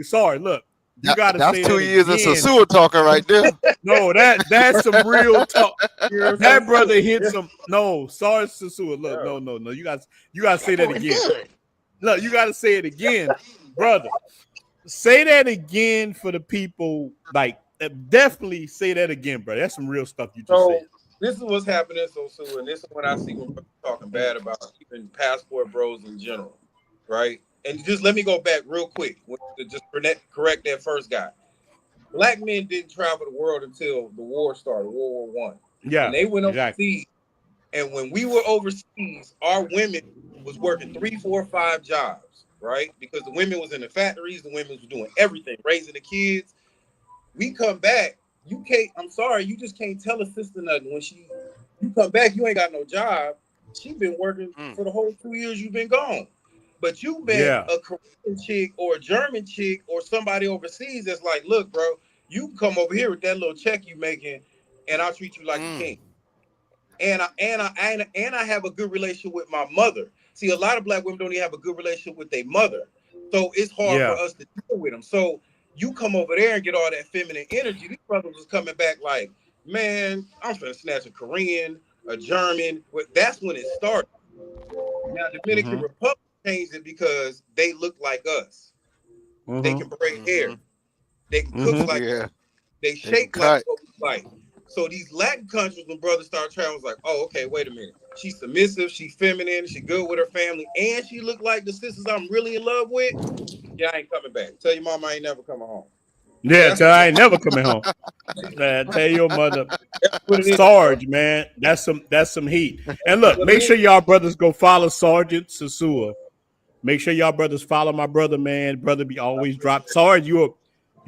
Sorry, look, you gotta That's say that 2 years of again. Sasua talking right there. No, that's some real talk. You know what I'm That saying? brother hit Yeah, some. No, sorry, Sasua. Look, yeah. no. You guys say That that boy is again. good. Look, you gotta say it again, brother. Say that again for the people. Like, definitely say that again, bro. That's some real stuff you just said. So this is what's happening, so soon, and this is when I see when brothers talking bad about even passport bros in general, right? And just let me go back real quick to just correct that first guy. Black men didn't travel the world until the war started, World War I, and Yeah, they went exactly. overseas. And when we were overseas, our women was working 3, 4, 5 jobs, right? Because the women was in the factories, the women was doing everything, raising the kids. We come back, you can't. I'm sorry, you just can't tell a sister nothing when you come back. You ain't got no job. She been working Mm. for the whole 2 years you've been gone. But you met Yeah. a Korean chick or a German chick or somebody overseas that's like, look, bro, you can come over here with that little check you making, and I'll treat you like a Mm. king. And I have a good relationship with my mother. See, a lot of black women don't even have a good relationship with their mother, so it's hard for Yeah. us to deal with them. So you come over there and get all that feminine energy. These brothers was coming back like, man, I'm finna snatch a Korean, a German. That's when it started. Now Dominican Mm-hmm. Republic changed it because they look like us. They Mm-hmm. can braid hair. Mm-hmm. They can cook Mm-hmm. like us. Yeah, They they can shape like cut. what we like. So these Latin countries, when brothers start traveling, was like, oh, okay, wait a minute. She's submissive, she's feminine, she good with her family, and she look like the sisters I'm really in love with. Yeah, I ain't coming back. Tell your mama I ain't never coming home. Yeah, That's tell I ain't never coming home. Tell your mother, what it is, bro. Sarge, man. That's some heat. And look, What it make is. sure y'all brothers go follow Sergeant Sasua. Make sure y'all brothers follow my brother, man. Brother be I always appreciate drop. Sarge, you're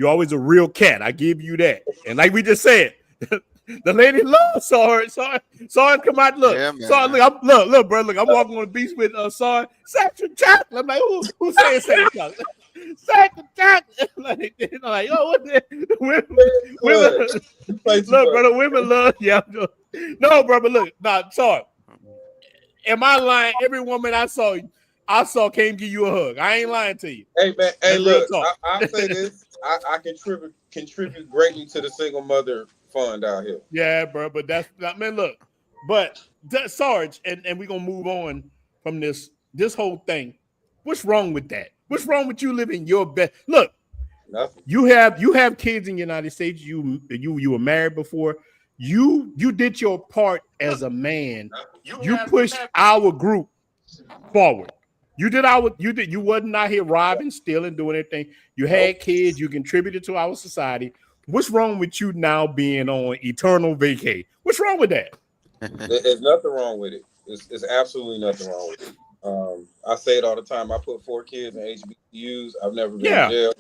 always a real cat. I give you that. And like we just said, the lady loves Sarge. Sarge, come out. Look, Yeah, Sarge, man. look, bro. Look, I'm walking on the beach with Sarge. Section chocolate. I'm like, who saying section chocolate? Section chocolate. like, oh, what the it. women, Good. You play too look, much. brother, women love. Yeah, no, brother, look, nah, Sarge. Am I lying? Every woman I saw came give you a hug. I ain't lying to you. Hey man, hey That's real look, talk. I say this. I contribute greatly to the single mother fund out here. Yeah, bro. But that's not man. Look, but Sarge, and we're gonna move on from this whole thing. What's wrong with that? What's wrong with you living your best? Look, Nothing. you have kids in the United States. You were married before. You did your part as a man. You pushed our group forward. You wasn't out here robbing, stealing, doing anything. You Nope. had kids, you contributed to our society. What's wrong with you now being on eternal vacay? What's wrong with that? There's nothing wrong with it. It's absolutely nothing wrong with it. I say it all the time. I put 4 kids in HBCUs. I've never been in Yeah. jail.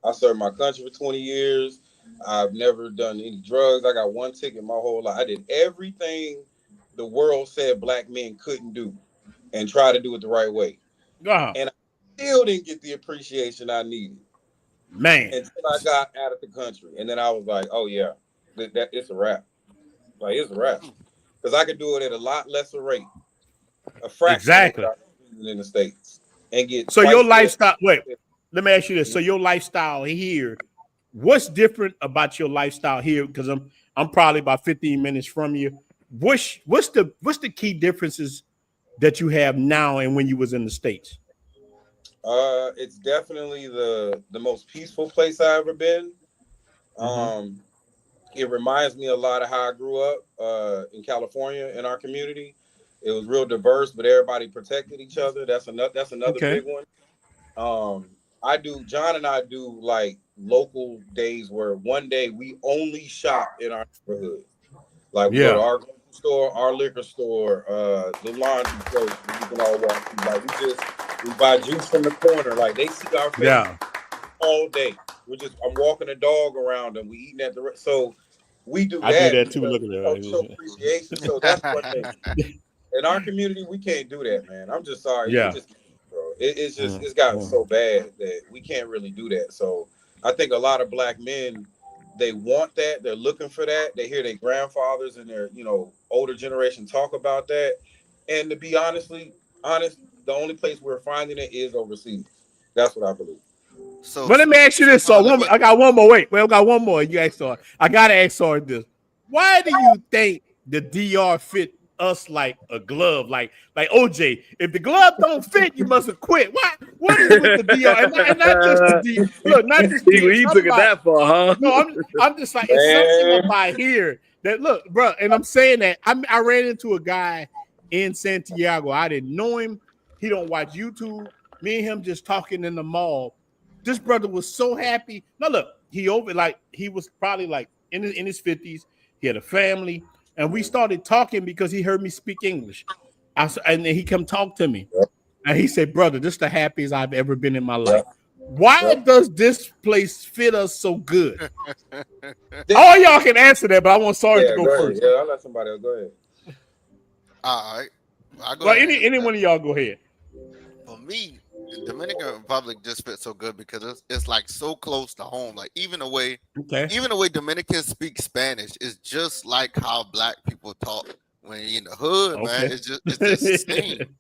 I served my country for 20 years. I've never done any drugs. I got one ticket my whole life. I did everything the world said black men couldn't do and try to do it the right way. Uh-huh. And I still didn't get the appreciation I needed Man. until I got out of the country. And then I was like, oh, yeah, that it's a wrap. Like, it's a wrap. Because I could do it at a lot lesser rate, a fraction of what Exactly. I'm doing in the States, and get So your twice the. lifestyle, wait, let me ask you this. So your lifestyle here, what's different about your lifestyle here? Because I'm probably about 15 minutes from you. What's the key differences that you have now and when you was in the States? It's definitely the most peaceful place I ever been. Mm-hmm. Um, it reminds me a lot of how I grew up in California in our community. It was real diverse, but everybody protected each other. That's another Okay. big one. John and I do like local days where one day we only shop in our neighborhood. Like we go to Yeah. our grocery store, our liquor store, the laundry place where we can all walk through. Like we buy juice from the corner. Like they see our faces Yeah. all day. I'm walking a dog around and we eating at so we do I do that that too. because Look at show that. appreciation. So that's one thing. In our community, we can't do that, man. I'm just sorry. We Yeah. just, bro. It's just Mm, it's gotten mm. so bad that we can't really do that. So I think a lot of black men they want that. They're looking for that. They hear their grandfathers and their older generation talk about that. And to be honest, the only place we're finding it is overseas. That's what I believe. So, But let me ask you this. So let me, I got one more. Wait, I got one more. You asked her. I gotta ask her this. Why do you think the DR fit us like a glove? Like OJ. If the glove don't fit, you must have quit. What is with the DR? And not just the D. Look, not just D. he took it that far, huh? No, I'm just like, it's something about here that look, bro. And I'm saying that I ran into a guy in Santiago. I didn't know him. He don't watch YouTube. Me and him just talking in the mall. This brother was so happy. Now look, he was probably like in his 50s. He had a family, and we started talking because he heard me speak English. And then he come talk to me, and he said, "Brother, this is the happiest I've ever been in my life." Why does this place fit us so good? All y'all can answer that, but I want Sarge to go first. Yeah, I'll let somebody else go ahead. all right. I go Well, ahead. any one of y'all go ahead. For me, the Dominican Republic just fits so good because it's like so close to home. Like even the way Dominicans speak Spanish is just like how black people talk when you're in the hood, man. It's the same.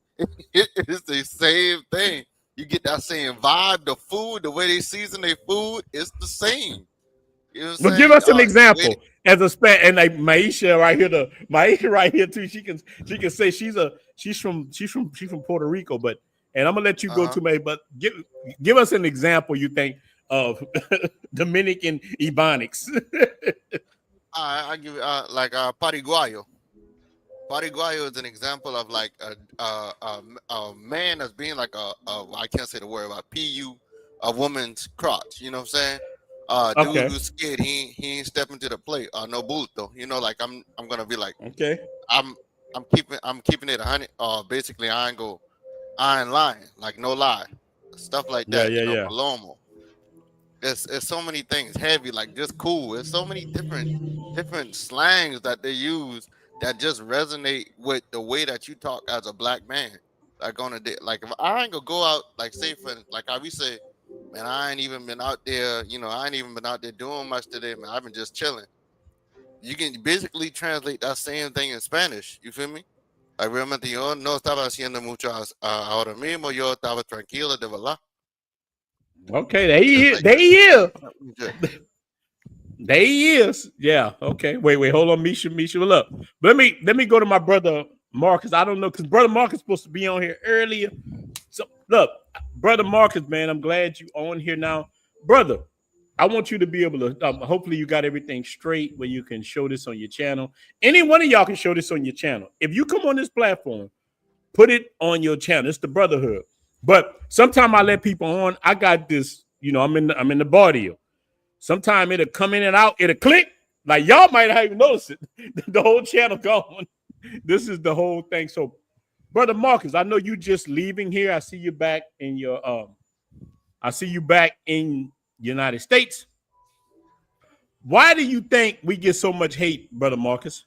It's the same thing. You get that same vibe. The food, the way they season their food, it's the same. You know what I'm saying? Give us an example as a and like Maisha right here too. She can say she's from Puerto Rico, but and I'm gonna let you go to May, but give us an example you think of Dominican Ebonics. I give like Pariguayo. Pariguayo is an example of like a man that's being like I can't say the word about PU, a woman's crotch. You know what I'm saying? Dude who's scared, he ain't stepping to the plate. No bulto. You know, like I'm gonna be like, I'm keeping it 100. Basically, I ain't lying. Like no lie, stuff like that. Yeah. Palomo. It's so many things heavy, like just cool. There's so many different slangs that they use that just resonate with the way that you talk as a black man. Like on a day, like if I ain't gonna go out, like say for like how we say, man, I ain't even been out there, I ain't even been out there doing much today, man. I've been just chilling. You can basically translate that same thing in Spanish. You feel me? Like realmente yo no estaba haciendo mucho ahora mismo. Yo estaba tranquilo de verdad. Okay, there he is. There he is. Yeah. Okay. Wait. Hold on, Misha. Look. Let me go to my brother Marcus. I don't know because brother Marcus is supposed to be on here earlier. So look, brother Marcus, man, I'm glad you on here now, brother. I want you to be able to. Hopefully, you got everything straight where you can show this on your channel. Any one of y'all can show this on your channel. If you come on this platform, put it on your channel. It's the brotherhood. But sometimes I let people on. I got this. I'm in the barrio. Sometimes it'll come in and out. It'll click. Like y'all might not even notice it. The whole channel gone. This is the whole thing. So, brother Marcus, I know you just leaving here. I see you back in your. I see you back in United States. Why do you think we get so much hate, brother Marcus?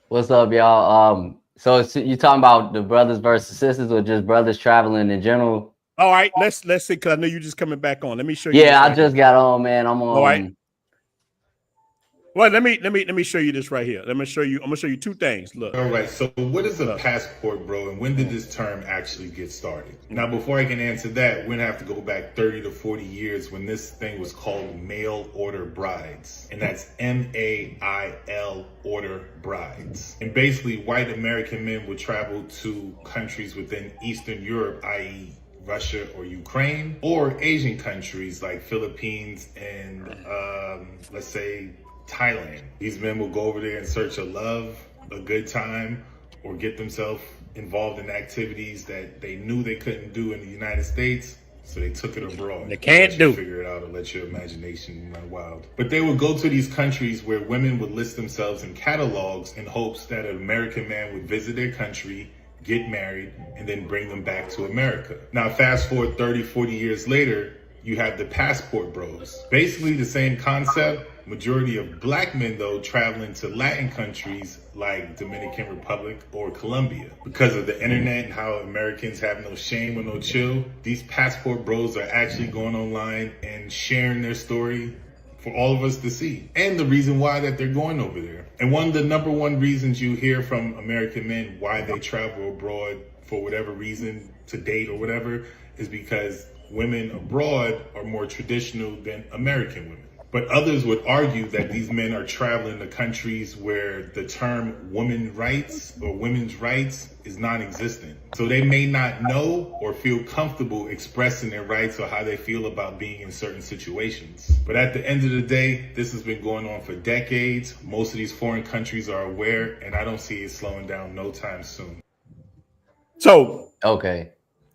What's up, y'all? So you talking about the brothers versus sisters, or just brothers traveling in general? All right, let's see, because I know you're just coming back on. Let me show you. Yeah, I just got on, man. I'm on. All right. Well, let me show you this right here. I'm gonna show you two things. Look. All right. So, what is a passport, bro, and when did this term actually get started? Now, before I can answer that, we're gonna have to go back 30 to 40 years when this thing was called mail order brides, and that's MAIL order brides. And basically, white American men would travel to countries within Eastern Europe, i.e., Russia or Ukraine, or Asian countries like Philippines and let's say Thailand. These men will go over there in search of love, a good time, or get themselves involved in activities that they knew they couldn't do in the United States, so they took it abroad. They can't do. Figure it out or let your imagination run wild. But they would go to these countries where women would list themselves in catalogs in hopes that an American man would visit their country, get married, and then bring them back to America. Now, fast forward 30, 40 years later, you have the passport bros. Basically the same concept. Majority of black men, though, traveling to Latin countries like Dominican Republic or Colombia. Because of the internet and how Americans have no shame or no chill, these passport bros are actually going online and sharing their story for all of us to see. And the reason why that they're going over there. And one of the number one reasons you hear from American men why they travel abroad for whatever reason, to date or whatever, is because women abroad are more traditional than American women. But others would argue that these men are traveling to countries where the term woman rights or women's rights is non-existent. So they may not know or feel comfortable expressing their rights or how they feel about being in certain situations. But at the end of the day, this has been going on for decades. Most of these foreign countries are aware, and I don't see it slowing down no time soon. So, Okay.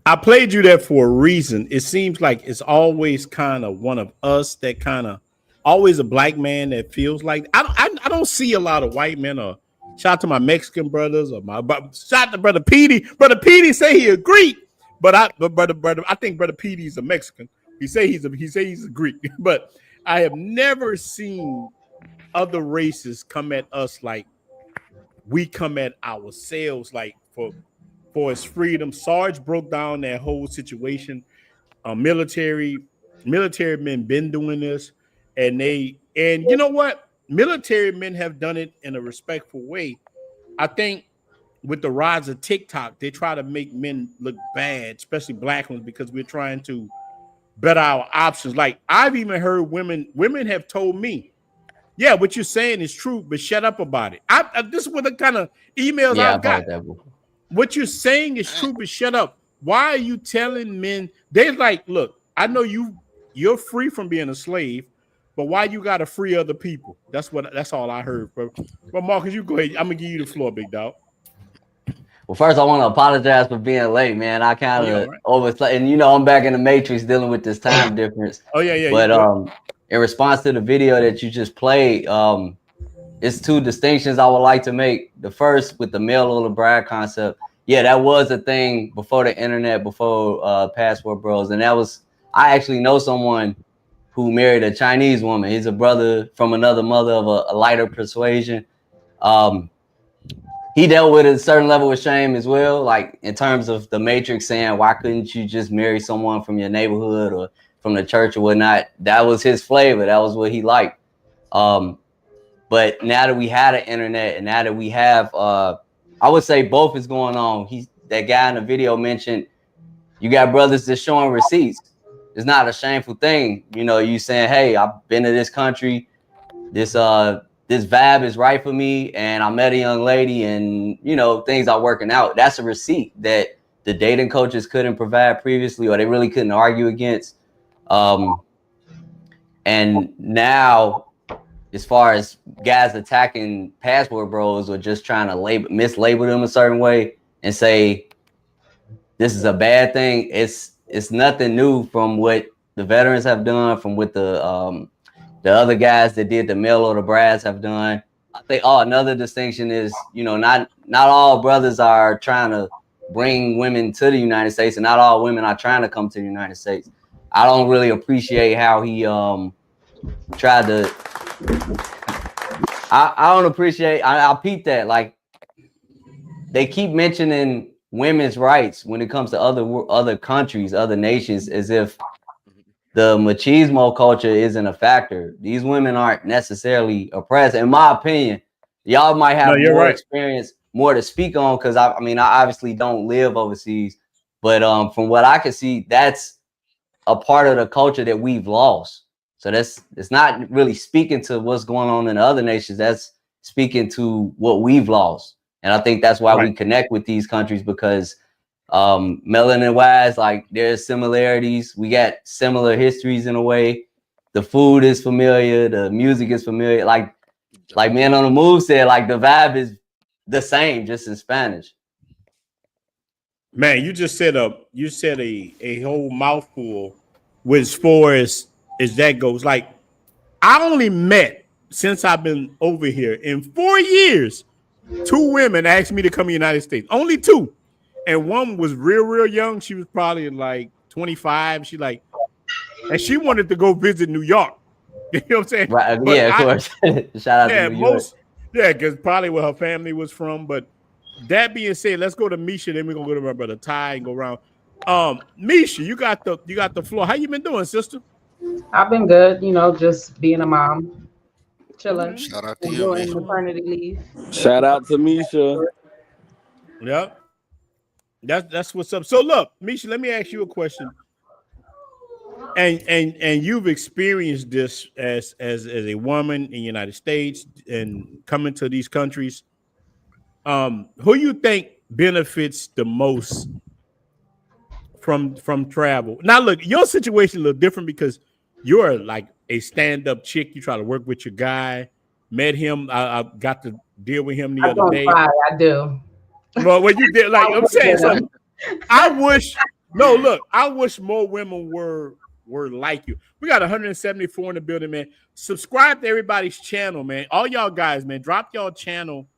I played you there for a reason. It seems like it's always kind of one of us that kind of always a black man that feels like I don't see a lot of white men. Or shout out to my Mexican brothers or shout out to brother Petey. Brother Petey say he agreed, but brother I think brother Petey's a Mexican. He say he's a Greek, but I have never seen other races come at us like we come at ourselves, like for his freedom. Sarge broke down that whole situation. Military men been doing this, and you know what? Military men have done it in a respectful way. I think with the rise of TikTok, they try to make men look bad, especially black ones, because we're trying to better our options. Like I've even heard women have told me, yeah, what you're saying is true, but shut up about it. This is what the kind of emails Yeah, I've got. that before. What you're saying is true, but shut up. Why are you telling men? They're like, look, I know you're free from being a slave, but why you gotta free other people? That's all I heard, bro. But Marcus, you go ahead. I'm gonna give you the floor, big dog. Well, first I want to apologize for being late, man. I kind of overslept, and I'm back in the matrix dealing with this time difference. Oh yeah. But in response to the video that you just played, it's two distinctions I would like to make. The first with the mail order bride concept. Yeah, that was a thing before the internet, before Passport Bros, and I actually know someone who married a Chinese woman. He's a brother from another mother of a lighter persuasion. He dealt with a certain level of shame as well, like in terms of the Matrix saying, why couldn't you just marry someone from your neighborhood or from the church or whatnot? That was his flavor. That was what he liked. But now that we had an internet and now that we have, I would say both is going on. That guy in the video mentioned, you got brothers that's showing receipts. It's not a shameful thing. You saying, hey, I've been to this country. This vibe is right for me. And I met a young lady and, things are working out. That's a receipt that the dating coaches couldn't provide previously, or they really couldn't argue against. And now, as far as guys attacking Passport Bros or just trying to mislabel them a certain way and say this is a bad thing, it's nothing new from what the veterans have done, from what the other guys that did the mail order brides have done. I think another distinction is, not all brothers are trying to bring women to the United States, and not all women are trying to come to the United States. I don't really appreciate how he tried to. I don't appreciate. I peeped that. Like, they keep mentioning women's rights when it comes to other countries, other nations, as if the machismo culture isn't a factor. These women aren't necessarily oppressed. In my opinion, y'all might have more experience, more to speak on, because I obviously don't live overseas, but from what I can see, that's a part of the culture that we've lost. So it's not really speaking to what's going on in the other nations. That's speaking to what we've lost. And I think that's why we connect with these countries, because melanin wise, like, there's similarities. We got similar histories in a way. The food is familiar. The music is familiar. Like Man on the Move said, like, the vibe is the same, just in Spanish. Man, you just said a whole mouthful with as far as that goes. Like, I only met, since I've been over here in 4 years, 2 women asked me to come to the United States. Only 2. And one was real young. She was probably like 25. And she wanted to go visit New York. You know what I'm saying? Right. Yeah, of course. Shout out to New York. Yeah, because probably where her family was from. But that being said, let's go to Misha. Then we're gonna go to my brother Ty and go around. Misha, you got the floor. How you been doing, sister? I've been good. Just being a mom, chilling. Shout out to you, Misha. Maternity leave. Shout out to Misha. Yep. That's what's up. So look, Misha, let me ask you a question. and you've experienced this as a woman in the United States and coming to these countries. Who you think benefits the most from travel? Now, look, your situation a little different because you're like a stand-up chick. You try to work with your guy. Met him. I got to deal with him the I other don't day. cry. I do. Well, what you did, like I'm saying, so Yeah. I wish. No, look, I wish more women were like you. We got 174 in the building, man. Subscribe to everybody's channel, man. All y'all guys, man, drop y'all channel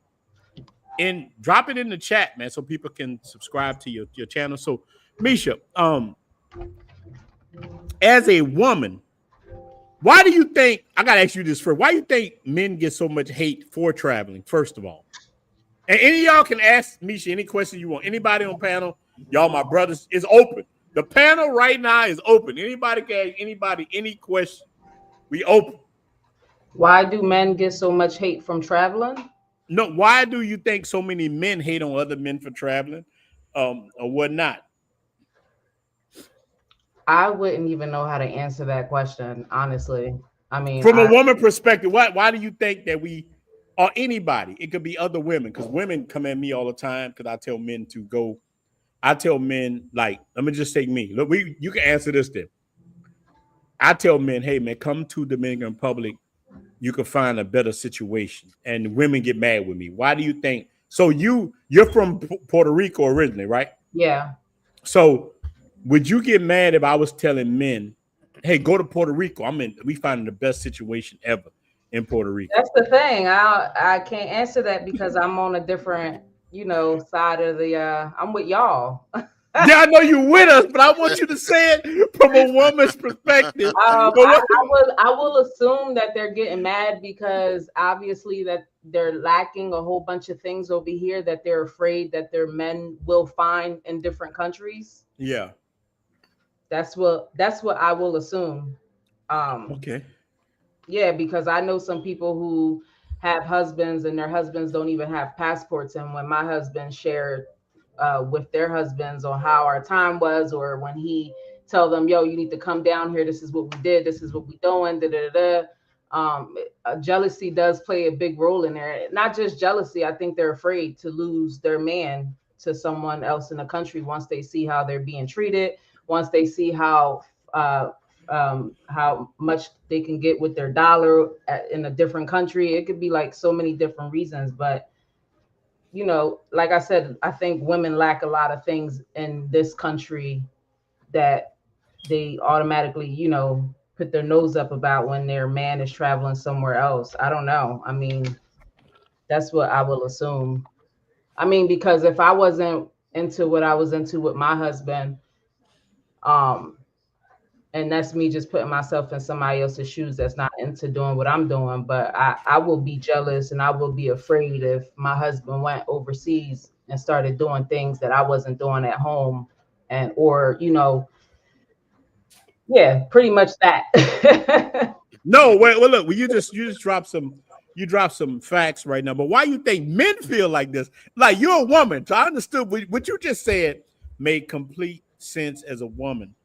drop it in the chat, man, so people can subscribe to your channel. So, Misha, as a woman, why do you think, I gotta ask you this first, why do you think men get so much hate for traveling, first of all? And any of y'all can ask Misha any question you want. Anybody on panel, y'all, my brothers, is open. The panel right now is open. Anybody can ask anybody any question. We open. Why do men get so much hate from traveling? No, why do you think so many men hate on other men for traveling, or whatnot? I wouldn't even know how to answer that question, honestly. I mean, From a woman perspective, why do you think that we, or anybody, it could be other women, because women come at me all the time because I tell men to go. I tell men, like, let me just take me. Look, you can answer this then. I tell men, hey man, come to Dominican Republic. You can find a better situation. And women get mad with me. Why do you think? So you're from Puerto Rico originally, right? yeah. So would you get mad if I was telling men, hey, go to Puerto Rico? We finding the best situation ever in Puerto Rico. That's the thing. I can't answer that because I'm on a different, side of the I'm with y'all. Yeah, I know you with us, but I want you to say it from a woman's perspective. I will assume that they're getting mad because obviously that they're lacking a whole bunch of things over here that they're afraid that their men will find in different countries. Yeah. That's what I will assume. Okay. Yeah, because I know some people who have husbands and their husbands don't even have passports. And when my husband shared with their husbands on how our time was, or when he tell them, yo, you need to come down here. This is what we did. This is what we doing. Jealousy does play a big role in there. Not just jealousy. I think they're afraid to lose their man to someone else in the country once they see how they're being treated, once they see how much they can get with their dollar in a different country. It could be like so many different reasons, but like I said, I think women lack a lot of things in this country that they automatically, put their nose up about when their man is traveling somewhere else. I don't know. I mean, that's what I will assume. I mean, because if I wasn't into what I was into with my husband, and that's me just putting myself in somebody else's shoes that's not into doing what I'm doing. But I will be jealous and I will be afraid if my husband went overseas and started doing things that I wasn't doing at home, or yeah, pretty much that. No, wait, well, look, you just dropped some facts right now. But why you think men feel like this? Like, you're a woman, so I understood what you just said made complete sense as a woman.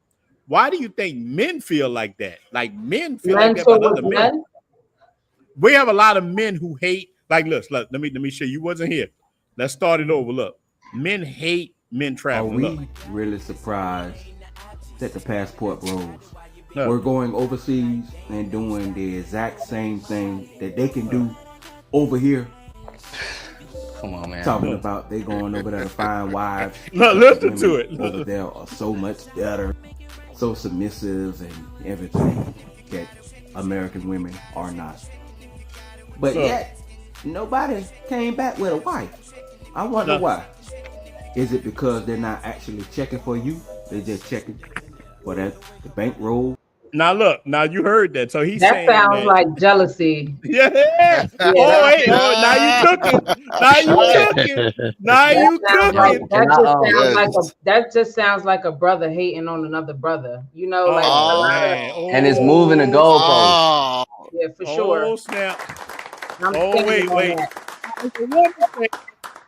Why do you think men feel like that? Like, men feel like that about other men. We have a lot of men who hate. Like, look, let me show you. Wasn't here. Let's start it over. Look, men hate men traveling. Are we really surprised that the passport bros were going overseas and doing the exact same thing that they can do over here? Come on, man. Talking about they going over there to find wives. No, listen to it. Over there are so much better, so submissive and everything that American women are not. But yet, nobody came back with a wife. I wonder why. Is it because they're not actually checking for you? They're just checking for the bankroll? Now look, now you heard that. So he's saying that sounds like jealousy. Yeah. Oh wait, now you cooking. Now you cooking. Now you cooking. That just sounds like a brother hating on another brother. And it's moving the goalpost. Yeah, for sure. Oh snap. Wait.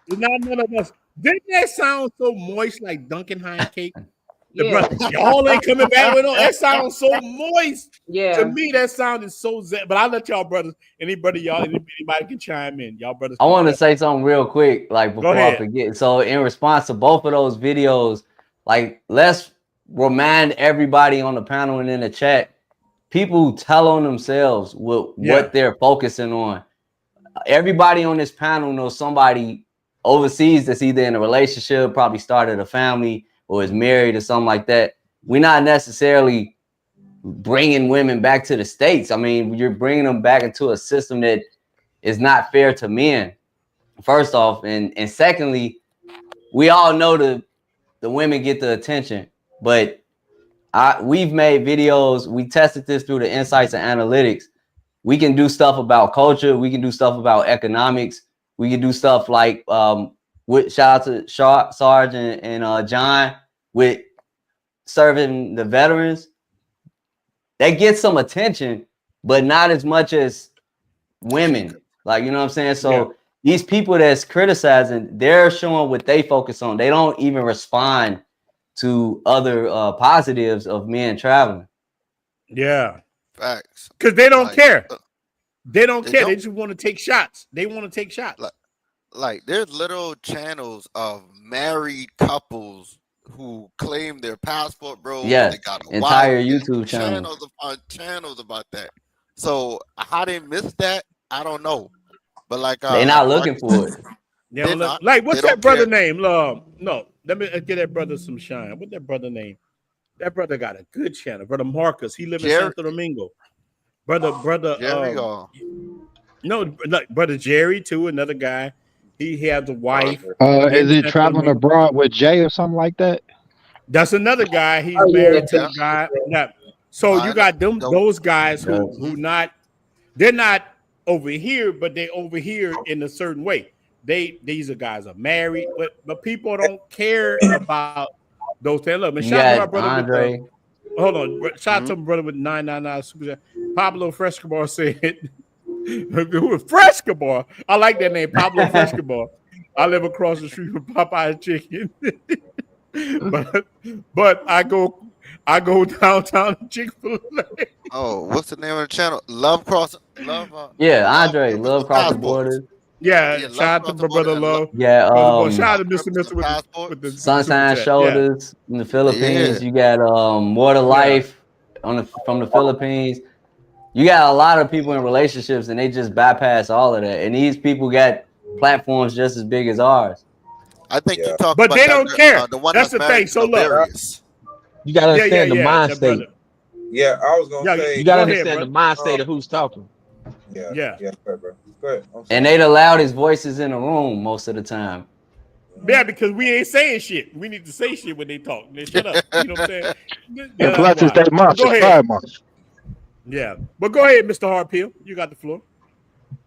It's not none of us. Didn't that sound so moist like Duncan Hines cake? y'all ain't coming back with no. That sounds so moist. Yeah. To me, that sounded so zen. But I'll let y'all brothers, anybody can chime in. Y'all brothers. I want to say something real quick, like before I forget. So in response to both of those videos, like let's remind everybody on the panel and in the chat, people tell on themselves what they're focusing on. Everybody on this panel knows somebody overseas that's either in a relationship, probably started a family, or is married or something like that. We're not necessarily bringing women back to the States. I mean, you're bringing them back into a system that is not fair to men, first off. And secondly, we all know the women get the attention, but we've made videos. We tested this through the insights and analytics. We can do stuff about culture. We can do stuff about economics. We can do stuff like with shout out to Sarge and John with serving the veterans. That gets some attention, but not as much as women. Like, you know what I'm saying? So these people that's criticizing, they're showing what they focus on. They don't even respond to other positives of men traveling. Yeah. Facts. Because they don't care. They don't care. They just want to take shots. They want to take shots. Like there's little channels of married couples who claim their passport, bro. Yeah, they got entire YouTube channels about that. So how they missed that, I don't know. But like they're not looking for it. Like, what's that brother name? No, let me give that brother some shine. What's that brother name? That brother got a good channel. Brother Marcus. He lives in Santo Domingo. Brother Jerry, brother Jerry too, another guy. He has a wife. Is it traveling abroad with Jay or something like that? That's another guy. He's married to a guy. Yeah. So you got those guys who they're not over here, but they over here in a certain way. These guys are married, but people don't care about those things. Look, shout out to my brother Andre. Hold on, shout out to my brother with 999 Super Chat. Pablo Frescobar said, Frescobar. I like that name, Pablo Frescobar. I live across the street from Popeye's Chicken. but I go downtown to Chick-fil-A. Oh, what's the name of the channel? Love Cross Borders. Yeah, shout out to my brother Love. Yeah, shout out to Mr. with the Sunshine Shoulders in the Philippines. You got More to Life from the Philippines. You got a lot of people in relationships, and they just bypass all of that. And these people got platforms just as big as ours. I think you talk, but they don't care. That's the thing. So look, you gotta understand the mind state. Yeah, I was gonna say you gotta understand the mind state of who's talking. Yeah. Go ahead. And they the loudest voices in the room most of the time. Yeah, because we ain't saying shit. We need to say shit when they talk. They shut up. You know what I'm saying? And plus, it's that month. Go ahead. Yeah, but go ahead, Mr. Harpeel. You got the floor.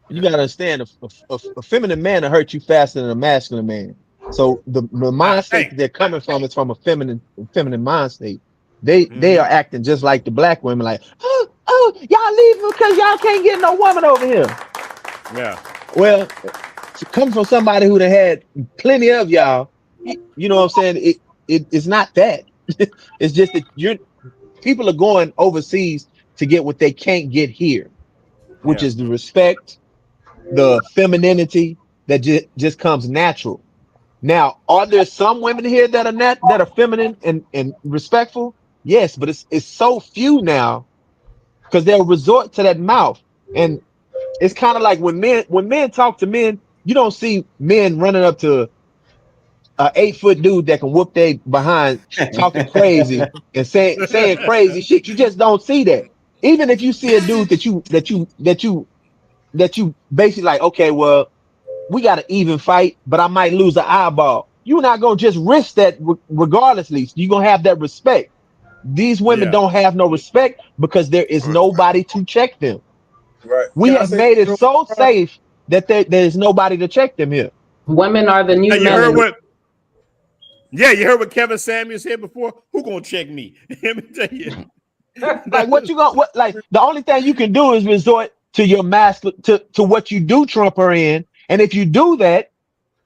You gotta understand, a feminine man will hurt you faster than a masculine man. So the mind state they're coming from is from a feminine mind state. They are acting just like the black women, like, oh, y'all leaving because y'all can't get no woman over here. Yeah. Well, to come from somebody who had plenty of y'all, you know what I'm saying? It's not that. It's just that people are going overseas to get what they can't get here, which is the respect, the femininity that just comes natural. Now, are there some women here that are feminine and respectful? Yes, but it's so few now because they'll resort to that mouth. And it's kind of like when men talk to men, you don't see men running up to an 8-foot dude that can whoop they behind talking crazy and saying crazy shit. You just don't see that. Even if you see a dude that you basically like, okay, well, we got an even fight, but I might lose an eyeball. You're not gonna just risk that regardlessly. You're gonna have that respect. These women don't have no respect because there is nobody to check them. Right. We have made it so safe that there's nobody to check them here. Women are the new men. You heard what Kevin Samuels said before? Who gonna check me? Let me tell you. Like the only thing you can do is resort to your master to what you do trump her in. And if you do that,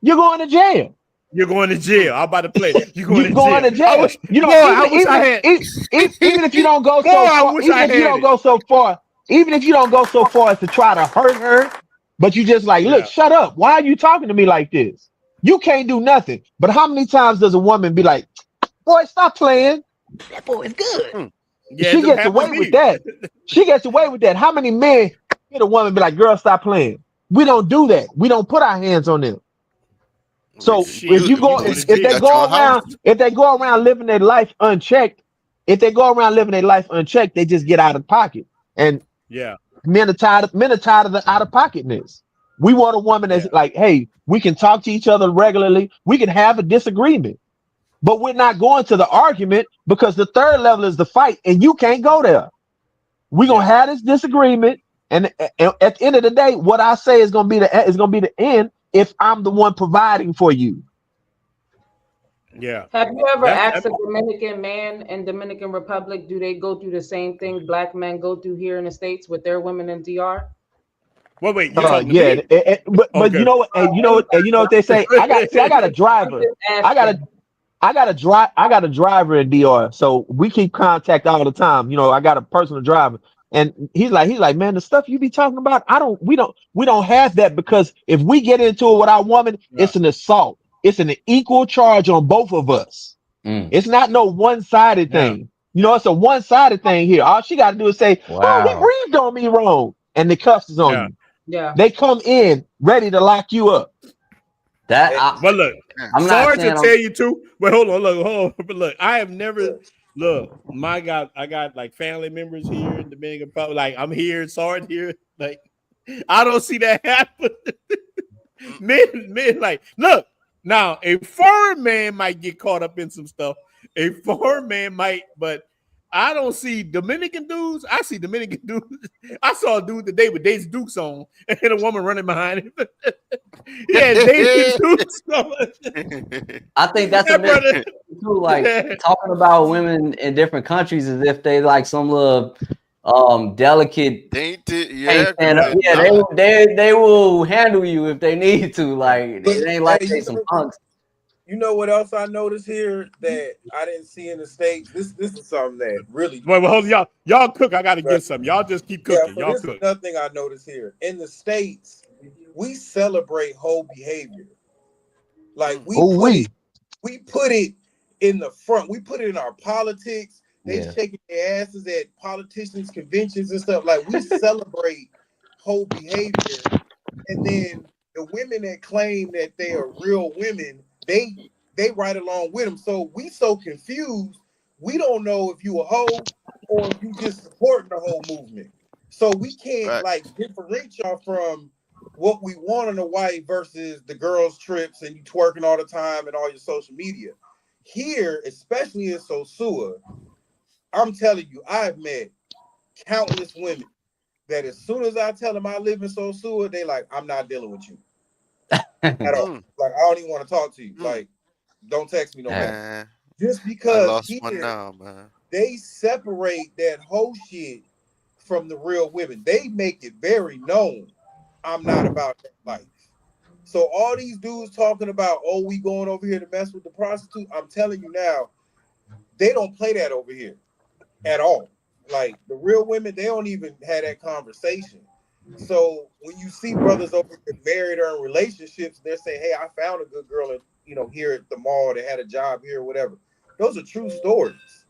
you're going to jail. You're going to jail. I'm about to play. You're going You going to jail. I Even wish I had. even if you don't go Boy, so I far, wish I had it. even if you don't go so far as to try to hurt her, but you just like, look, Yeah. shut up. Why are you talking to me like this? You can't do nothing. But how many times does a woman be like, boy, stop playing? That boy is good. Yeah, She it gets happened away to with me. that. She gets away with that. How many men hit a woman and be like, girl, stop playing? We don't do that. We don't put our hands on them. So Shit, if you going to they jail. go around, living their life unchecked, they just get out of pocket. And Yeah, men are tired of the out of pocketness. We want a woman that's yeah, like, hey, we can talk to each other regularly. We can have a disagreement, but we're not going to the argument because the third level is the fight, and you can't go there. We're gonna yeah, have this disagreement, and at the end of the day, what I say is gonna be the end if I'm the one providing for you. yeah. Have you ever That's asked a Dominican man in Dominican Republic, do they go through the same thing black men go through here in the States with their women in DR? wait. You talking to Yeah, me? but you Okay. know what? You know what they say. I got a I'm driver. just I got asking. a I got a driver in DR, so we keep contact all the time. You know, I got a personal driver, and he's like, man, the stuff you be talking about, we don't have that, because if we get into it with our woman, Yeah, it's an assault. It's an equal charge on both of us. It's not no one-sided yeah, thing. You know, it's a one-sided thing here. All she got to do is say, "Oh, he Wow. breathed on me wrong," and the cuffs is on yeah. you. Yeah. They come in ready to lock you up. But look, I'm not sorry to saying tell you too. But hold on. But look, I have never I got like family members here in Dominican Republic. Like I'm here, sorry here. Like I don't see that happen. men, like look now. A foreign man might get caught up in some stuff. A foreign man might, but I don't see Dominican dudes. I see Dominican dudes. I saw a dude today with Daisy Dukes on and a woman running behind him. Yeah, Daisy Dukes on. I think that's a That brother. too. Like talking about women in different countries as if they like some little delicate. Dainty, Can't yeah, stand up. good. Yeah, they will handle you if they need to. Like it ain't like Hey, they some punks. you know what else I noticed here that I didn't see in the States? This is something that really, Wait, hold on, y'all cook. I gotta but get some. Y'all just keep yeah, cooking. so Y'all this is cook. another thing I noticed here. In the States, we celebrate whole behavior. Like Oh, we put it in the front. We put it in our politics. They Yeah. shaking their asses at politicians' conventions and stuff. Like we celebrate whole behavior. And then the women that claim that they are real women, they ride along with them. So we so confused. We don't know if you a hoe or if you just supporting the whole movement. So we can't Right. like differentiate y'all from what we want in a wife versus the girls' trips and you twerking all the time and all your social media. Here, especially in Sosua, I'm telling you, I've met countless women that as soon as I tell them I live in Sosua, they like, I'm not dealing with you at all. Like, I don't even want to talk to you. Like, don't text me no more. Man, Just I because lost one here now, man. they separate that whole shit from the real women. They make it very known I'm not about that life. So all these dudes talking about, oh, we going over here to mess with the prostitute. I'm telling you now, they don't play that over here at all. Like the real women, they don't even have that conversation. So when you see brothers over here married or in relationships, they're saying, "Hey, I found a good girl, at, here at the mall that had a job here, or whatever." Those are true stories.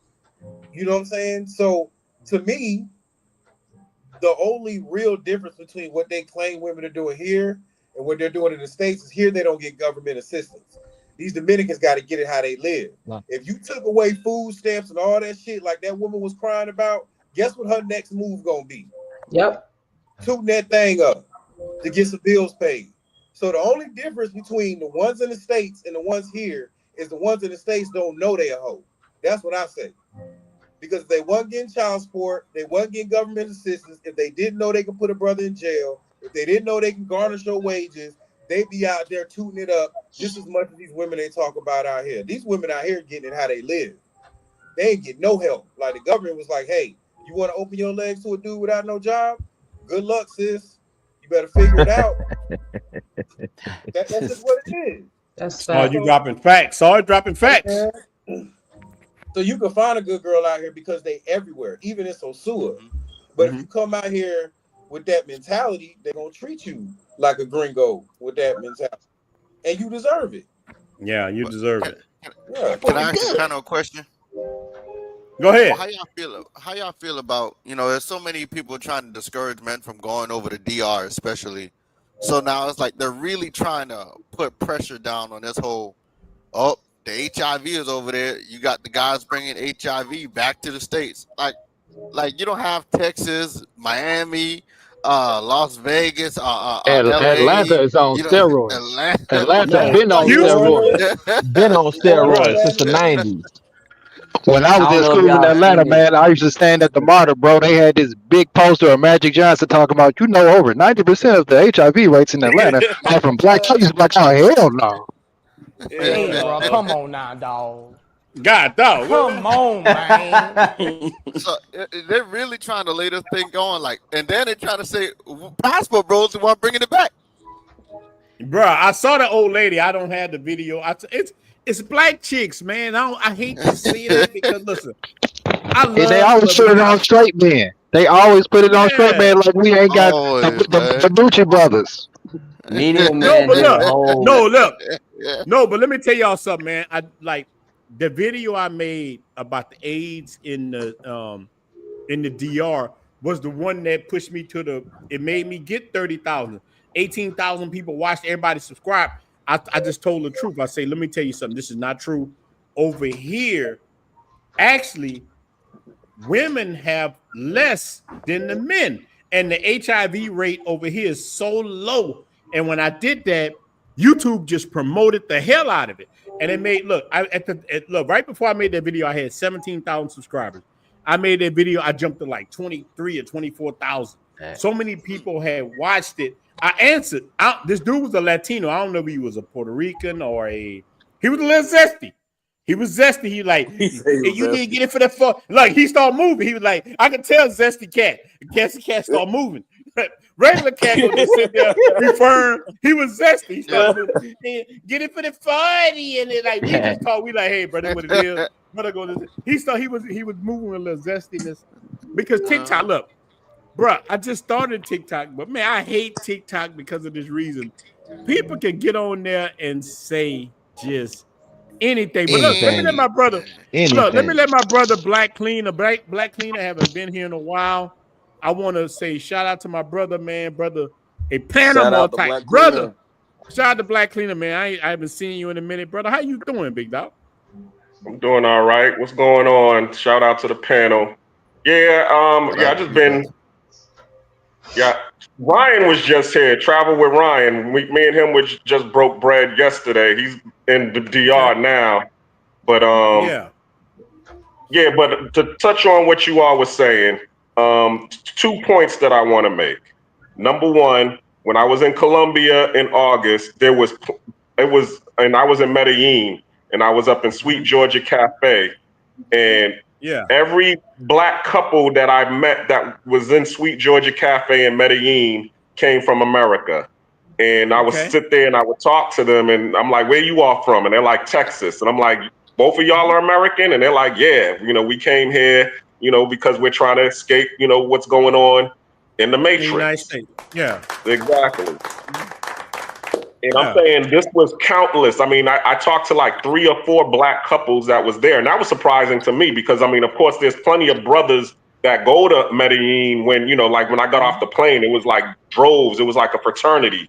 You know what I'm saying? So to me, the only real difference between what they claim women are doing here and what they're doing in the States is here they don't get government assistance. These Dominicans got to get it how they live. Wow. If you took away food stamps and all that shit like that woman was crying about, guess what her next move gonna be? Yep. Tooting that thing up to get some bills paid. So the only difference between the ones in the States and the ones here is the ones in the States don't know they a hoe. That's what I say. Because if they wasn't getting child support, they wasn't getting government assistance, if they didn't know they could put a brother in jail, if they didn't know they can garnish your wages, they'd be out there tooting it up just as much as these women they talk about out here. These women out here getting it how they live. They ain't get no help. Like the government was like, hey, you want to open your legs to a dude without no job? Good luck, sis. You better figure it out. That's just what it is. That's Saw fact. you dropping facts. Saw it dropping facts. So you can find a good girl out here because they everywhere, even in Sosua. But if you come out here with that mentality, they're gonna treat you like a gringo with that mentality, and you deserve it. Yeah, you deserve it. Can I ask the panel a question? Go ahead. How y'all feel about, there's so many people trying to discourage men from going over to DR, especially. So now it's like they're really trying to put pressure down on this whole, oh, the HIV is over there. You got the guys bringing HIV back to the States. Like you don't have Texas, Miami, Las Vegas, Atlanta LA, is on steroids. Atlanta Atlanta. been on steroids. Been on steroids since the 90s. When I was I don't in know if school in y'all Atlanta, seen it. man, I used to stand at the MARTA, bro. They had this big poster of Magic Johnson talking about, over 90% of the HIV rates in Atlanta are from black. I used to be like, oh, hell no. Hey, bro, come on now, dog. God, dog. Come on, man. So they're really trying to lay this thing going, and then they're trying to say passport bros the one bringing it back. Bruh, I saw the old lady. I don't have the video. It's black chicks, man. I hate to say that because listen, I And they love always put it on straight man. They always put it on straight man like we ain't got Always, the Gucci brothers. Media No, man but did a look, whole. no, but let me tell y'all something, man. I like the video I made about the AIDS in the DR was the one that pushed me to it made me get 30,000. 18,000 people watched, everybody subscribed. I just told the truth. I say, let me tell you something. This is not true. Over here, actually, women have less than the men. And the HIV rate over here is so low. And when I did that, YouTube just promoted the hell out of it. And it made, look, look, right before I made that video, I had 17,000 subscribers. I made that video, I jumped to like 23 or 24,000. So many people had watched it. I answered. This dude was a Latino. I don't know if he was a Puerto Rican or he was a little zesty. He was zesty. He like, you didn't get it for the fun. Like, he started moving. He was like, I could tell zesty cat. Zesty cat start moving. Regular cat gonna just sit there, be firm. He was zesty. He started moving. Get it for the funny. And then like we just talk, we like, hey, brother, what it is. Brother go to he was moving with a little zestiness. Because TikTok, look, bro, I just started TikTok, but man, I hate TikTok because of this reason. People can get on there and say just anything. But look, let me let my brother let me let my brother Black Cleaner haven't been here in a while. I want to say shout out to my brother, man, a Panama type brother. Shout out to Black Cleaner, man. I haven't seen you in a minute, brother. How you doing, big dog? I'm doing all right. What's going on? Shout out to the panel. I just been. Yeah, Ryan was just here. Travel with Ryan. Me and him just broke bread yesterday. He's in the DR now. But but to touch on what you all was saying, 2 points that I want to make. Number one, when I was in Colombia in August, and I was in Medellin, and I was up in Sweet Georgia Cafe, and every black couple that I met that was in Sweet Georgia Cafe in Medellin came from America. And I would sit there and I would talk to them, and I'm like, where you all from? And they're like, Texas. And I'm like, both of y'all are American? And they're like, yeah, we came here, because we're trying to escape, what's going on in the Matrix. United States. Yeah. Exactly. And I'm saying this was countless. I mean, I talked to like 3 or 4 black couples that was there. And that was surprising to me because, I mean, of course, there's plenty of brothers that go to Medellin when, like when I got off the plane, it was like droves. It was like a fraternity,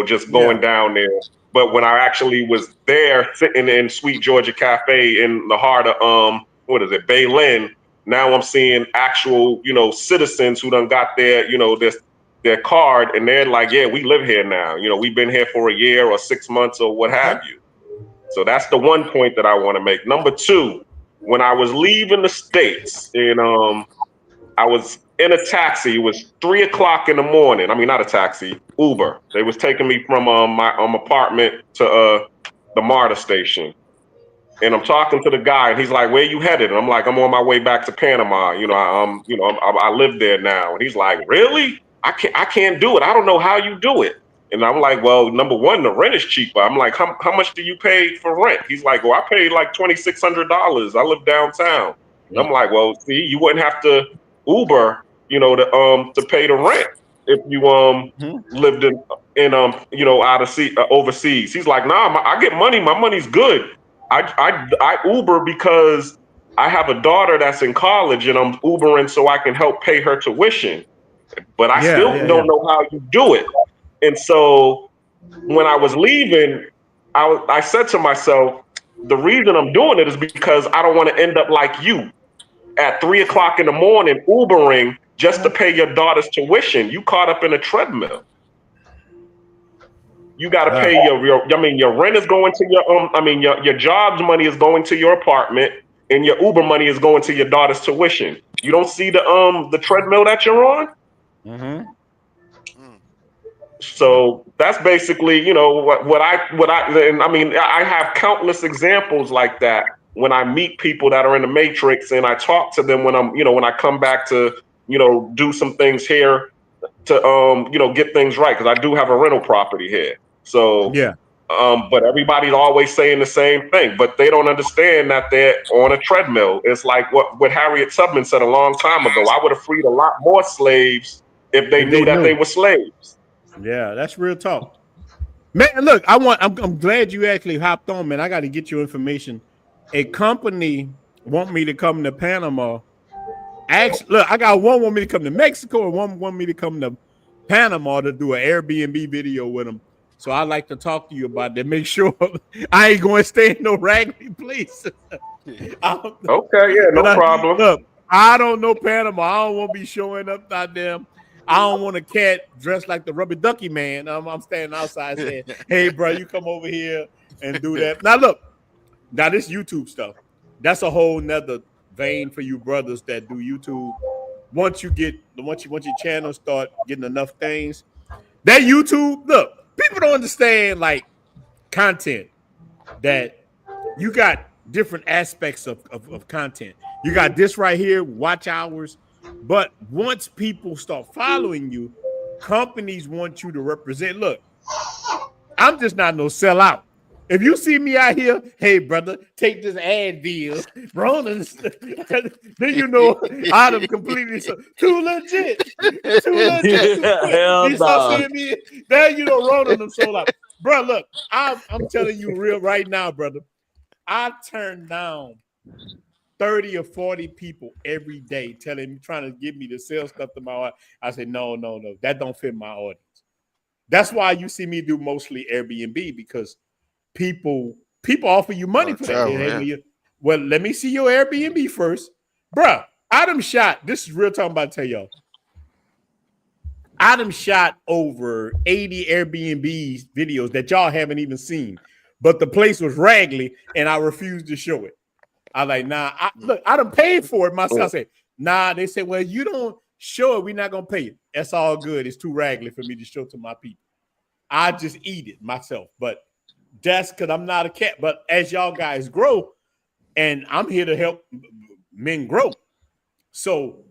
just going down there. But when I actually was there sitting in Sweet Georgia Cafe in the heart of, Baylin, now I'm seeing actual, citizens who done got their card, and they're like, yeah, we live here now. We've been here for a year or 6 months or what have you. So that's the one point that I want to make. Number 2, when I was leaving the States, and I was in a taxi. It was 3 o'clock in the morning. I mean, not a taxi, Uber. They was taking me from my apartment to the MARTA station. And I'm talking to the guy, and he's like, "Where you headed?" And I'm like, "I'm on my way back to Panama. I live there now." And he's like, "Really? I can't do it. I don't know how you do it." And I'm like, well, number one, the rent is cheaper. I'm like, how much do you pay for rent? He's like, well, I paid like $2,600. I live downtown. And I'm like, well, see, you wouldn't have to Uber, to pay the rent if you lived in overseas. He's like, nah, I get money. My money's good. I Uber because I have a daughter that's in college, and I'm Ubering so I can help pay her tuition. But I still don't know how you do it. And so when I was leaving, I said to myself, the reason I'm doing it is because I don't want to end up like you at 3 o'clock in the morning Ubering just to pay your daughter's tuition. You caught up in a treadmill. You got to pay your rent is going to your job's money is going to your apartment, and your Uber money is going to your daughter's tuition. You don't see the treadmill that you're on? Mm-hmm. So that's basically, I have countless examples like that when I meet people that are in the matrix, and I talk to them when when I come back to, do some things here to, get things right. Cause I do have a rental property here. So, yeah. But everybody's always saying the same thing, but they don't understand that they're on a treadmill. It's like what Harriet Tubman said a long time ago. I would have freed a lot more slaves if they knew that they were slaves. Yeah, that's real talk. Man, look, I'm glad you actually hopped on, man. I got to get your information. A company want me to come to Panama. Actually, look, I got one want me to come to Mexico and one want me to come to Panama to do an Airbnb video with them. So I'd like to talk to you about that. Make sure I ain't going to stay in no raggedy place. Okay, yeah, no problem. Look, I don't know Panama. I don't want to be showing up out there. I don't want a cat dressed like the Rubber Ducky Man. I'm standing outside saying, hey, bro, you come over here and do that. Now, look, this YouTube stuff, that's a whole nother vein for you brothers that do YouTube. Once your channel start getting enough things, that YouTube, look, people don't understand like content, that you got different aspects of content. You got this right here, watch hours. But once people start following you, companies want you to represent. Look, I'm just not no sellout. If you see me out here, hey brother, take this ad deal, bro, then you know I'm completely too legit. You start seeing me, then you know Ronan them sold out. Bro, look, I'm telling you real right now, brother. I turn down 30 or 40 people every day trying to get me to sell stuff to my audience. I say, no, that don't fit my audience. That's why you see me do mostly Airbnb, because people offer you money for that. Well, let me see your Airbnb first. Bruh, Adam shot, this is real talking about to tell y'all. Adam shot over 80 Airbnb videos that y'all haven't even seen, but the place was raggedy and I refused to show it. I like, nah, I done paid for it myself. I said, nah, they said, well, you don't show it, we're not going to pay you. That's all good. It's too raggedy for me to show to my people. I just eat it myself. But that's because I'm not a cat. But as y'all guys grow, and I'm here to help men grow. So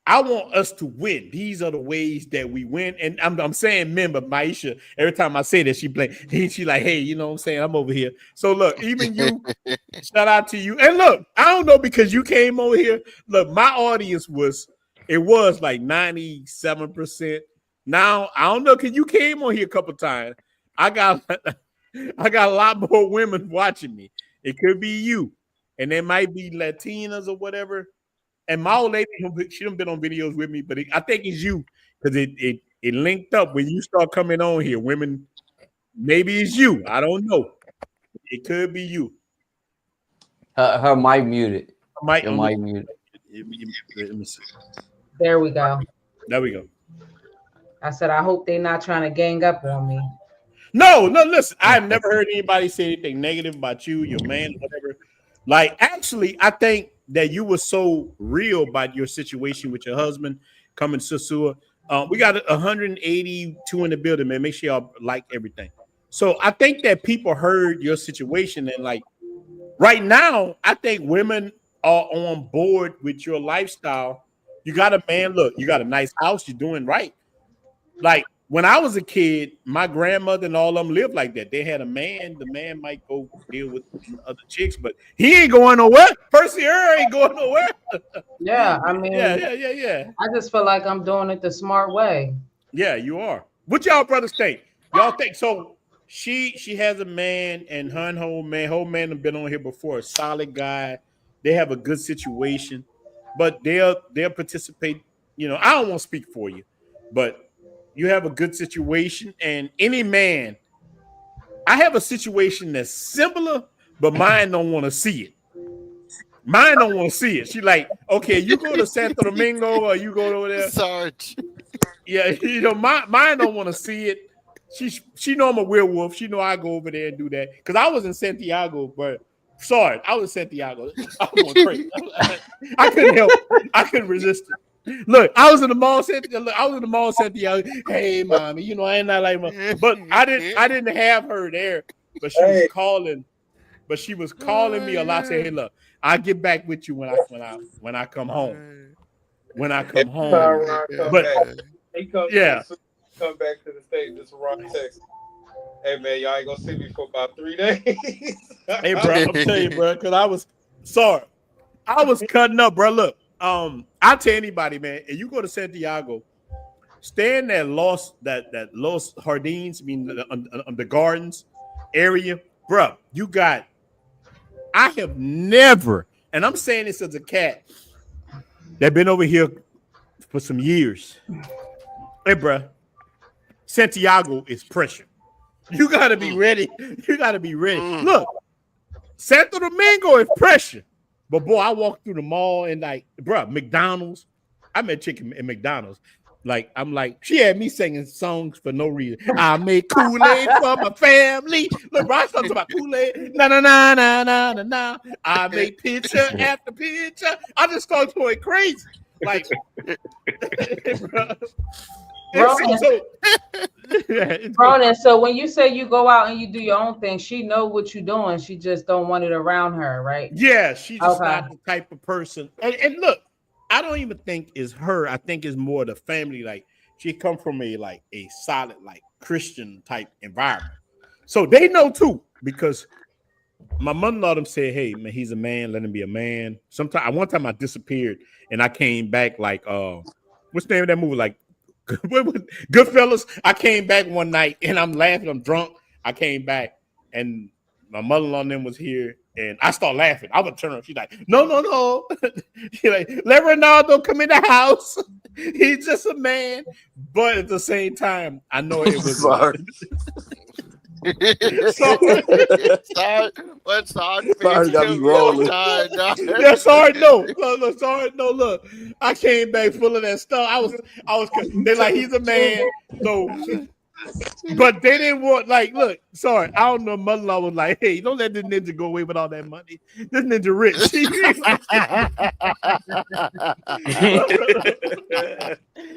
I want us to win. These are the ways that we win. And I'm saying men, but Maisha, every time I say that, she like, hey, you know what I'm saying? I'm over here. So look, even you, shout out to you. And look, I don't know, because you came over here. Look, my audience was like 97%. Now, I don't know, because you came on here a couple times. I got a lot more women watching me. It could be you. And there might be Latinas or whatever. And my old lady, she done been on videos with me, but I think it's you, because it linked up when you start coming on here. Women, maybe it's you. I don't know. It could be you. Her mic muted. Mic muted. Let me see. There we go. There we go. I said, I hope they're not trying to gang up on me. No, listen, I've never heard anybody say anything negative about you, your man, whatever. Like, actually, I think that you were so real about your situation with your husband coming to Sasua. We got 182 in the building, man. Make sure y'all like everything. So I think that people heard your situation, and like right now, I think women are on board with your lifestyle. You got a man, look, you got a nice house, you're doing right. Like when I was a kid, my grandmother and all of them lived like that. They had a man. The man might go deal with other chicks, but he ain't going nowhere. Percy Earl ain't going nowhere. Yeah, I mean, yeah. I just feel like I'm doing it the smart way. Yeah, you are. What y'all brothers think? Y'all think so? She has a man, and her and whole man have been on here before. A solid guy. They have a good situation, but they'll participate. You know, I don't want to speak for you, but you have a good situation, and any man. I have a situation that's similar, but mine don't want to see it. Mine don't want to see it. She like, okay, you go to Santo Domingo or you go over there. Sarge. Yeah, you know, mine don't want to see it. She know I'm a werewolf. She know I go over there and do that. Because I was in Santiago, but sorry, I was in Santiago. I was going crazy. I couldn't help it. I couldn't resist it. Look, I was in the mall Santiago. Hey, mommy, you know, I ain't not like my, but I didn't have her there, but she was calling. But she was calling me a lot. Saying, "Hey, look, I'll get back with you when I come home. When I come home." But he comes come back to the state. This is Ron Texas. Hey man, y'all ain't gonna see me for about 3 days. Hey, bro, I'm telling you, bro, because I was sorry. I was cutting up, bro. Look, I'll tell anybody, man, if you go to Santiago, stay in that Los Jardines, I mean the gardens area, bro. You got. I have never, and I'm saying this as a cat that been over here for some years. Hey, bro, Santiago is pressure. You gotta be ready. You gotta be ready. Look, Santo Domingo is pressure. But boy, I walked through the mall and like, bro, McDonald's. I met chicken in McDonald's. Like, I'm like, she had me singing songs for no reason. I make Kool-Aid for my family. Look, bro, I talking about Kool-Aid. Na na na na na na na. I make picture after picture. I just started going crazy. Like, Ronan, so when you say you go out and you do your own thing, she know what you're doing. She just don't want it around her, right? Yeah, she's just not the type of person. And look, I don't even think it's her. I think it's more the family. Like, she come from a solid, like, Christian type environment. So they know too, because my mother-in-law them said, hey, man, he's a man, let him be a man. One time I disappeared and I came back like what's the name of that movie? Like Goodfellas. I came back one night and I'm laughing, I'm drunk. I came back and my mother-in-law and them was here. And I start laughing. I would turn her. She's like, no. She's like, let Ronaldo come in the house. He's just a man. But at the same time, I know it was sorry. Sorry, got me rolling. Yeah, sorry, no. Look. I came back full of that stuff. I was. They're like, he's a man. So. But they didn't want, like, look, sorry, I don't know. Mother-in-law was like, hey, don't let this ninja go away with all that money. This ninja rich.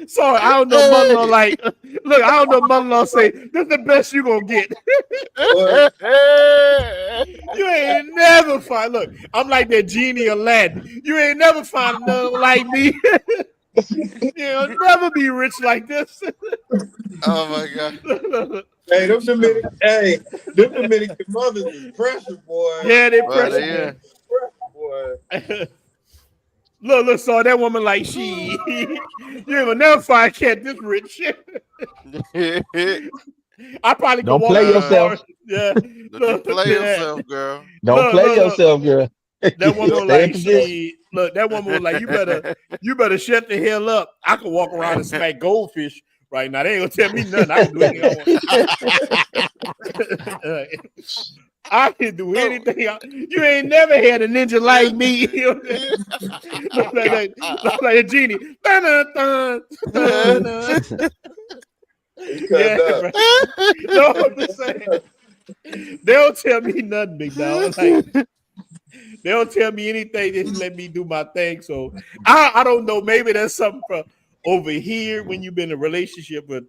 Sorry, I don't know. Mother-in-law like, look, I don't know. Mother-in-law say, this is the best you gonna get. You ain't never find, look, I'm like that genie Aladdin. You ain't never find another like me. You'll never be rich like this. Oh my god. Hey, them Dominican mothers is pressure, boy. Yeah, they pressure. Yeah. Boy. Look, so that woman like she you will never find a cat this rich. I probably don't play yourself. Yeah. Don't play yourself, girl. Don't play yourself, girl. That woman like that woman was like, you better shut the hell up. I can walk around and smack goldfish right now. They ain't gonna tell me nothing. I can do anything. I can do anything. You ain't never had a ninja like me. Look like a genie. Yeah, no, I'm just saying. They don't tell me nothing, big dog. Like, they don't tell me anything. They just let me do my thing. So I don't know. Maybe that's something for over here when you've been in a relationship, but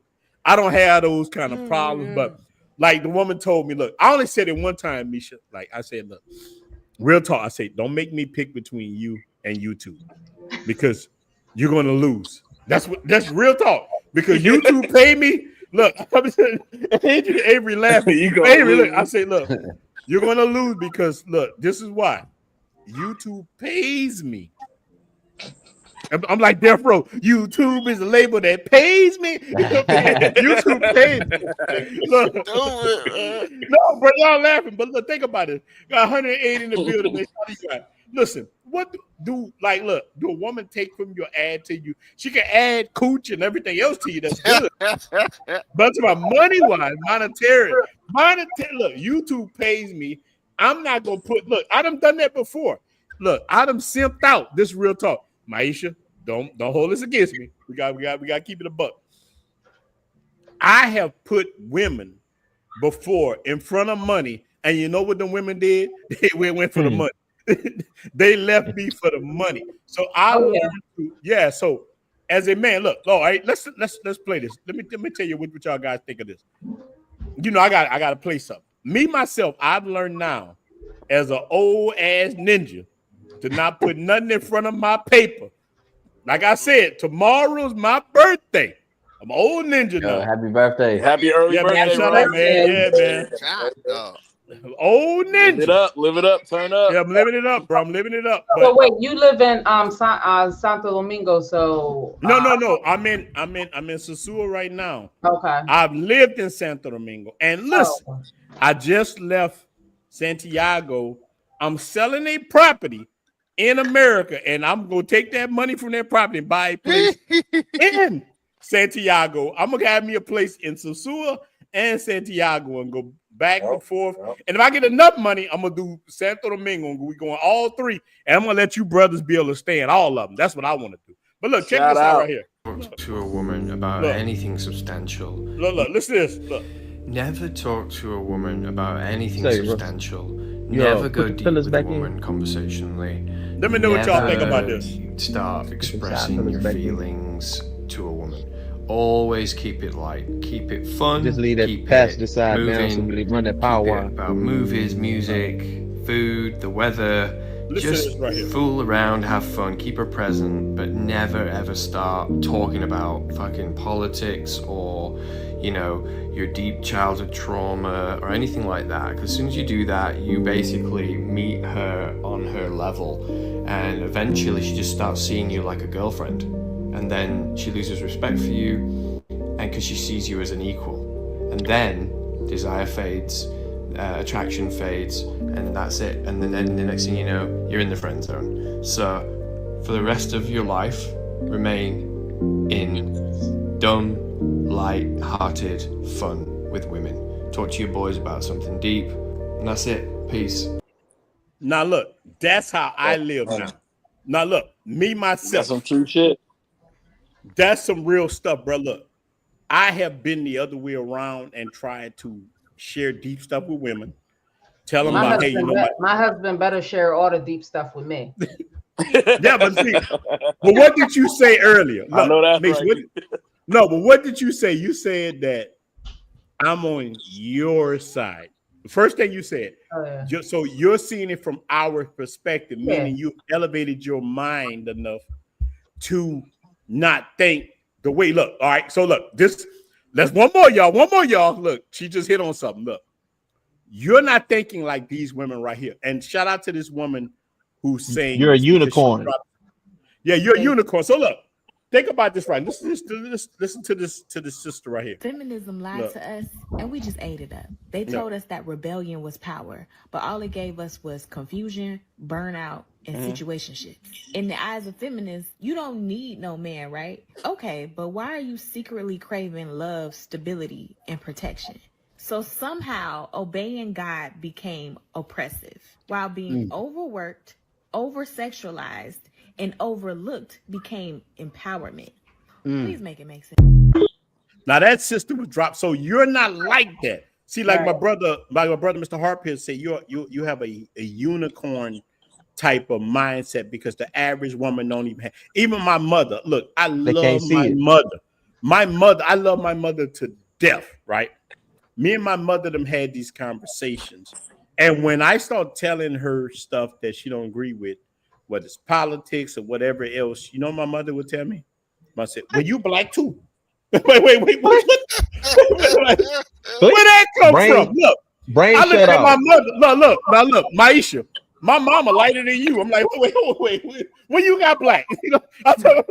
I don't have those kind of problems. But like the woman told me, look, I only said it one time, Misha. Like I said, look, real talk. I said, don't make me pick between you and YouTube because you're gonna lose. That's real talk. Because YouTube pay me Look, Avery laughing. You gonna Avery, look, lose. I say, look, you're gonna lose because look, this is why. YouTube pays me. I'm like Death Row. YouTube is a label that pays me. YouTube pays me. Look, no, bro, y'all laughing, but look, think about it. Got 180 in the building. Man. Listen, what do like? Look, do a woman take from your ad to you? She can add cooch and everything else to you. That's good. But it's about money wise, monetary. Look, YouTube pays me. I'm not gonna put. Look, I done that before. Look, I done simped out. This real talk. Maisha, don't hold this against me. We got to keep it a buck. I have put women before in front of money, and you know what the women did? They went for the money. They left me for the money. So I learned to, so as a man, look, all right, let's play this. Let me tell you what y'all guys think of this. You know, I gotta play something. Me, myself, I've learned now as an old ass ninja to not put nothing in front of my paper. Like I said, tomorrow's my birthday. I'm an old ninja now. Happy birthday. Happy early birthday, man, shut up, man. Yeah, man. Old ninja. Live it up, turn up. Yeah, I'm living it up, bro. I'm living it up. So wait, you live in Santo Domingo, so no. I'm in Sosúa right now. Okay. I've lived in Santo Domingo. And listen, I just left Santiago. I'm selling a property in America, and I'm gonna take that money from that property and buy a place in Santiago. I'm gonna have me a place in Sosúa and Santiago and go back and forth. And if I get enough money, I'm gonna do Santo Domingo. We're going all three, and I'm gonna let you brothers be able to stay in all of them. That's what I want to do. But look, check this out right here. Talk to a woman about anything substantial. Look, listen to this. Look. Never talk to a woman about anything substantial. Yo, Never go deep with a woman conversationally. Let me know what y'all think about this. Start expressing your feelings to a woman. Always keep it light, keep it fun. Just leave that past the side now, so we run that power wire. About movies, music, food, the weather. Listen just right here. Fool around, have fun, keep her present, but never ever start talking about fucking politics or, you know, your deep childhood trauma or anything like that. Because as soon as you do that, you basically meet her on her level, and eventually she just starts seeing you like a girlfriend, and then she loses respect for you, and because she sees you as an equal, and then desire fades. Attraction fades, and that's it. And then the next thing you know, you're in the friend zone. So for the rest of your life, remain in dumb, light-hearted fun with women. Talk to your boys about something deep, and that's it. Peace. Now look, that's how I live now. Now look, me myself. That's some true shit. That's some real stuff, bro. Look, I have been the other way around and tried to share deep stuff with women. Tell them about, hey, you know, my husband better share all the deep stuff with me. Yeah, but see, but what did you say earlier? Look, I know that's Mace, right. No, but what did you say? You said that I'm on your side. The first thing you said. So you're seeing it from our perspective, meaning you elevated your mind enough to not think the way. Look, all right. So look, let's one more, y'all. Look, she just hit on something. Look, you're not thinking like these women right here. And shout out to this woman who's saying you're a unicorn. Yeah, you're a unicorn. So look, think about this right. Listen to this sister right here. Feminism lied to us, and we just ate it up. They told us that rebellion was power, but all it gave us was confusion, burnout, and situationships. In the eyes of feminists, you don't need no man, right? Okay, but why are you secretly craving love, stability, and protection? So somehow obeying God became oppressive, while being overworked, over-sexualized, and overlooked became empowerment. Please make it make sense. Now that sister was dropped. So you're not like that. See, like my brother, Mr. Harper said, you have a unicorn type of mindset, because the average woman don't even have. Even my mother. Look, I love my mother. I love my mother to death. Right? Me and my mother them had these conversations, and when I start telling her stuff that she don't agree with, whether it's politics or whatever else, you know, my mother would tell me, I said, well, you black too. Wait. Where that come from? Look, I look shut at my off. mother. Look, Maisha. My mama lighter than you. I'm like, wait. When you got black, you know, I tell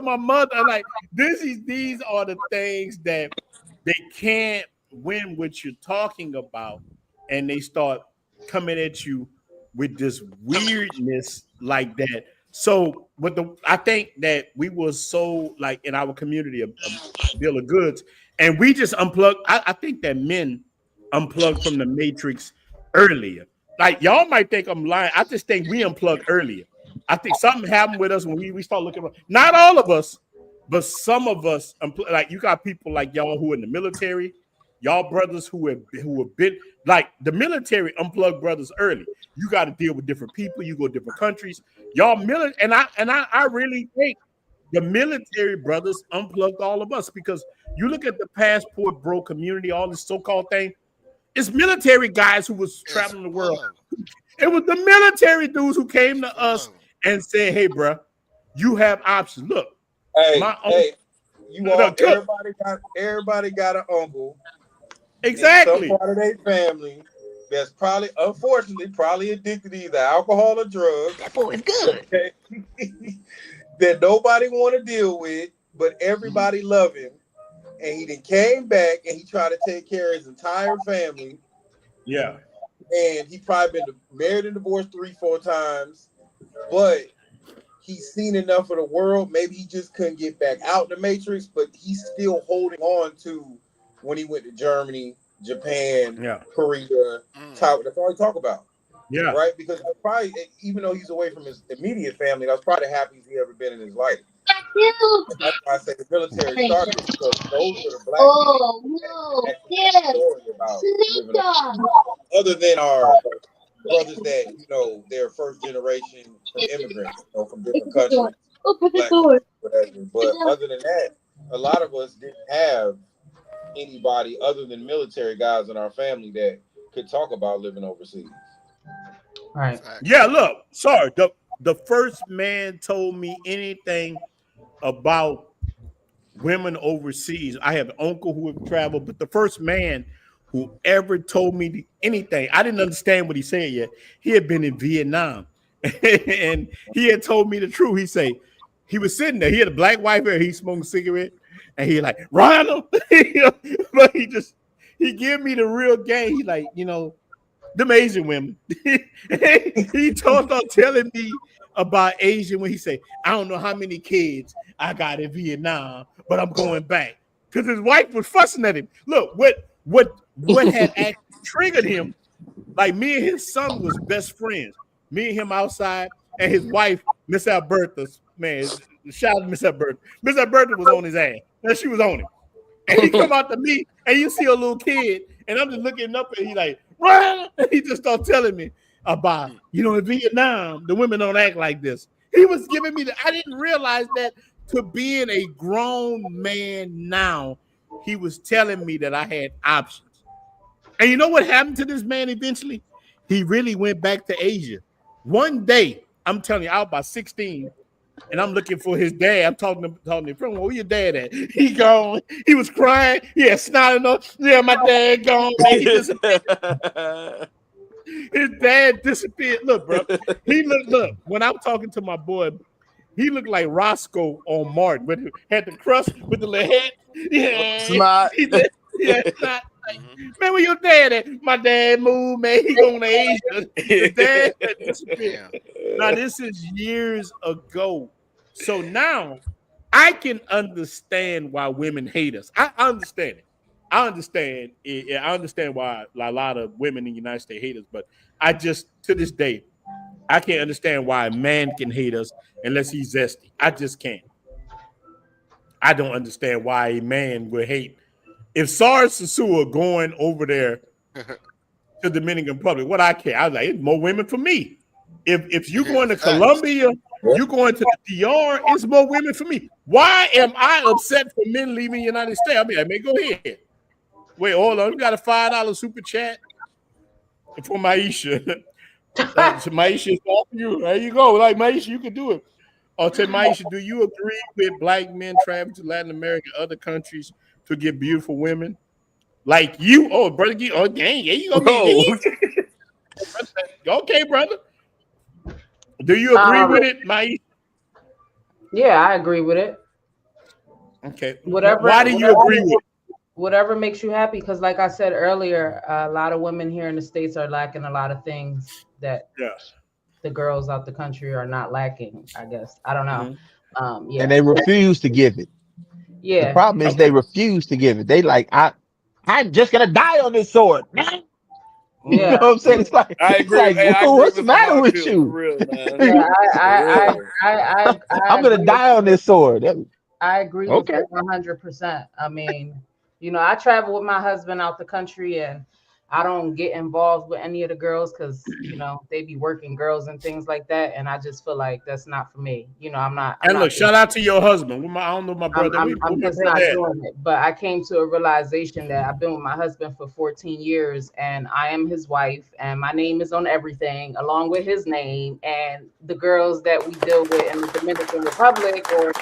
my mother, I'm like, these are the things that they can't win what you're talking about, and they start coming at you with this weirdness like that. So, I think that we were so like in our community a bill of goods, and we just unplugged. I think that men unplugged from the matrix earlier. Like y'all might think I'm lying. I just think we unplugged earlier. I think something happened with us when we start looking around. Not all of us, but some of us, like you got people like y'all who are in the military, y'all brothers who have been like the military unplugged brothers early. You got to deal with different people. You go to different countries. Y'all military, and I really think the military brothers unplugged all of us because you look at the passport bro community, all this so-called thing. It's military guys who was traveling the world. It was the military dudes who came to us and said, "Hey, bro, you have options. Look, you all everybody got an uncle, exactly, in some part of their family that's probably, unfortunately, probably addicted to either alcohol or drugs. That boy is good. Okay? That nobody want to deal with, but everybody love him, and he then came back and he tried to take care of his entire family. Yeah, and he probably been married and divorced 3-4 times, but he's seen enough of the world. Maybe he just couldn't get back out the matrix, but he's still holding on to when he went to Germany, Japan, Korea. That's all he talk about. Yeah. Right? Because probably, even though he's away from his immediate family, that's probably the happiest he ever been in his life. That's why I say the military started because those are the black people about living other than our brothers that, they're first generation from immigrants, from different countries, black countries, whatever. But other than that, a lot of us didn't have anybody other than military guys in our family that could talk about living overseas. Right. Yeah, look, sorry. The first man told me anything about women overseas. I have an uncle who have traveled, but the first man who ever told me anything, I didn't understand what he said yet. He had been in Vietnam and he had told me the truth. He said he was sitting there. He had a black wife here. He smoked a cigarette and he like, Ronald. But he gave me the real game. He like, them Asian women. He told on telling me about Asian when he said, I don't know how many kids I got in Vietnam, but I'm going back. Because his wife was fussing at him. Look, what had actually triggered him, like me and his son was best friends. Me and him outside, and his wife, Miss Alberta, man, shout out to Miss Alberta. Miss Alberta was on his ass. And she was on him. And he come out to me, and you see a little kid, and I'm just looking up, and he like, run! And he just started telling me about, in Vietnam, the women don't act like this. He was giving me I didn't realize that to being a grown man now, he was telling me that I had options. And you know what happened to this man eventually? He really went back to Asia. One day, I'm telling you, I was about 16, and I'm looking for his dad. I'm talking to him, where your dad at? He gone. He was crying. Yeah, snotting on. Yeah, my dad gone. Man, he disappeared. His dad disappeared. Look, bro. Look, when I'm talking to my boy, he looked like Roscoe on Martin, but had the crust with the little head. Yeah. Snot. Snot. Like, man, where your dad at? My dad moved, man. He going to Asia. His dad disappeared. Now, this is years ago. So now I can understand why women hate us. I understand it. I understand it. I understand why a lot of women in the United States hate us, but I just, to this day, I can't understand why a man can hate us unless he's zesty. I just can't. I don't understand why a man would hate. If Sarge Sasua going over there to Dominican Republic, what I care? I was like, it's more women for me. If you going to Colombia, you going to the DR, it's more women for me. Why am I upset for men leaving the United States? I mean, go ahead. Wait, hold on. We got a $5 super chat for Maisha. Maisha, it's all for you. There you go. Like Maisha, you can do it. Maisha, do you agree with black men traveling to Latin America and other countries to get beautiful women? Like you, brother, dang, yeah, you gonna Bro. okay, brother. Do you agree with it, Maisha? Yeah, I agree with it. Okay. Whatever. Why do you agree with it? Whatever makes you happy, because like I said earlier, a lot of women here in the States are lacking a lot of things that the girls out the country are not lacking, I guess. I don't know. Yeah. And they refuse to give it. Yeah. The problem is they refuse to give it. They like, I'm just gonna die on this sword. You know what I'm saying? It's like, I agree. Hey, I agree what's the with some matter hard with pills, you? for real, man. Yeah, I'm gonna die on this sword. I agree with that 100%. I mean, you know, I travel with my husband out the country, and I don't get involved with any of the girls because, you know, they be working girls and things like that, and I just feel like that's not for me. You know, I'm not. And look, shout out to your husband. I don't know my brother. I'm just not doing it. But I came to a realization that I've been with my husband for 14 years, and I am his wife, and my name is on everything along with his name. And the girls that we deal with in the Dominican Republic or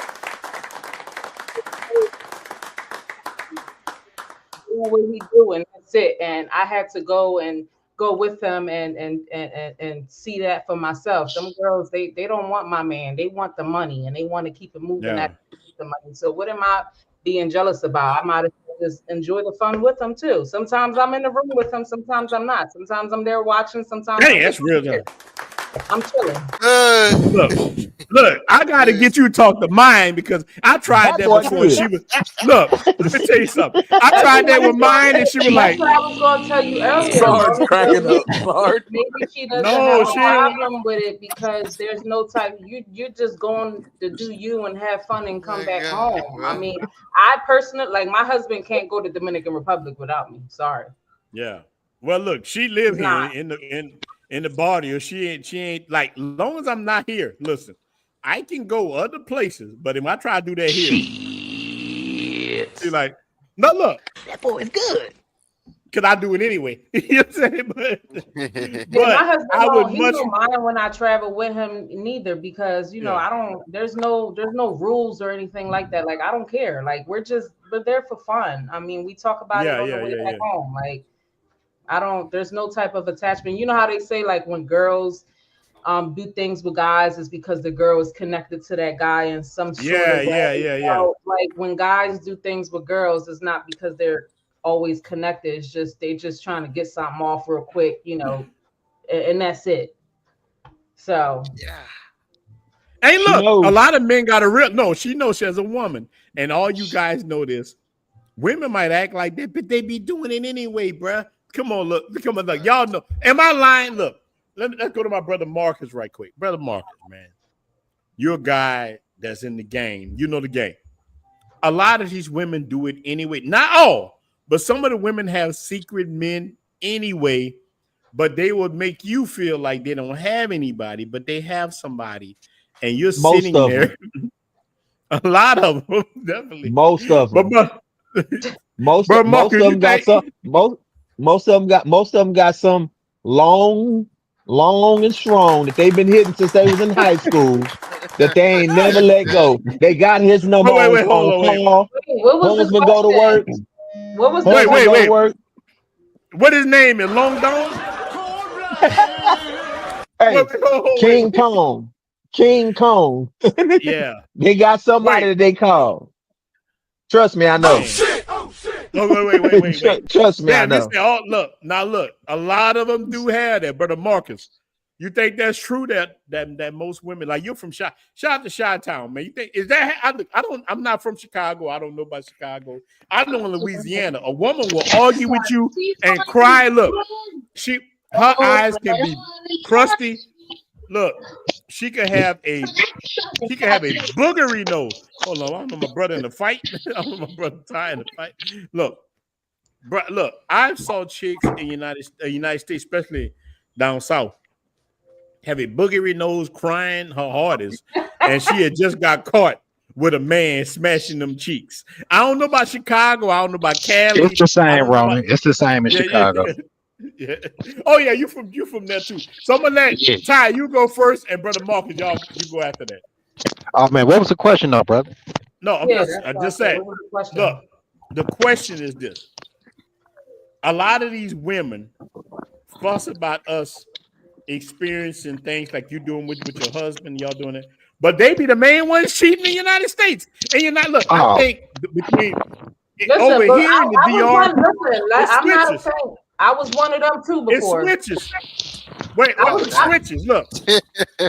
what he doing, that's it. And I had to go with him and see that for myself. Them girls, they don't want my man, they want the money, and they want to keep it moving at the money. So what am I being jealous about? I might as well just enjoy the fun with them too. Sometimes I'm in the room with them, sometimes I'm not. Sometimes I'm there watching, sometimes Hey, that's real done. I'm chilling. Look, I gotta get you to talk to mine because I tried that before. She was look, let me tell you something. I tried that with mine and she was like, that's what I was gonna tell you earlier. Sarge cracking up. Sarge. Maybe she doesn't have a problem with it because there's no type you're just going to do you and have fun and come back home. I mean, I personally, like, my husband can't go to Dominican Republic without me. Sorry. Yeah. Well, look, she live here in the barrio. She ain't like, long as I'm not here. Listen, I can go other places, but if I try to do that here, she's like, no, look, that boy is good. Cause I do it anyway. You know what I'm saying? But my husband I would he much don't mind when I travel with him neither, because you know I don't. There's no rules or anything like that. Like, I don't care. Like, we're there for fun. I mean, we talk about it on the way back home. Like, I don't. There's no type of attachment. You know how they say, like, when girls do things with guys is because the girl is connected to that guy in some sort of way. So, like, when guys do things with girls, it's not because they're always connected. It's just they just trying to get something off real quick, you know, and that's it. So hey, look, a lot of men got a real she knows she has a woman, and all you guys know this. Women might act like that, but they be doing it anyway, bruh. Come on, look, y'all know. Am I lying? Look, let's go to my brother Marcus right quick. Brother Marcus, man, you're a guy that's in the game. You know the game. A lot of these women do it anyway. Not all, but some of the women have secret men anyway, but they would make you feel like they don't have anybody, but they have somebody, and you're sitting there. A lot of them, definitely. Most of them. Most of them got some long and strong that they've been hitting since they was in high school that they ain't never let go. They got his number on call. Husband go to work. What was wait. What his name is? Long Dong? Hey, King Kong. Yeah. They got somebody that they call. Trust me, I know. Oh, wait. Trust me, I know. Look. A lot of them do have that, brother Marcus. You think that's true that most women, like, you're from shout out to Chi-Town, man. You think is that I'm not from Chicago. I don't know about Chicago. I know in Louisiana, a woman will argue with you and cry. Look, her eyes can be crusty. Look, she could have a boogery nose. Hold on, I don't know my brother in the fight. I don't know my brother Ty in the fight. Look, I saw chicks in the United States, especially down south, have a boogery nose, crying her hardest, and she had just got caught with a man smashing them cheeks. I don't know about Chicago. I don't know about Cali. It's the same, Roman. It's the same in Chicago. Yeah. Oh yeah, you from there too. So I'm gonna let Ty, you go first, and brother Marcus, you go after that. Oh man, what was the question though, brother? No, Yeah, I that's what I just said. said. What was the question? Look, the question is this: a lot of these women fuss about us experiencing things like you doing with your husband, y'all doing it, but they be the main ones cheating in the United States. And you're not. Look, I Oh, think between Listen, over but here in the I was DR, one. Listen, it I'm not a switches. fan. I was one of them too It before. switches. Wait, I was. it switches. Look,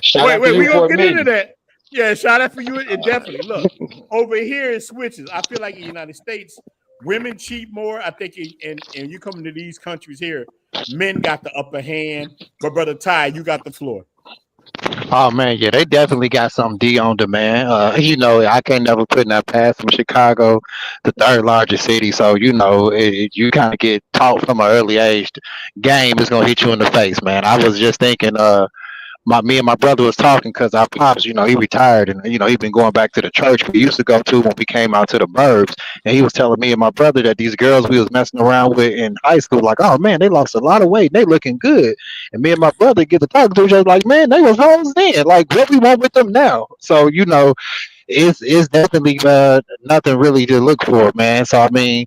Shout out to wait. you We for gonna get into admitting. that. Yeah, shout out for you. It definitely. Look, over here it switches. I feel like in the United States, women cheat more. I think, and you come to these countries here, men got the upper hand. But brother Ty, you got the floor. oh man, yeah, they definitely got some D on demand. I can't never put in that past from Chicago, the third largest city. So you kind of get taught from an early age. Game is gonna hit you in the face, man. I was just thinking, me and my brother was talking because our pops, he retired and he been going back to the church we used to go to when we came out to the burbs, and he was telling me and my brother that these girls we was messing around with in high school, like, oh man, they lost a lot of weight, they looking good, and me and my brother get to talking to each other like, man, they was hoes then, like what we want with them now. So it's definitely nothing really to look for, man. So I mean,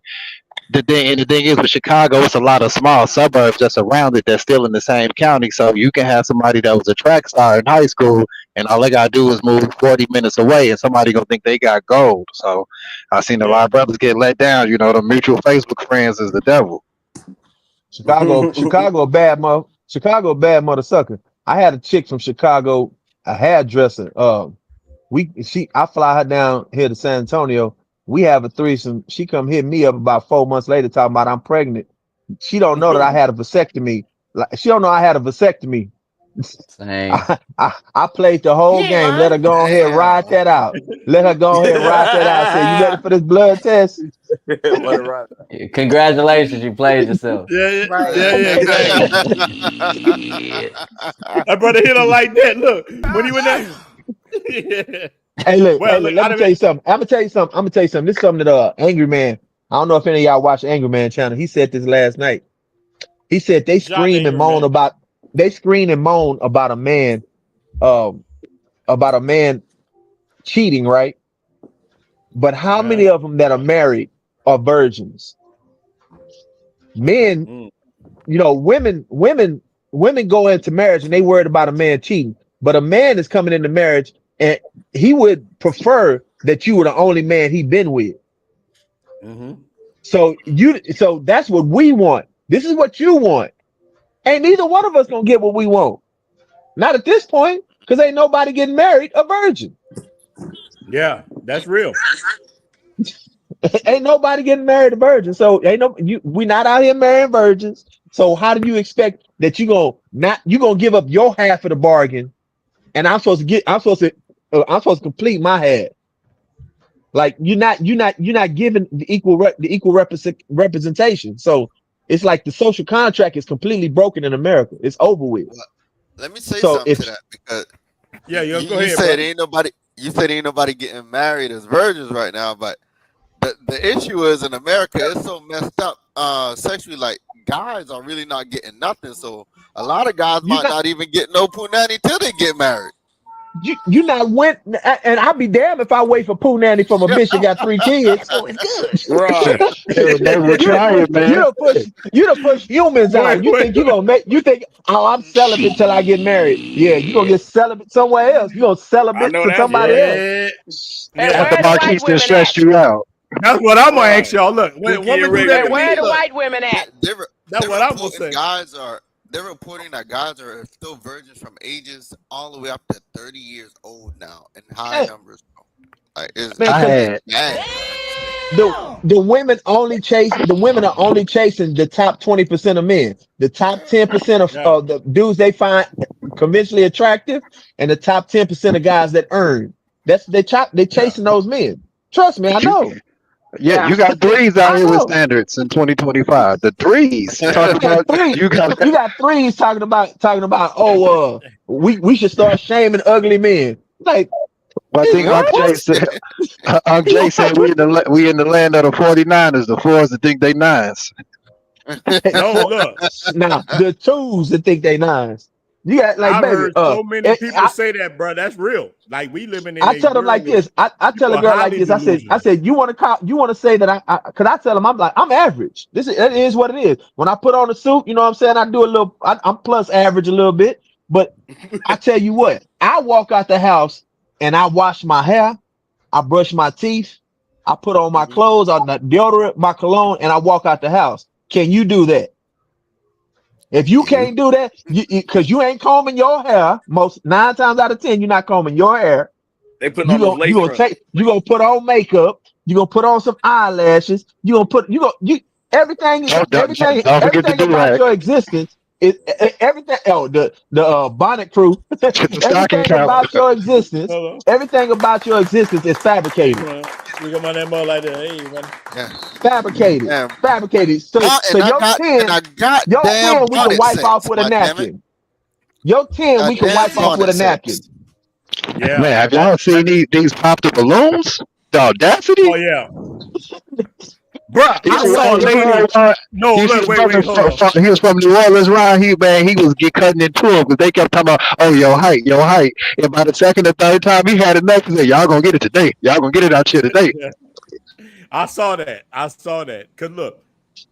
the thing is with Chicago, it's a lot of small suburbs that's around it that's still in the same county. So you can have somebody that was a track star in high school, and all they gotta do is move 40 minutes away, and somebody gonna think they got gold. So I seen a lot of brothers get let down. The mutual Facebook friends is the devil. Chicago, a bad mother sucker. I had a chick from Chicago, a hairdresser. I fly her down here to San Antonio. We have a threesome. She come hit me up about 4 months later talking about I'm pregnant. She don't know that I had a vasectomy. Like she don't know I had a vasectomy. Same. I played the whole game. Let her go ahead and ride that out. Let her go ahead and ride that out. Say, you ready for this blood test? Congratulations, you played yourself. Yeah, Right. exactly. My brother hit her like that. Look, when he went there. Yeah. Hey, look, Well, look, let me tell you something. I'm gonna tell you something. This is something that Angry Man. I don't know if any of y'all watch Angry Man channel. He said this last night. He said they Shout scream and Angry moan Man. about a man cheating, right? But how many of them that are married are virgins? Men, women go into marriage and they worried about a man cheating, but a man is coming into marriage and he would prefer that you were the only man he been with. So that's what we want. This is what you want. Ain't neither one of us gonna get what we want. Not at this point, because ain't nobody getting married a virgin. Yeah, that's real. Ain't nobody getting married a virgin. So we not out here marrying virgins. So how do you expect that you gonna give up your half of the bargain, and I'm supposed to complete my half? Like you're not giving the equal representation. So it's like the social contract is completely broken in America. It's over with. Well, let me say So something to that because go you ahead, said brother. ain't nobody. You said ain't nobody getting married as virgins right now, but the issue is in America it's so messed up sexually. Like guys are really not getting nothing, so a lot of guys might not even get no punani till they get married. You not went, and I'll be damned if I wait for poo nanny from a bitch that got 3 kids. Oh, it's good. Right. Never try it, man. You done push humans out. You think I'm celibate till I get married. Yeah, you gonna get celibate somewhere else. You gonna I celibate know to that's somebody right. else. Hey, Yeah. After where the white Marquise done women at? stressed you out. That's what I'm gonna ask Right. y'all. Look, when a Dookie woman and do Ray that Hey, to me, where the look, white women at? that's They're what I'm gonna reporting say. they're reporting that guys are still virgins from ages all the way up to 30 years old now in high numbers. Like Man, I because had bad. the women are only chasing the top 20% of men. The top 10% Yeah. of the dudes they find conventionally attractive, and the top 10% of guys that earn. They Yeah. chasing those men. Trust me, I you. know. Yeah, Yeah. you got threes out I here with know. standards in 2025. The threes talk You got about three. you got. You got threes talking about. Oh, we should start shaming ugly men. Like, I is think what? Unc Jay said. Unc Jay said we in the land of the 49ers, the fours that think they nines. No, look. Now the twos that think they nines. You got like, I've baby. heard so many people I, say that, bro. That's real. Like we living in I a tell them like world where this. I tell a people are girl like highly this. I delusional. said, you want to call, you want to say that cause I tell them I'm like, I'm average. It is what it is. When I put on a suit, you know what I'm saying? I do a little, I'm plus average a little bit, but I tell you what, I walk out the house and I wash my hair, I brush my teeth, I put on my clothes, on the deodorant, my cologne, and I walk out the house. Can you do that? If you can't do that, because you ain't combing your hair, most 9 times out of 10, you're not combing your hair. They putting on those lace fronts. You gonna put on makeup. You gonna put on some eyelashes. Don't forget to Everything do about that. your existence is everything. Oh, the bonnet crew. Get the stocking Everything cap. about your existence. Hello. Everything about your existence is fabricated. We got my name out like that. Hey, man. Yeah. Fabricated. Yeah. Fabricated. So And I got your damn 10 we can bonnet wipe off sets. with a God damn it. napkin. Your 10 we can Damn wipe off with a bonnet napkin. sets. Yeah. Man, have y'all seen these popped up balloons? The audacity. Oh yeah. Bruh, You I saw a you lady. No, you see look, his wait, brother hold on. he was from New Orleans, Ryan. He was get cutting into him because they kept talking about, oh, your height, your height. And by the second or third time he had enough, he said, y'all gonna get it today. Y'all gonna get it out here today. Yeah. I saw that. Cause look,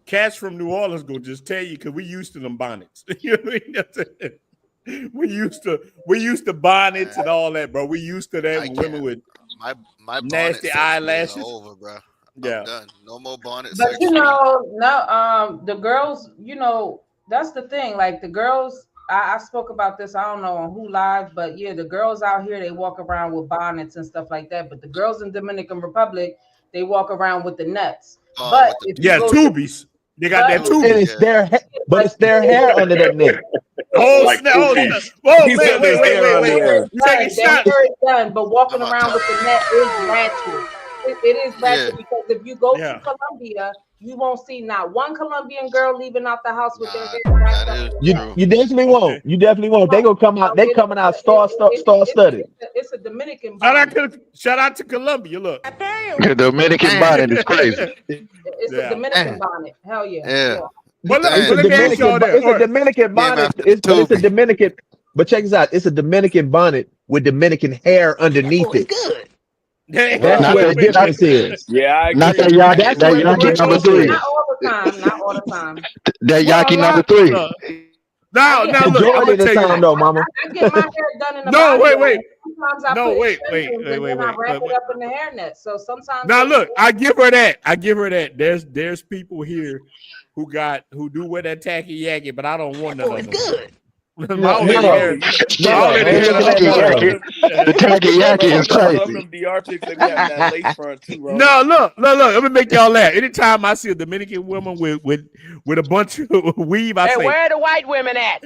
cats from New Orleans go just tell you because we used to them bonnets. You know what I mean? We used to bonnets and all that, bro. We used to that when women with My bonnet nasty sex days eyelashes. are over, bro. Yeah. I'm done. No more bonnet But sex you for me. know, no, the girls, you know, that's the thing. Like the girls, I spoke about this. I don't know on who live, but yeah, the girls out here they walk around with bonnets and stuff like that. But the girls in Dominican Republic, they walk around with the nets. But With the if you Yeah, go to, tubies. They got that And tubie. it's their hair under that net. Oh Like snap! two Oh piece. snap! Whoa, He man! said Wait! his hair under You there. taking the shots? hair is done, but walking I'm around with the net is ratchet. It is ratchet Yeah. because if you go to Yeah. Colombia, you won't see not one Colombian girl leaving out the house with their Nah, hair wrapped that up. is You true. definitely won't. Okay. You definitely won't. They gonna come out. They coming out star studded. It's a Dominican Shout bonnet. out shout out to Colombia. Look. The Dominican Damn. bonnet is crazy. It's a Yeah. Dominican bonnet. Hell yeah. Yeah. But look, It's but a Damn. let me ask y'all Dominican. that. It's All a right. Dominican Came bonnet. after the But it's a Tubi. Dominican. But check this out. It's a Dominican bonnet with Dominican hair underneath it. Hey, That's Not where wait, the that wait, not difference is. Yeah, I not that agree. Yaki That's where the number difference three. Not is. all the time. Not all the time. That well, a Yaki number lot. three. I Now, get now, look. I'm Majority gonna of the tell you time, this. though, mama. I get my hair done in a No, body wait, oil. wait. Sometimes I No, put wait, extensions and then I wrap it up in the hairnet. So sometimes Now, it look. I give her that. There's people here who do wear that tacky yacky, but I don't want none of them. My No, old Hey, lady no, hair, you my no. old lady I ain't hair looking long at Yaki, none enough. of them. the tacky Roland, Yaki is some of crazy. them DR chicks they be having that lace front too, Roland. No, look. Let me make y'all laugh. Anytime I see a Dominican woman with a bunch of weave, I Hey, say, where are the white women at?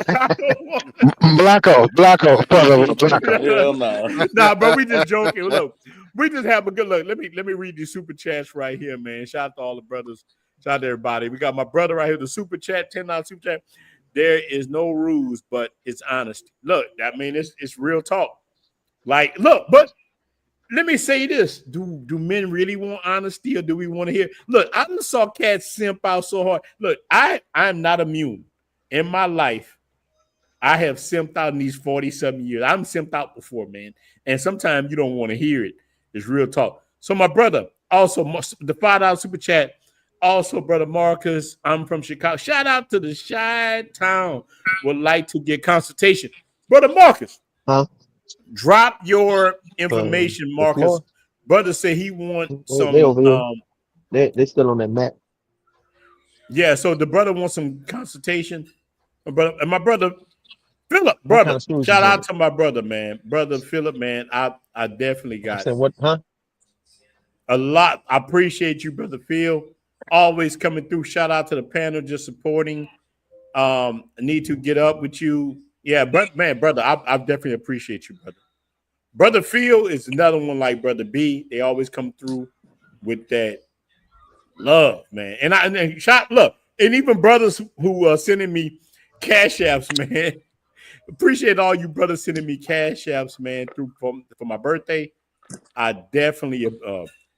I don't want. Blanco, brother, Blanco. Hell no. Nah, bro, we just joking. Look, we just have a good look. Let me read these super chats right here, man. Shout out to all the brothers. Shout out to everybody. We got my brother right here, the super chat, $10 super chat. There is no rules, but it's honesty. Look, I mean, it's real talk. Like, look, but let me say this: Do men really want honesty, or do we want to hear? Look, I done saw cats simp out so hard. Look, I'm not immune in my life. I have simped out in these 47 years. I'm simped out before, man. And sometimes you don't want to hear it. It's real talk. So my brother, also the $5 super chat. Also, brother Marcus, I'm from Chicago. Shout out to the Chi-Town. Would like to get consultation. Brother Marcus, Huh? drop your information, The Marcus. floor. Brother said he want They some over here. They still on that mat. yeah, so the brother wants some consultation. And my brother Philip, What kind brother, of screws you shout out got? to my brother, man. Brother Philip, man. I definitely I got said, what? Huh? a lot. I appreciate you, brother Phil. Always coming through. Shout out to the panel, just supporting. Need to get up with you. Yeah, but man, brother, I definitely appreciate you, brother. Brother Phil is another one like Brother B. They always come through with that love, man. And shot look, and even brothers who are sending me cash apps, man. Appreciate all you brothers sending me cash apps, man, through for my birthday. I definitely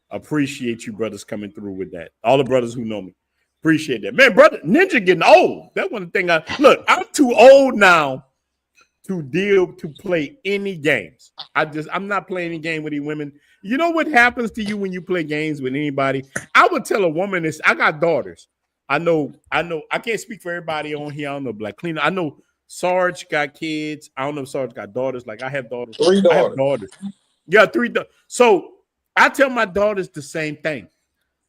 appreciate you brothers coming through with that. All the brothers who know me. Appreciate that, man. Brother Ninja getting old. That's one thing. I'm too old now to play any games. I'm not playing any game with any women. You know what happens to you when you play games with anybody? I would tell a woman this. I got daughters. I know. I can't speak for everybody on here. I don't know, Black Cleaner. I know Sarge got kids. I don't know if Sarge got daughters. Like I have daughters. 3 daughters. I have daughters. Yeah, 3 daughters. So I tell my daughters the same thing.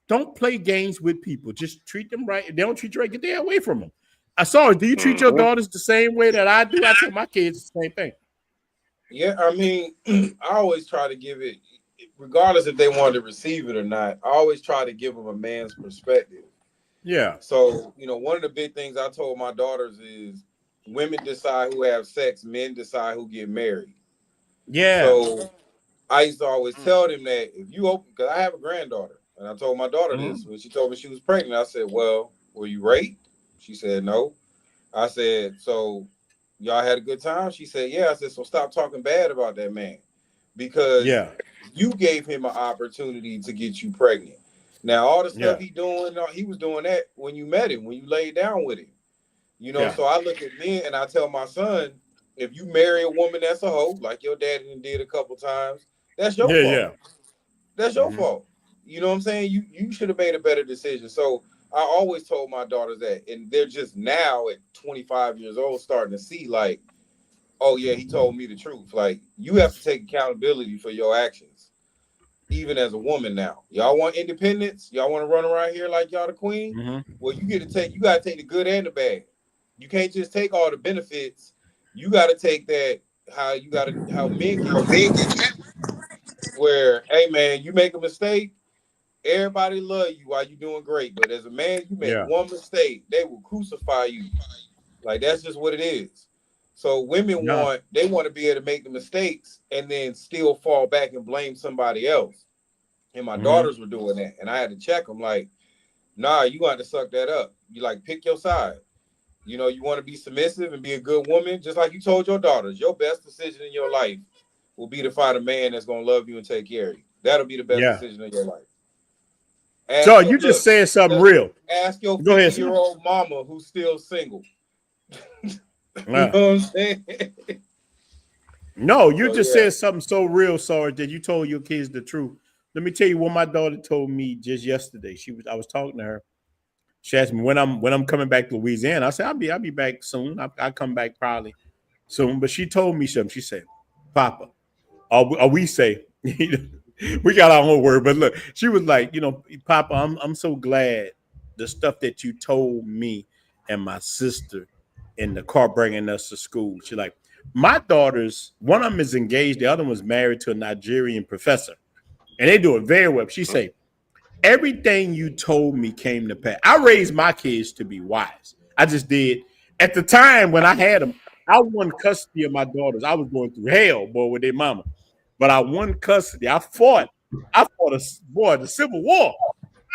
Don't play games with people. Just treat them right. If they don't treat you right, get the hell away from them. I saw. Do you treat your daughters the same way that I do? I tell my kids the same thing. Yeah, I mean, I always try to give it, regardless if they want to receive it or not. I always try to give them a man's perspective. Yeah. So, one of the big things I told my daughters is women decide who have sex, men decide who get married. Yeah. So I used to always tell them that if you open, because I have a granddaughter, and I told my daughter this when she told me she was pregnant. I said, well, were you raped? She said, no. I said, so y'all had a good time? She said, yeah. I said, so stop talking bad about that man because you gave him an opportunity to get you pregnant. Now, all the stuff he was doing that when you met him, when you laid down with him. So I look at men and I tell my son, if you marry a woman that's a hoe, like your daddy did a couple times, that's your fault. Yeah. That's your fault. You know what I'm saying? You should have made a better decision. So I always told my daughters that, and they're just now at 25 years old starting to see like, oh yeah, he told me the truth. Like you have to take accountability for your actions, even as a woman now. Y'all want independence? Y'all want to run around here like y'all the queen? Well, you gotta take the good and the bad. You can't just take all the benefits. You gotta take that how men get where, hey man, you make a mistake. Everybody love you while you're doing great, but as a man, you make one mistake, they will crucify you. Like that's just what it is. So women want to be able to make the mistakes and then still fall back and blame somebody else. And my daughters were doing that, and I had to check them. Like, nah, you got to suck that up. You like pick your side. You want to be submissive and be a good woman, just like you told your daughters. Your best decision in your life will be to find a man that's gonna love you and take care of you. That'll be the best decision in your life. So you just said something real. Ask your 50-year-old mama who's still single. You know what I'm saying? No, you just said something so real, Sarge, that you told your kids the truth. Let me tell you what my daughter told me just yesterday. I was talking to her. She asked me when I'm coming back to Louisiana. I said I'll be back soon. I'll come back probably soon. But she told me something. She said, "Papa, or we say." We got our own word, but look, she was like, Papa, I'm so glad the stuff that you told me and my sister in the car bringing us to school. She like, my daughters, one of them is engaged, the other one's married to a Nigerian professor, and they do it very well. She say, everything you told me came to pass. I raised my kids to be wise. I just did. At the time when I had them, I won custody of my daughters. I was going through hell, boy, with their mama. But I won custody. I fought the Civil War,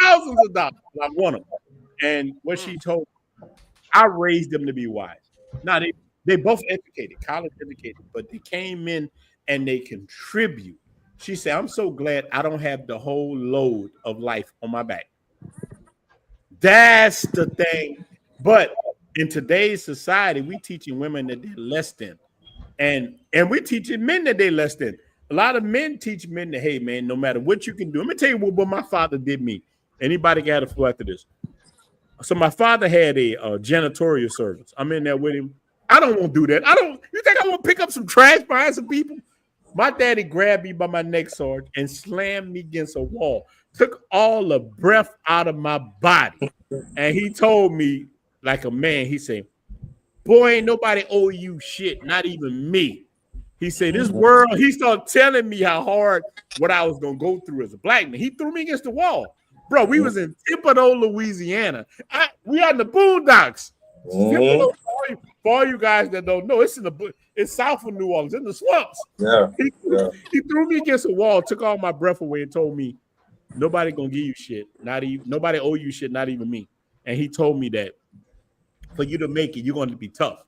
thousands of dollars. I won them. And what she told me, I raised them to be wise. Now they both educated, college educated, but they came in and they contribute. She said, I'm so glad I don't have the whole load of life on my back. That's the thing. But in today's society, we teaching women that they're less than. And we're teaching men that they're less than. A lot of men teach men that, hey, man, no matter what you can do. Let me tell you what my father did me. Anybody got a flow after this? So my father had a janitorial service. I'm in there with him. I don't want to do that. You think I want to pick up some trash behind some people? My daddy grabbed me by my neck, Sarge, and slammed me against a wall. Took all the breath out of my body. And he told me, like a man, he said, boy, ain't nobody owe you shit, not even me. He said, this world, he started telling me how hard what I was going to go through as a black man. He threw me against the wall. Bro, we was in Thibodaux, Louisiana. We are in the boondocks. For all you guys that don't know, it's south of New Orleans, in the swamps. Yeah. He threw me against a wall, took all my breath away, and told me, nobody going to give you shit. Nobody owe you shit, not even me. And he told me that for you to make it, you're going to be tough.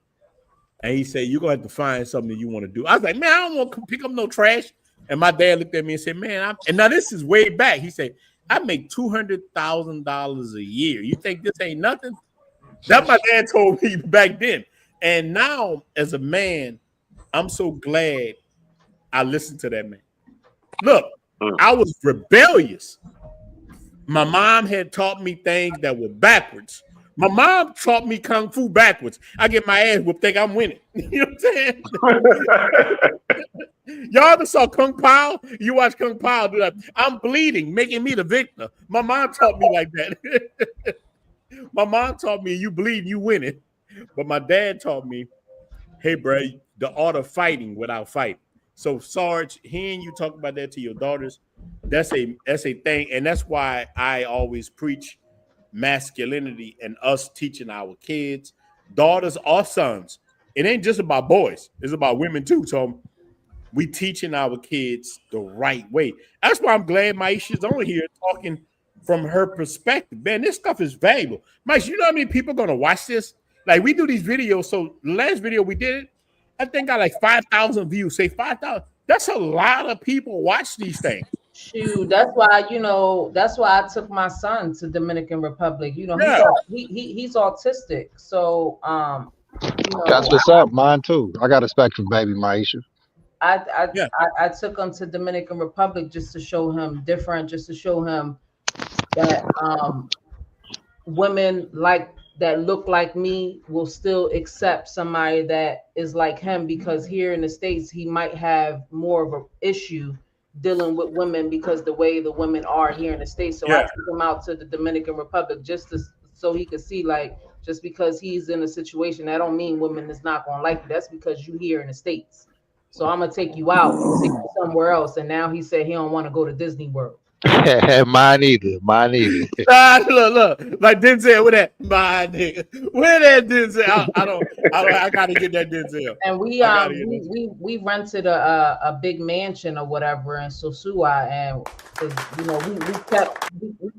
And he said, you're going to have to find something that you want to do. I was like, man, I don't want to pick up no trash. And my dad looked at me and said, man, and now this is way back. He said, I make $200,000 a year. You think this ain't nothing? That my dad told me back then. And now, as a man, I'm so glad I listened to that man. Look, I was rebellious. My mom had taught me things that were backwards. My mom taught me kung fu backwards. I get my ass whooped, think I'm winning. You know what I'm saying? Y'all ever saw Kung Pao? You watch Kung Pao do that. I'm bleeding, making me the victor. My mom taught me like that. My mom taught me you bleed, you winning. But my dad taught me, hey, bro, the art of fighting without fighting. So, Sarge, hearing you talk about that to your daughters, that's a thing, and that's why I always preach masculinity and us teaching our kids, daughters or sons. It ain't just about boys; it's about women too. So, we teaching our kids the right way. That's why I'm glad Maisha's on here talking from her perspective. Man, this stuff is valuable. Maisha, you know how many people are gonna watch this? Like we do these videos. So the last video we did, I think got like 5,000 views. Say 5,000. That's a lot of people watch these things. Shoot, that's why that's why I took my son to Dominican Republic. He's autistic, so That's what's up. Mine too. I got respect for baby Maisha. I took him to Dominican Republic just to show him different, just to show him that women like that look like me will still accept somebody that is like him, because here in the States he might have more of an issue dealing with women because the way the women are here in the States. So I took him out to the Dominican Republic so he could see, like, just because he's in a situation, that don't mean women is not gonna like you. That's because you here in the States. So I'm gonna take you out, take you somewhere else. And now he said he don't want to go to Disney World. Mine either. Look, like Denzel with that, my nigga. Where that Denzel? I gotta get that Denzel. And we rented a big mansion or whatever in Sosua, and we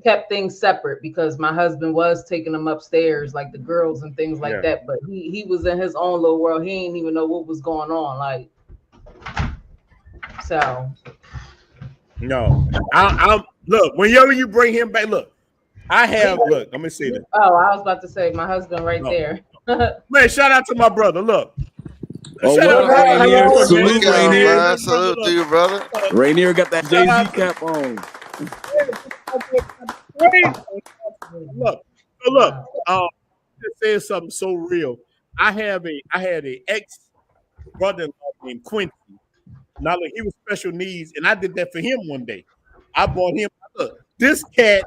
kept things separate because my husband was taking them upstairs, like the girls and things like that. But he was in his own little world. He didn't even know what was going on, like. So. No, I'm look, whenever you bring him back, look, let me see that. Oh, I was about to say my husband right there. Man, shout out to my brother. Look. Shout out Rainier. Salute, Rainier. Salute to you, brother. Rainier got that Jay-Z cap on. Look, just saying something so real. I had a ex brother-in-law named Quincy. Now, look, he was special needs, and I did that for him one day. I bought him. Look, this cat,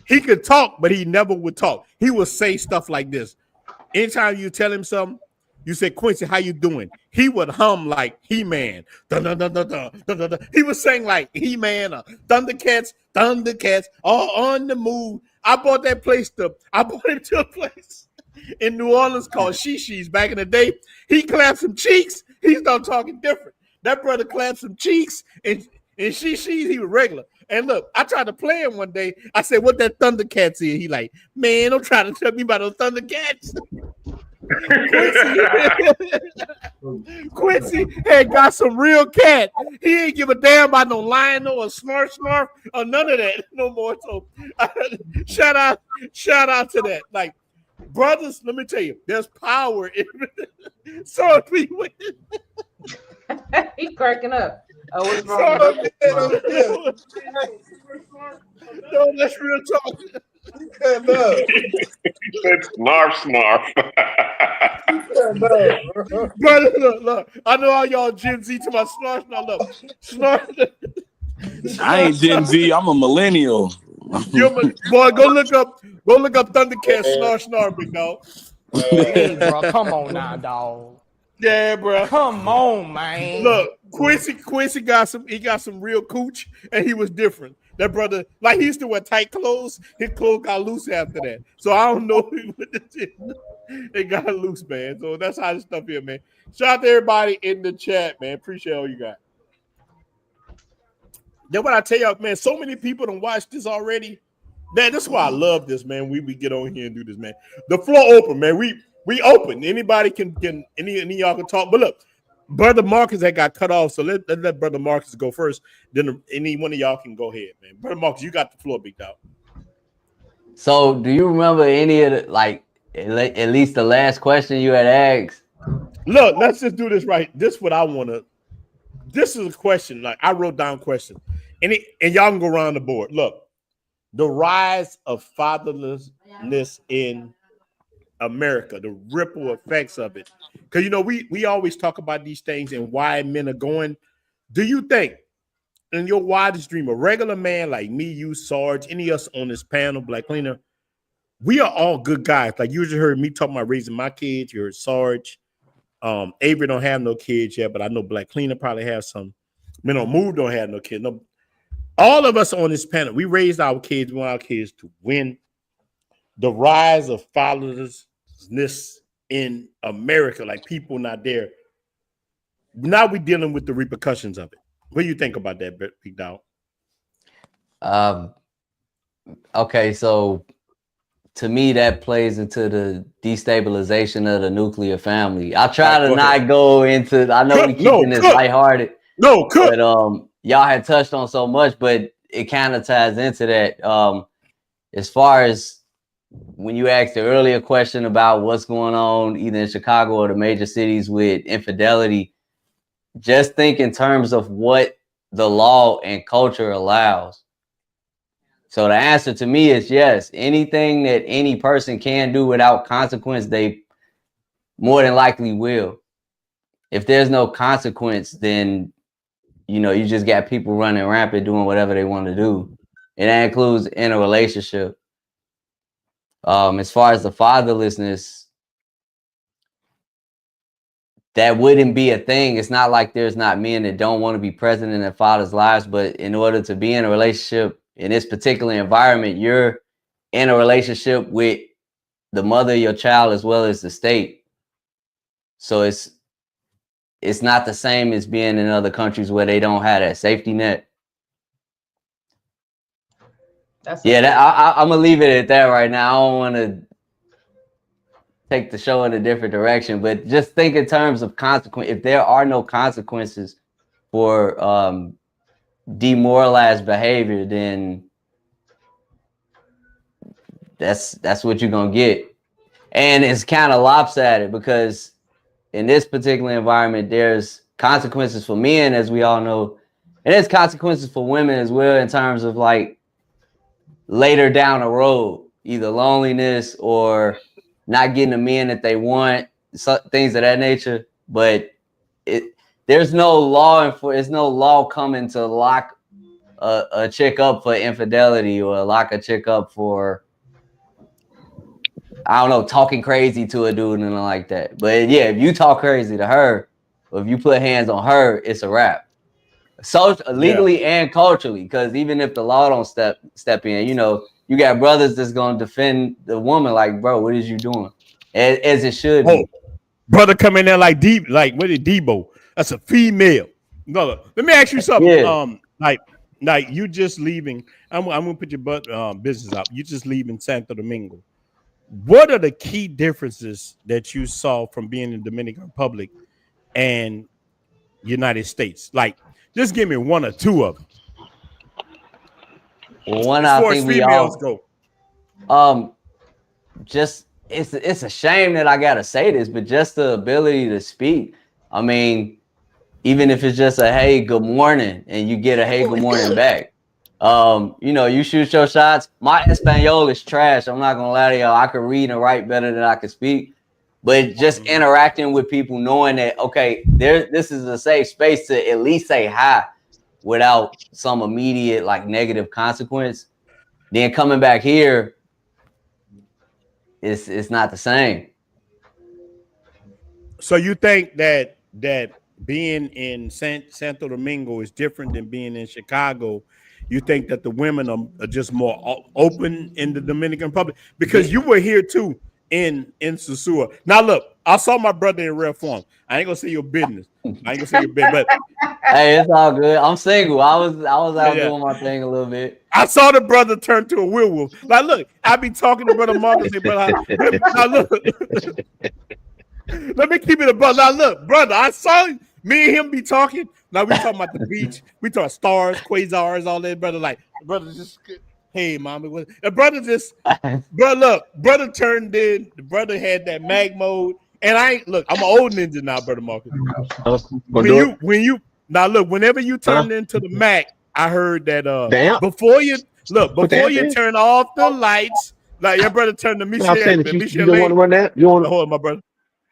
he could talk, but he never would talk. He would say stuff like this. Anytime you tell him something, you say, Quincy, how you doing? He would hum like He-Man. Dun, dun, dun, dun, dun, dun, dun, dun. He was saying like He-Man, Thundercats, all on the move. I bought him to a place in New Orleans called Shishi's back in the day. He clapped some cheeks. He started talking different. That brother clapped some cheeks, and he was regular. And look, I tried to play him one day. I said, what that Thundercats is? He like, man, don't try to tell me about those Thundercats. Quincy had got some real cat. He ain't give a damn about no lion or snarf or none of that no more. So shout out to that. Like, brothers, let me tell you, there's power in so we win. He cracking up. Oh, what's wrong? No, that's real talk. Snarf. Brother, look. I know all y'all Gen Z to my snarf. Now look, snarf. I ain't Gen Z. I'm a millennial. Boy, go look up Thundercats snarf, big dog. Hey, bro, come on now, dog. Yeah, bro. Come on, man. Look, Quincy got some real cooch, and he was different. That brother, like, he used to wear tight clothes. His clothes got loose after that. So I don't know. It got loose, man. So that's how this stuff here, man. Shout out to everybody in the chat, man. Appreciate all you got. Then what I tell y'all, man, so many people don't watch this already. Man, that's why I love this, man. We get on here and do this, man. The floor open, man. We open. Anybody can any of y'all can talk. But look, Brother Marcus that got cut off, so let Brother Marcus go first. Then any one of y'all can go ahead, man. Brother Marcus, you got the floor, big dog. So, do you remember any of the, like, at least the last question you had asked? Look, let's just do this right. This is what I want to. This is a question. Like I wrote down questions, and y'all can go around the board. Look, the rise of fatherlessness in America, the ripple effects of it. Because we always talk about these things and why men are going. Do you think, in your wildest dream, a regular man like me, you, Sarge, any of us on this panel, Black Cleaner, we are all good guys. Like you just heard me talking about raising my kids. You heard Sarge. Avery don't have no kids yet, but I know Black Cleaner probably have some. Men on Move don't have no kids. No, all of us on this panel, we raised our kids. We want our kids to win. The rise of fatherlessness in America, like people not there. Now we're dealing with the repercussions of it. What do you think about that, big dog? Okay, so to me, that plays into the destabilization of the nuclear family. I try to not go into. I know we keeping this lighthearted. But y'all had touched on so much, but it kind of ties into that. As far as when you asked the earlier question about what's going on either in Chicago or the major cities with infidelity, just think in terms of what the law and culture allows. So the answer to me is yes. Anything that any person can do without consequence, they more than likely will. If there's no consequence, then you just got people running rampant doing whatever they want to do. And that includes in a relationship. As far as the fatherlessness, that wouldn't be a thing. It's not like there's not men that don't want to be present in their father's lives, but in order to be in a relationship in this particular environment, you're in a relationship with the mother of your child as well as the state. So it's not the same as being in other countries where they don't have that safety net. I'm gonna leave it at that right now. I don't want to take the show in a different direction, but just think in terms of consequence. If there are no consequences for demoralized behavior, then that's what you're gonna get. And it's kind of lopsided because in this particular environment, there's consequences for men, as we all know, and there's consequences for women as well in terms of like later down the road, either loneliness or not getting the men that they want, things of that nature. But there's no law there's no law coming to lock a chick up for infidelity or lock a chick up for, I don't know, talking crazy to a dude and nothing like that. But yeah, if you talk crazy to her, or if you put hands on her, it's a wrap. So legally and culturally, because even if the law don't step in, you got brothers that's gonna defend the woman. Like, bro, what is you doing? As it should be. Brother come in there like what is Debo? That's a female. No, let me ask you something. Yeah. Like you just leaving. I'm gonna put your business up. You just leaving Santo Domingo. What are the key differences that you saw from being in the Dominican Republic and United States? Like, just give me one or two of them. Well, one, I think we all go. Just it's a shame that I gotta say this, but just the ability to speak. I mean, even if it's just a hey, good morning, and you get a hey, good morning back. You shoot your shots. My Espanol is trash. I'm not gonna lie to y'all. I can read and write better than I can speak. But just interacting with people, knowing that, okay, this is a safe space to at least say hi without some immediate like negative consequence. Then coming back here, it's not the same. So you think that being in Santo Domingo is different than being in Chicago? You think that the women are just more open in the Dominican Republic? Because you were here too in Sosua. Now look, I saw my brother in rare form. I ain't gonna say your business. But hey, it's all good. I'm single. I was out doing my thing a little bit. I saw the brother turn to a werewolf. Like, look, I be talking to brother Marcus. Say, brother, now look. Let me keep it a brother. Now look, brother, I saw Me and him be talking. Now we talking about the beach. We talking stars, quasars, all that. Brother, like, brother just, hey, mommy. What? The brother just, bro, look, brother turned in. The brother had that mag mode. And I ain't, look, I'm an old ninja now, brother Marcus. When you, now look, whenever you turn into the Mac, I heard that before you turn off the lights, like your brother turned to Michelle. You don't want to run that? You want to hold on, my brother.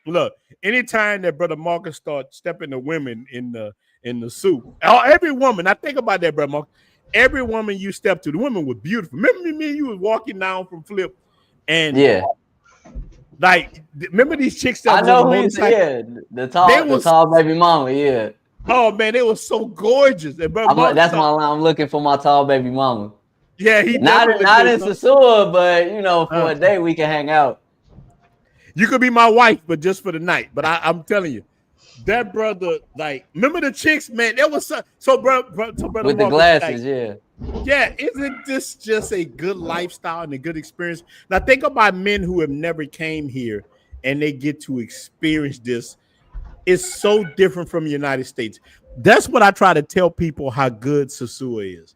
Look, anytime that brother Marcus starts stepping the women in the suit, every woman, I think about that, brother Marcus. Every woman you step to, the women were beautiful. Remember me, you was walking down from Flip, and like, remember these chicks that I was on know the who motorcycle? the tall baby mama, yeah. Oh man, they were so gorgeous. And that's my line. I'm looking for my tall baby mama. Yeah, he not in Sasua, but you know, for a day we can hang out. You could be my wife, but just for the night. But I'm telling you, that brother, like, remember the chicks, man? That was so brother with Marcus, the glasses, like, yeah. Isn't this just a good lifestyle and a good experience? Now think about men who have never came here and they get to experience this. It's so different from the United States. That's what I try to tell people how good Sasua is.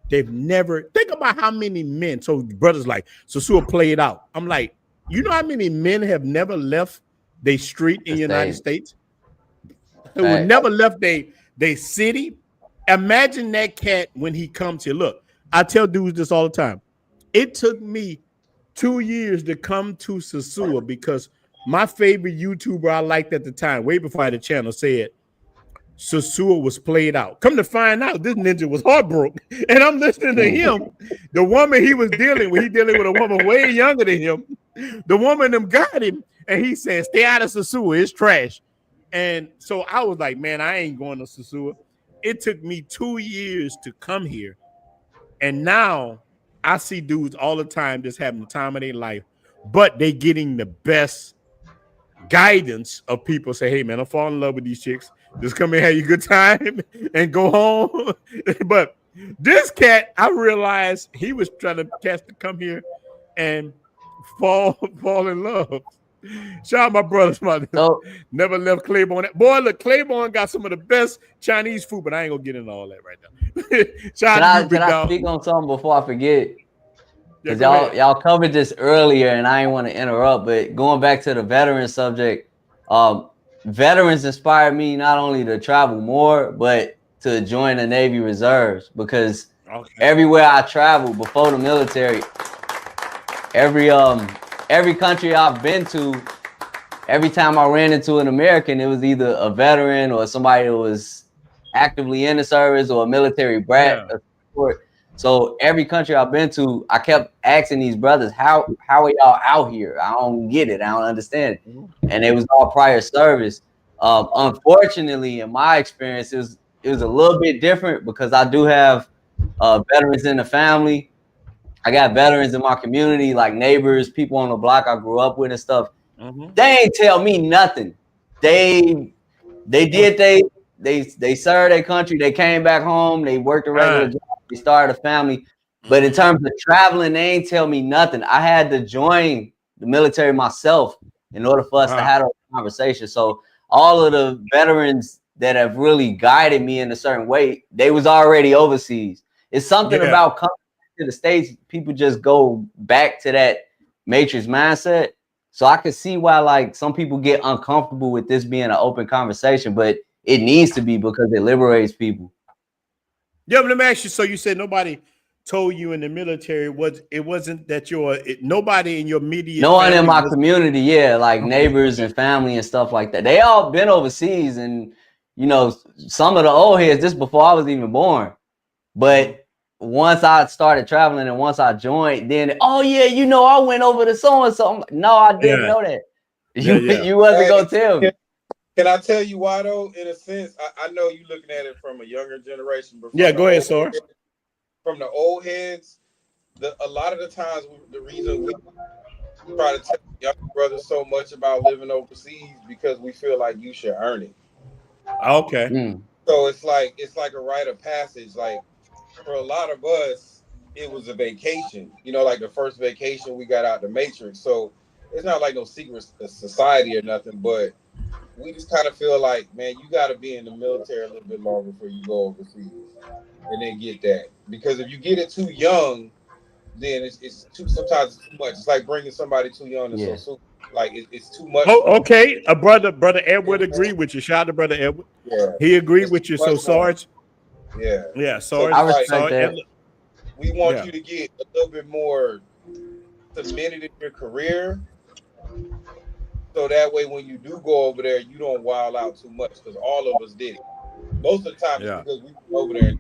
They've never think about how many men. So brothers like Sasua played out. I'm like, you know how many men have never left their street in the United States? Who have never left their city? Imagine that cat when he comes here. Look, I tell dudes this all the time. It took me 2 years to come to Sasua because my favorite YouTuber I liked at the time, way before I had a channel, said Sasua was played out. Come to find out, this ninja was heartbroken. And I'm listening to him. The woman he was dealing with, a woman way younger than him. The woman them got him, and he said, stay out of Sasua, it's trash. And so I was like, man, I ain't going to Sasua. It took me 2 years to come here. And now I see dudes all the time just having the time of their life, but they getting the best guidance of people say, hey, man, I'm falling in love with these chicks. Just come and have your good time and go home. But this cat, I realized he was trying to catch to come here and fall in love. Shout out my brothers, never left Claiborne. Boy, look, Claiborne got some of the best Chinese food, but I ain't gonna get into all that right now. Shout out to you, big dog. Can I speak on something before I forget? Because y'all covered this earlier, and I didn't want to interrupt. But going back to the veteran subject, veterans inspired me not only to travel more, but to join the Navy Reserves. Because everywhere I traveled before the military, every country I've been to, every time I ran into an American, it was either a veteran or somebody who was actively in the service or a military brat. Yeah. So every country I've been to, I kept asking these brothers, how are y'all out here? I don't get it. I don't understand it. And it was all prior service. Unfortunately, in my experience, it was a little bit different because I do have veterans in the family. I got veterans in my community, like neighbors, people on the block I grew up with and stuff. They ain't tell me nothing. They served their country. They came back home. They worked a regular job. They started a family. But in terms of traveling, they ain't tell me nothing. I had to join the military myself in order for us to have a conversation. So all of the veterans that have really guided me in a certain way, they was already overseas. It's something about coming to the States, people just go back to that matrix mindset. So I can see why like some people get uncomfortable with this being an open conversation, but it needs to be because it liberates people. Yeah, but let me ask you. So you said nobody told you in the military it wasn't that nobody in your immediate no one in my community, like neighbors and family and stuff like that. They all been overseas, and you know, some of the old heads this before I was even born. But once I started traveling and once I joined, then you know, I went over to so and so. No, I didn't know that. You wasn't gonna tell me. Can I tell you why though? In a sense, I know you're looking at it from a younger generation, but go ahead, sir. From the old heads, a lot of the times the reason we try to tell young brothers so much about living overseas because we feel like you should earn it. Okay. So it's like a rite of passage. Like for a lot of us, it was a vacation. You know, like the first vacation we got out the Matrix. So it's not like no secret society or nothing, but we just kind of feel like, man, you got to be in the military a little bit longer before you go overseas, and then get that. Because if you get it too young, then it's too. Sometimes it's too much. It's like bringing somebody too young and so soon. Like it's too much. Oh, okay. A brother Edward agreed with you. Shout out to brother Edward. Yeah, he agreed it's with too you. So much for 'em. Sarge, Yeah, Sarge, I like, respect that. we want Yeah. you to get a little bit more cemented in your career, so that way when you do go over there, you don't wild out too much. Because all of us did it. Most of the time, it's Yeah. because we went over there.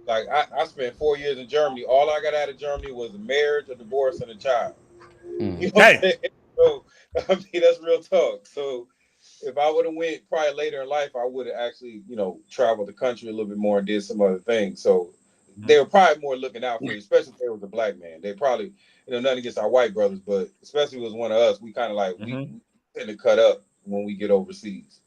Like I spent 4 years in Germany. All I got out of Germany was a marriage, a divorce, and a child. You know what I'm saying? So I mean, that's real talk. So if I would have went probably later in life, I would have actually, traveled the country a little bit more and did some other things. So they were probably more looking out for you, especially if there was a black man. They probably, nothing against our white brothers, but especially if it was one of us, we kind of like we tend to cut up when we get overseas.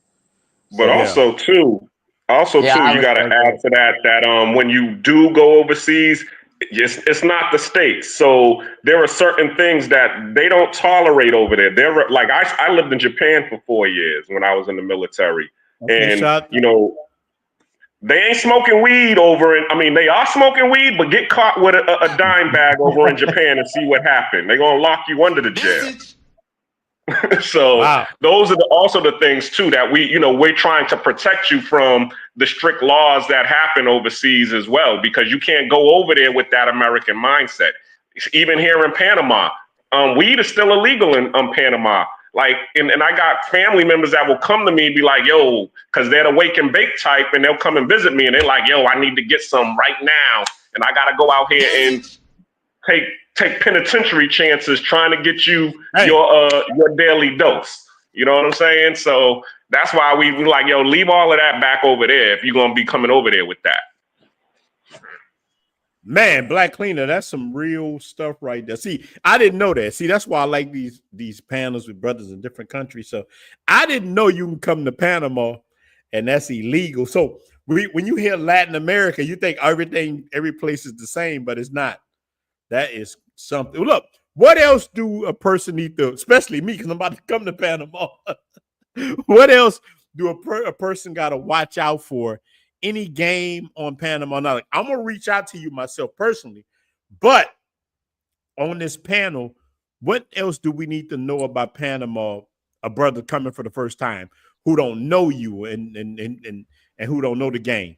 But also too, I you got to respect add to that when you do go overseas, it's not the States. So there are certain things that they don't tolerate over there. They're like I lived in Japan for 4 years when I was in the military, and they ain't smoking weed over in. I mean, they are smoking weed, but get caught with a dime bag over in Japan and see what happened. They're gonna lock you under the jail. So those are also the things too that we're trying to protect you from the strict laws that happen overseas as well, because you can't go over there with that American mindset. Even here in Panama, weed is still illegal in Panama. Like, and I got family members that will come to me and be like, yo, because they're the wake and bake type, and they'll come and visit me, and they're like, yo, I need to get some right now, and I got to go out here and take penitentiary chances trying to get you your daily dose. You know what I'm saying? So that's why we like, yo, leave all of that back over there if you're gonna be coming over there with that. Man, Black Cleaner, that's some real stuff right there. See, I didn't know that. See, that's why I like these panels with brothers in different countries. So I didn't know you can come to Panama and that's illegal. So when you hear Latin America, you think every place is the same, but it's not. That is something. Look, what else do a person need to, especially me, because I'm about to come to Panama. What else do a person got to watch out for? Any game on Panama? Now, like, I'm gonna reach out to you myself personally, but on this panel, what else do we need to know about Panama? A brother coming for the first time who don't know you and who don't know the game.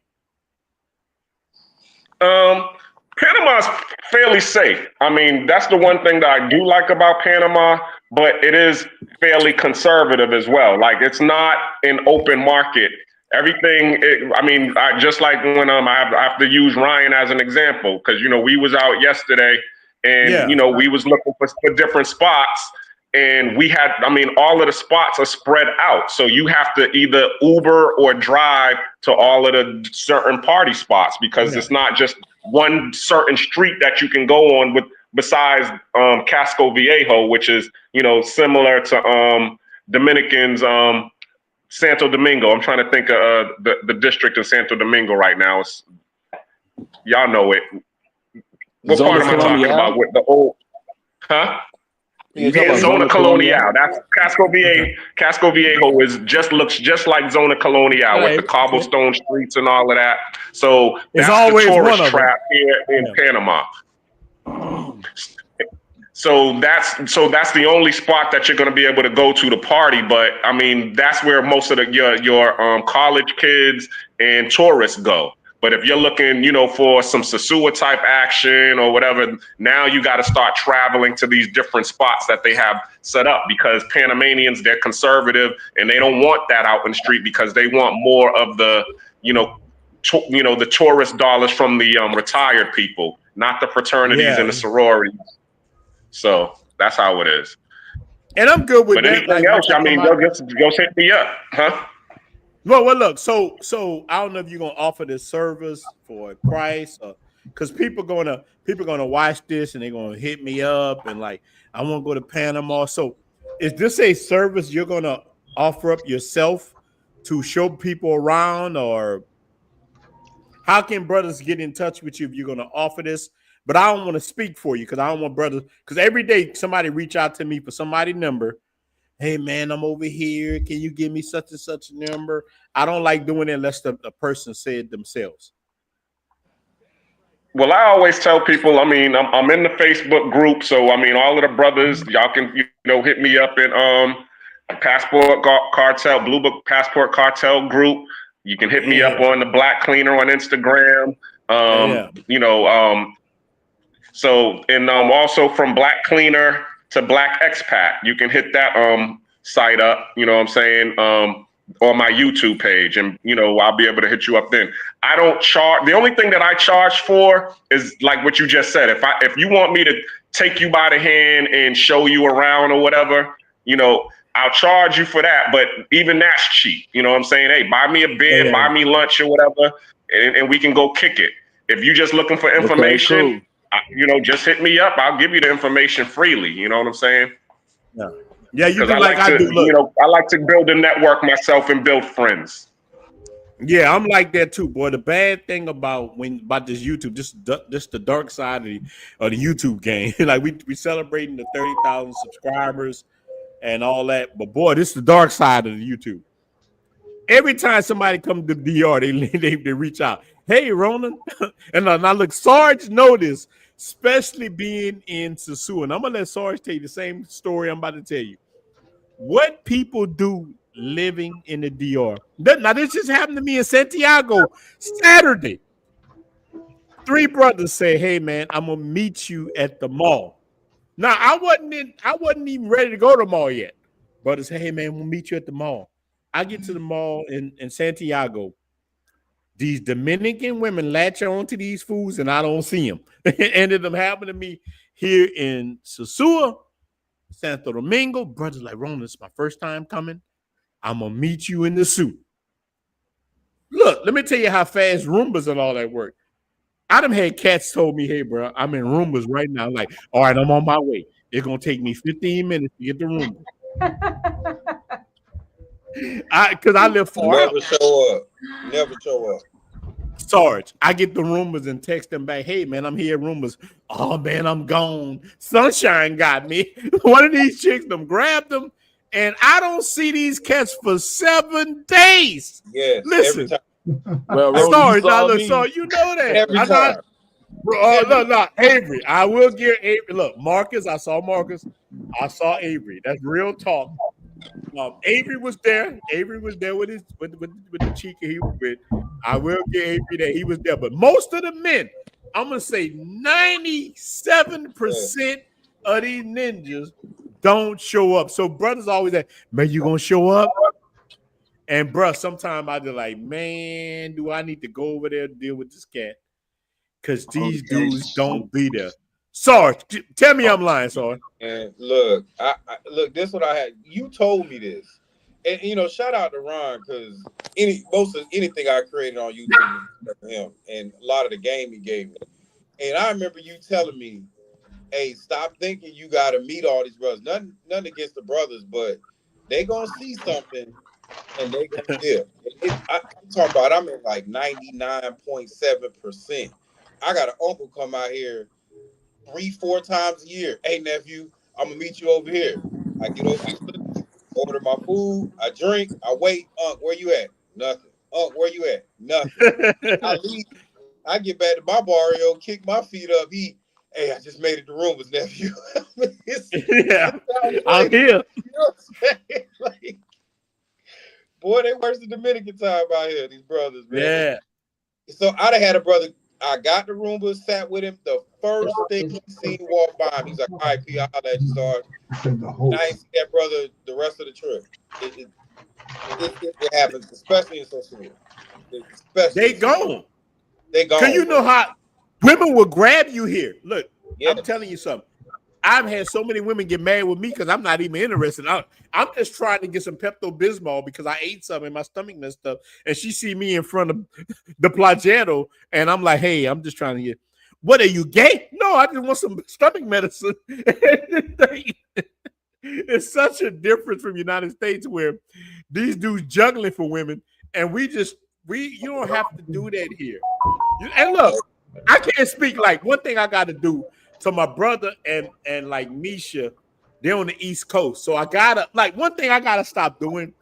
Panama's fairly safe. I mean, that's the one thing that I do like about Panama, but it is fairly conservative as well. Like, it's not an open market. Everything, I just like when I have to use Ryan as an example, because we was out yesterday and we was looking for different spots, and we had, all of the spots are spread out, so you have to either Uber or drive to all of the certain party spots, because it's not just one certain street that you can go on with besides Casco Viejo, which is similar to Dominicans. Santo Domingo. I'm trying to think of the district in Santo Domingo right now. Y'all know it. What part am I talking about? With the old, huh? Yeah, Zona Colonial. That's Casco Viejo. Casco Viejo looks just like Zona Colonial with the cobblestone streets and all of that. So that's the tourist trap here in Panama. So that's the only spot that you're going to be able to go to party. But that's where most of your college kids and tourists go. But if you're looking, for some Sasua type action or whatever, now you got to start traveling to these different spots that they have set up, because Panamanians, they're conservative and they don't want that out in the street, because they want more of the, the tourist dollars from the retired people, not the fraternities and the sororities. So that's how it is. And I'm good with but that. Anything else, just hit me up, huh? Well, look, so I don't know if you're gonna offer this service for a price, or because people gonna watch this and they're gonna hit me up and like, I want to go to Panama. So is this a service you're gonna offer up yourself to show people around, or how can brothers get in touch with you if you're gonna offer this? But I don't want to speak for you, because I don't want brothers, because every day somebody reach out to me for somebody's number hey man, I'm over here. Can you give me such and such a number? I don't like doing it unless the person said themselves. Well, I always tell people, I mean, I'm in the Facebook group, so I mean, all of the brothers, y'all can hit me up in Cartel, Blue Book Passport Cartel group. You can hit me up on the Black Cleaner on Instagram. So and also from Black Cleaner to Black Expat, you can hit that site up. You know what I'm saying? On my YouTube page, and I'll be able to hit you up then. I don't charge. The only thing that I charge for is like what you just said. If you want me to take you by the hand and show you around or whatever, I'll charge you for that. But even that's cheap. You know what I'm saying? Hey, buy me a beer, buy me lunch or whatever, and we can go kick it. If you're just looking for information, just hit me up. I'll give you the information freely. You know what I'm saying? Yeah. Yeah, you do I like I do. Look, I like to build a network myself and build friends. Yeah, I'm like that too, boy. The bad thing about this YouTube, just the dark side of the YouTube game. Like we celebrating the 30,000 subscribers and all that, but boy, this is the dark side of the YouTube. Every time somebody comes to DR, they reach out. Hey, Ronan, and now look, Sarge know this, especially being in Sasu, and I'm gonna let Sarge tell you the same story I'm about to tell you. What people do living in the DR. Now, this just happened to me in Santiago Saturday. 3 brothers say, "Hey, man, I'm gonna meet you at the mall." Now, I wasn't even ready to go to the mall yet. Brothers say, "Hey, man, we'll meet you at the mall." I get to the mall in Santiago. These Dominican women latch on to these fools, and I don't see them. Ended up happening to me here in Sosua, Santo Domingo. Brothers like, "Ronan, this is my first time coming. I'm gonna meet you in the suit." Look, let me tell you how fast Roombas and all that work. I done had cats told me, "Hey, bro, I'm in Roombas right now." I'm like, all right, I'm on my way. It's gonna take me 15 minutes to get to Roomba. Because I live far out. Never show up. Sarge, I get the Roombas and text them back, "Hey, man, I'm here at Roombas." "Oh, man, I'm gone. Sunshine got me." One of these chicks them grabbed them, and I don't see these cats for 7 days. Yes, listen. Well, Sarge, now look, Sarge, you know that. Every time. Look, Avery. I will give Avery. Look, Marcus. I saw Marcus. I saw Avery. That's real talk. Avery was there. Avery was there with the chica he was with. I will give Avery that he was there. But most of the men, I'm gonna say 97% of these ninjas don't show up. So brothers always say, "Man, you gonna show up?" And bruh, sometimes I be like, "Man, do I need to go over there and deal with this cat?" Because these dudes don't be there. Sarge, tell me I'm lying, Sarge. And look, I look. This is what I had. You told me this, and shout out to Ron because most of anything I created on YouTube was for him, and a lot of the game he gave me. And I remember you telling me, "Hey, stop thinking you got to meet all these brothers. Nothing against the brothers, but they gonna see something." And they gonna dip. I'm talking about I'm at like 99.7%. I got an uncle come out here 3-4 times a year. "Hey nephew, I'm gonna meet you over here." I get over here, order my food, I drink, I wait. "Unc, where you at?" "Nothing." "Unc, where you at?" "Nothing." I leave. I get back to my barrio, kick my feet up, eat. "Hey, I just made it to Roombas, nephew." Yeah, I'm here. You know what I'm saying? Like, boy, they worse than Dominican time out here, these brothers, man. Yeah. So I'd have had a brother, I got the Roomba, sat with him. The first thing he seen walk by him, he's like, "All right, P, I'll holler at you, Sarge." And I ain't see that brother the rest of the trip. It happens, especially in social media. They gone. They gone. Because you know how women will grab you here. Look, I'm telling you something. I've had so many women get mad with me because I'm not even interested. I'm just trying to get some Pepto-Bismol because I ate something and my stomach messed up. And she see me in front of the Plagero, and I'm like, "Hey, I'm just trying to get." "What, are you gay?" "No, I just want some stomach medicine." It's such a difference from United States where these dudes juggling for women, and you don't have to do that here. And look, I can't speak. Like, one thing I got to do to my brother and like Misha They're on the East Coast. So I gotta one thing I gotta stop doing.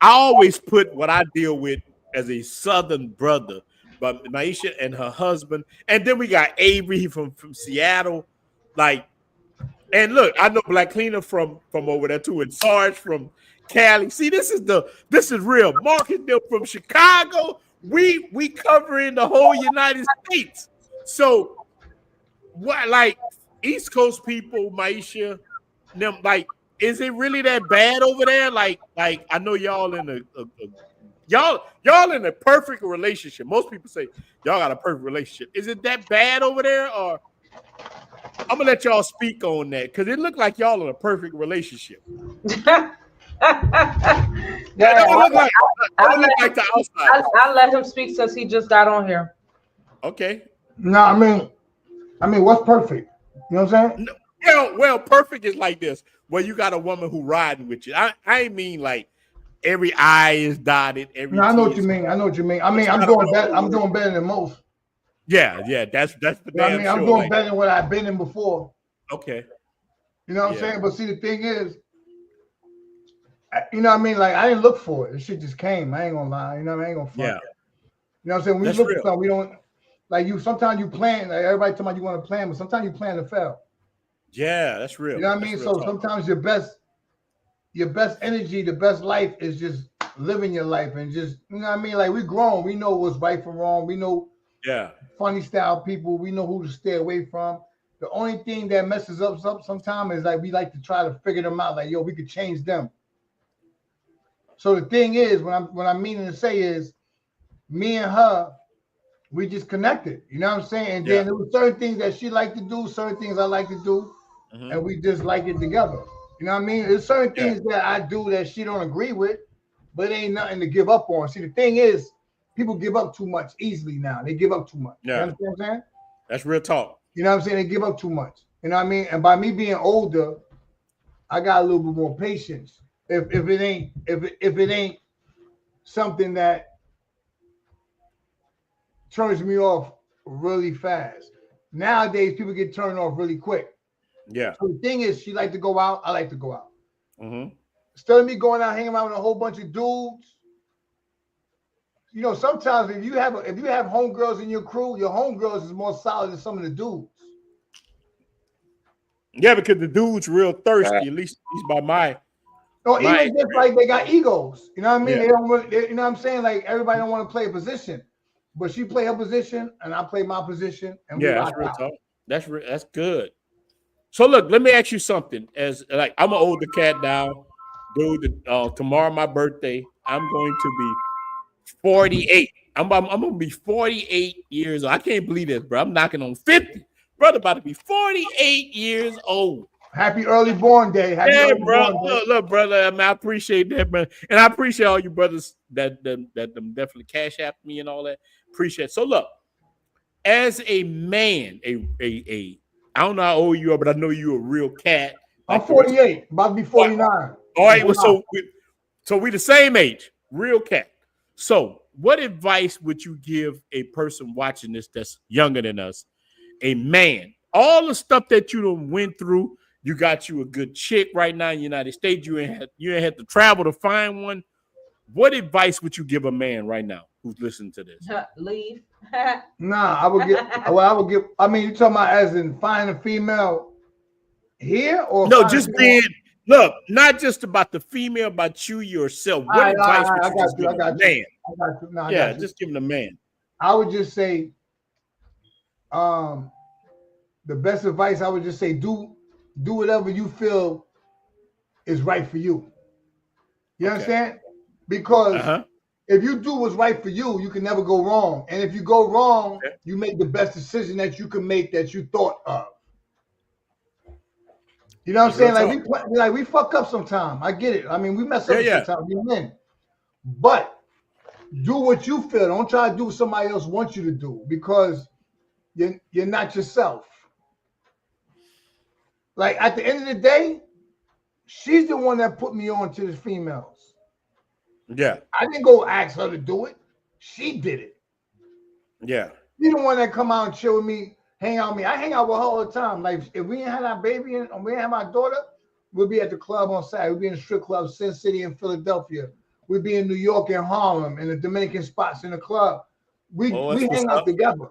I always put what I deal with as a Southern brother, but Maisha and her husband, and then we got Avery from Seattle. Like, and look, I know Black Cleaner from over there too, and Sarge from Cali. See, this is real. Marcus Dill from Chicago. We covering the whole United States. So what, like East Coast people, Maisha, them, like, is it really that bad over there? Like I know y'all in y'all in a perfect relationship. Most people say y'all got a perfect relationship. Is it that bad over there, or I'm gonna let y'all speak on that because it looked like y'all in a perfect relationship. Yeah, outside. I'll let him speak since he just got on here. Okay. No, I mean, what's perfect? You know what I'm saying? No, well, perfect is like this. Where you got a woman who riding with you. I mean like every I is dotted. Every No, I know what T you is mean. I know what you mean. I but mean, you I'm gotta doing put better. a I'm whole doing better than most. Yeah, that's for You know what I damn mean, sure. I'm doing Like, better than what I've been in before. okay. You know what I'm saying? But see, the thing is, you know what I mean? Like, I didn't look for it. This shit just came. I ain't gonna lie. You know what I mean? I ain't gonna front. Yeah. You know what I'm saying? When That's we look real. for something, we don't like you. Sometimes you plan. Like everybody talking about you want to plan, but sometimes you plan to fail. Yeah, that's real. You know what I That's mean? real So talk. sometimes your best energy, the best life is just living your life and just, you know what I mean? Like, we grown. We know what's right from wrong. We know funny style people. We know who to stay away from. The only thing that messes us up sometimes is like we like to try to figure them out. Like, yo, we could change them. So the thing is, what I'm meaning to say is, me and her, we just connected. You know what I'm saying? And then there were certain things that she liked to do, certain things I like to do, and we just like it together. You know what I mean? There's certain things that I do that she don't agree with, but it ain't nothing to give up on. See, the thing is, people give up too much easily now. They give up too much. Yeah. You understand what I'm saying? That's real talk. You know what I'm saying? They give up too much. You know what I mean? And by me being older, I got a little bit more patience. If it ain't something that turns me off really fast. Nowadays, people get turned off really quick. Yeah. So the thing is, she like to go out. I like to go out. Mm-hmm. Instead of me going out hanging around with a whole bunch of dudes, you know, sometimes if you have homegirls in your crew, your homegirls is more solid than some of the dudes. Yeah, because the dude's real thirsty. At least by my. No, even just like they got egos. You know what I mean? Yeah. They don't want. You know what I'm saying? Like, everybody don't want to play a position, but she play her position and I play my position, and we rock That's real out. talk. That's good. So look, let me ask you something. As like, I'm an older cat now, dude. Tomorrow my birthday. I'm going to be 48. I'm gonna be 48 years old. I can't believe this, bro. I'm knocking on 50. Brother about to be 48 years old. Happy early born day. Happy early bro. born day. Look, brother. I mean, I appreciate that, man. And I appreciate all you brothers that definitely cash app me and all that. Appreciate it. So look, as a man, a I don't know how old you are, but I know you're a real cat. I'm 48, about to be 49. All right, well, so we the same age, real cat. So, what advice would you give a person watching this that's younger than us, a man? All the stuff that you done went through, you got you a good chick right now in the United States. You ain't had to travel to find one. What advice would you give a man right now who's listening to this? Leave. Nah, I would give. I mean, you talking about as in find a female here, or no, just being. Look, not just about the female, about you yourself. What advice would you just give a man? I got you. No, yeah, just give him a man. I would just say, the best advice I would just say, do whatever you feel is right for you. You understand? Because if you do what's right for you, you can never go wrong. And if you go wrong, you make the best decision that you can make that you thought of. You know what I'm saying? Like we fuck up sometimes. I get it. I mean, we mess up sometimes. We men. But do what you feel. Don't try to do what somebody else wants you to do, because you're not yourself. Like, at the end of the day, she's the one that put me on to the females. Yeah. I didn't go ask her to do it. She did it. Yeah. She's the one that come out and chill with me, hang out with me. I hang out with her all the time. Like, if we ain't had our baby and we ain't have our daughter, We'll be at the club on Saturday. We'll be in the strip club, Sin City in Philadelphia. We'll be in New York and Harlem and the Dominican spots in the club. We hang out together.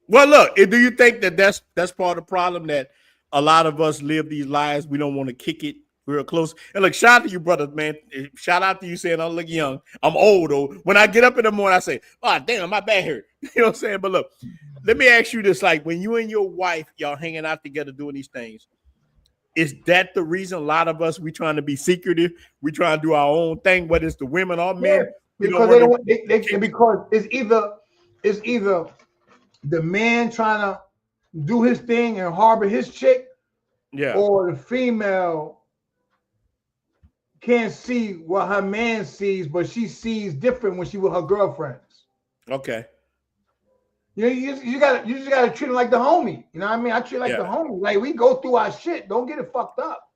Well, look, do you think that that's part of the problem, that a lot of us live these lives? We don't want to kick it real close. And look, shout out to you, brother, man. Shout out to you saying I look young. I'm old, though. When I get up in the morning, I say, oh, damn, my back hurt. You know what I'm saying? But look, let me ask you this. Like, when you and your wife, y'all hanging out together doing these things, is that the reason a lot of us, we trying to be secretive? We trying to do our own thing, whether it's the women or men? Because because it's either the man trying to do his thing and harbor his chick, or the female can't see what her man sees, but she sees different when she with her girlfriends. Okay. You just gotta treat him like the homie. You know what I mean? I treat like the homie. Like, we go through our shit. Don't get it fucked up.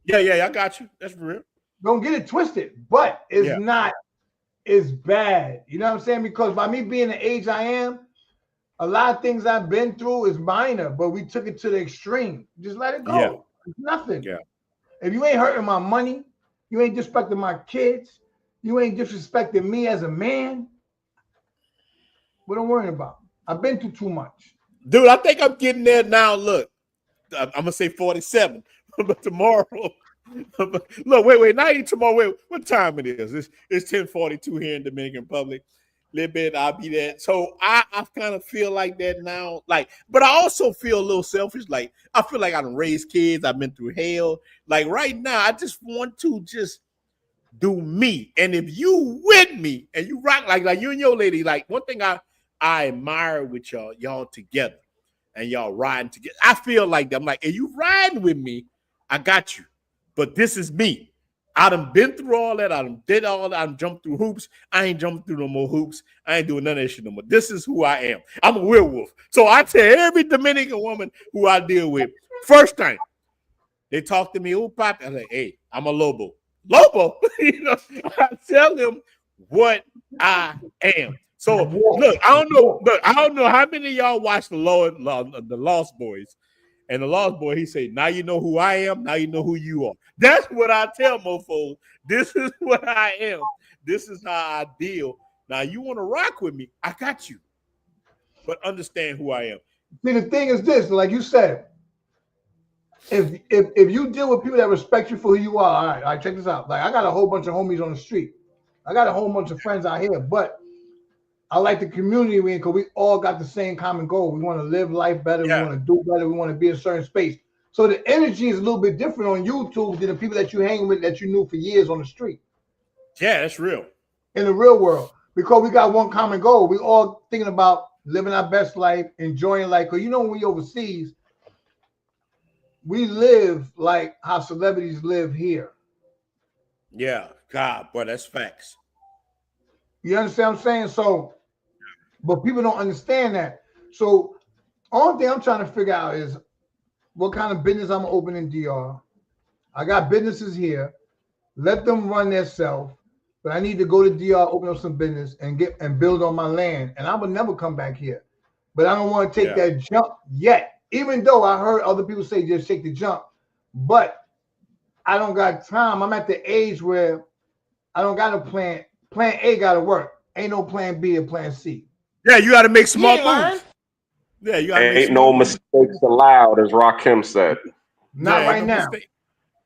Yeah, I got you. That's real. Don't get it twisted. But it's not as bad. You know what I'm saying? Because by me being the age I am, a lot of things I've been through is minor, but we took it to the extreme. Just let it go. Yeah. It's nothing. Yeah. If you ain't hurting my money, you ain't disrespecting my kids, you ain't disrespecting me as a man, what I'm worrying about? I've been through too much. Dude, I think I'm getting there now. Look, I'm going to say 47, but tomorrow. Look, wait, not even tomorrow. Wait, what time it is? It's 10:42 here in Dominican Republic. Little bit, I'll be there. So I kind of feel like that now. Like, but I also feel a little selfish. Like, I feel like I done raised kids. I've been through hell. Like, right now, I just want to just do me. And if you with me and you rock like you and your lady, like, one thing I admire with y'all together and y'all riding together. I feel like that. I'm like, hey, you riding with me, I got you. But this is me. I done been through all that. I done did all that. I done jumped through hoops. I ain't jumping through no more hoops. I ain't doing none of that shit no more. This is who I am. I'm a werewolf. So I tell every Dominican woman who I deal with, first time they talk to me, oh, Pop, I'm like, hey, I'm a Lobo. Lobo? You know, I tell them what I am. So look, I don't know how many of y'all watch the Lost Boys. And the Lost Boy, he say, now you know who I am, now you know who you are. That's what I tell mofos. This is what I am. This is how I deal. Now you want to rock with me, I got you. But understand who I am. See, the thing is this, like you said, if you deal with people that respect you for who you are, all right, check this out. Like, I got a whole bunch of homies on the street. I got a whole bunch of friends out here, but I like the community we in because we all got the same common goal. We want to live life better. We want to do better. We want to be in a certain space. So the energy is a little bit different on YouTube than the people that you hang with that you knew for years on the street. Yeah, that's real. In the real world, because we got one common goal. We all thinking about living our best life, enjoying life. Because when we overseas, we live like how celebrities live here. Yeah, God, boy, that's facts. You understand what I'm saying? So, but people don't understand that. So, only thing I'm trying to figure out is what kind of business I'm opening in DR. I got businesses here. Let them run their self. But I need to go to DR, open up some business, and build on my land. And I would never come back here. But I don't want to take that jump yet. Even though I heard other people say just take the jump. But I don't got time. I'm at the age where I don't got a plan. Plan A got to work. Ain't no plan B or plan C. Yeah, you got to make smart moves. Yeah, you got to make ain't no mistakes allowed, as Rakim said. Not right now.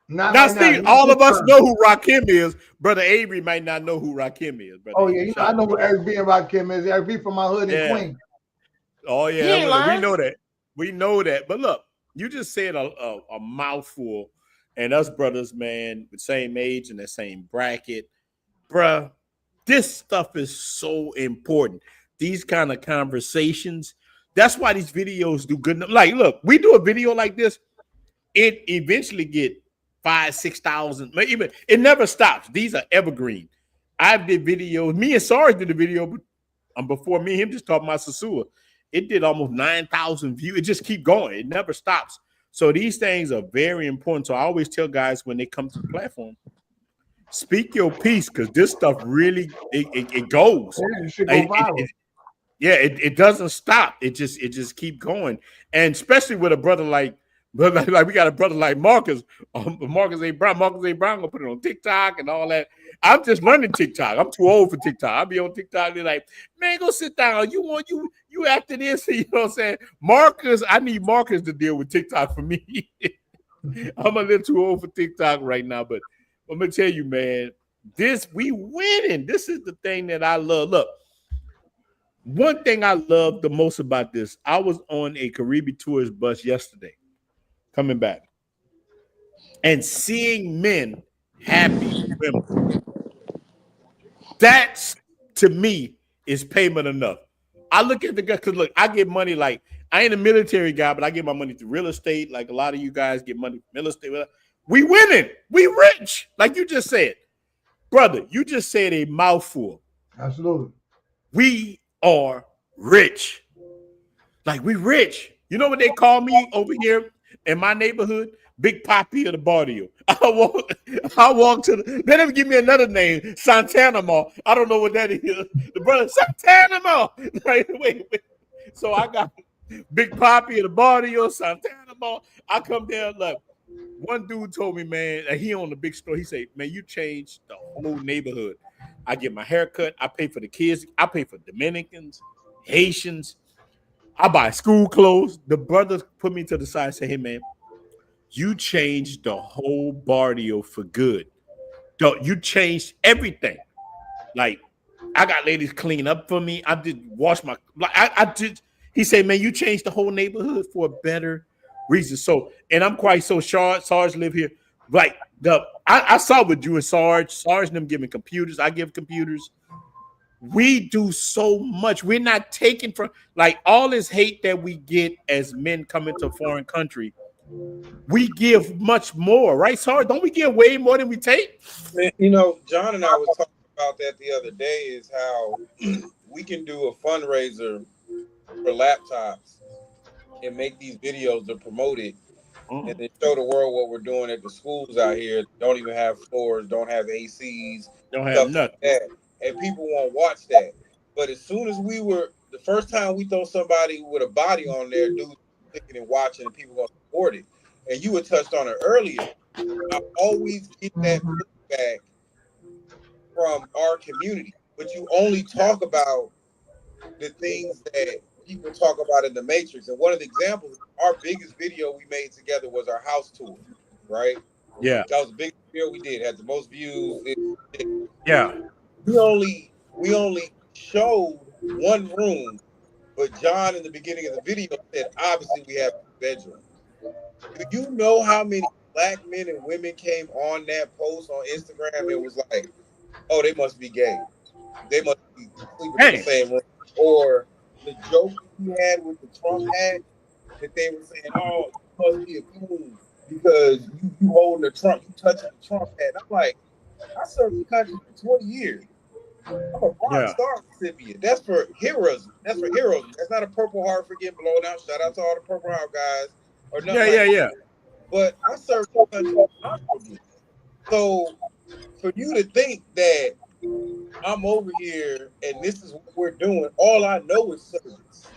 Now, Steve, all of us know who Rakim is. Brother Avery might not know who Rakim is. Oh, yeah, I know who Eric B and Rakim is. Eric B from my hood in Queens. Oh, yeah, we know that. We know that. But look, you just said a mouthful. And us brothers, man, the same age and the same bracket. Bruh, this stuff is so important. These kind of conversations. That's why these videos do good. Like, look, we do a video like this. It eventually get 5,000, 6,000. Even it never stops. These are evergreen. I did videos. Me and Sarge did a video, but before me and him just talking about Sasua. It did almost 9,000 views. It just keep going. It never stops. So these things are very important. So I always tell guys when they come to the platform, speak your piece, because this stuff really it goes. Yeah, it should go viral. It doesn't stop. It just keep going. And especially with a brother like But like we got a brother like Marcus, Marcus A. Brown. Marcus A. Brown gonna put it on TikTok and all that. I'm just learning TikTok. I'm too old for TikTok. I'll be on TikTok. They're like, man, go sit down. You after this? You know what I'm saying? Marcus, I need Marcus to deal with TikTok for me. I'm a little too old for TikTok right now, but I'm gonna tell you, man, we winning. This is the thing that I love. Look, one thing I love the most about this, I was on a Caribbean tourist bus yesterday, coming back, and seeing men happy with women. That's, to me, is payment enough. I look at the guy because look, I get money like I ain't a military guy, but I get my money through real estate. Like a lot of you guys get money from real estate. We winning. We rich. Like you just said. Brother, you just said a mouthful. Absolutely. We are rich. Like we rich. You know what they call me over here in my neighborhood? Big Poppy of the barrio. I walk to the, they never give me another name, Santana Mall. I don't know what that is. The brother, Santana Mall. wait. So I got Big Poppy of the barrio, Santana Mall. I come there, look. One dude told me, man, he owned a big store. He said, man, you changed the whole neighborhood. I get my hair cut. I pay for the kids. I pay for Dominicans, Haitians. I buy school clothes. The brothers put me to the side and say, hey, man, you changed the whole barrio for good. You changed everything. Like, I got ladies clean up for me. I did wash my, like, I did. He said, man, you changed the whole neighborhood for a better reason. So, and I'm quite so Sarge live here. Like, I saw with you and Sarge and them giving computers. I give computers. We do so much. We're not taking from, like, all this hate that we get as men coming to a foreign country. We give much more, right, Sarge? Don't we give way more than we take? You know, John and I was talking about that the other day, is how we can do a fundraiser for laptops and make these videos to promote it, and then show the world what we're doing at the schools out here. Don't even have floors, don't have ACs, don't have nothing. Like that. And people won't watch that. But as soon as the first time we throw somebody with a body on there, dudes clicking and watching, and people gonna support it. And you had touched on it earlier. I always get that pushback from our community, but you only talk about the things that people talk about in the Matrix. And one of the examples, our biggest video we made together was our house tour, right? Yeah. That was the biggest video we did, had the most views. Yeah. We only showed one room, but John in the beginning of the video said, obviously we have 2 bedrooms. Do you know how many black men and women came on that post on Instagram and was like, oh, they must be gay. They must be sleeping in the same room. Or the joke he had with the Trump hat, that they were saying, oh, you must be a coon because you holding the Trump, you touching the Trump hat. And I'm like, I served the country for 20 years. I'm a Rock Star recipient. That's for heroes. That's for heroes. That's not a Purple Heart for getting blown out. Shout out to all the Purple Heart guys. Or nothing that. But I served the country honorably. So for you to think that I'm over here and this is what we're doing, all I know is service.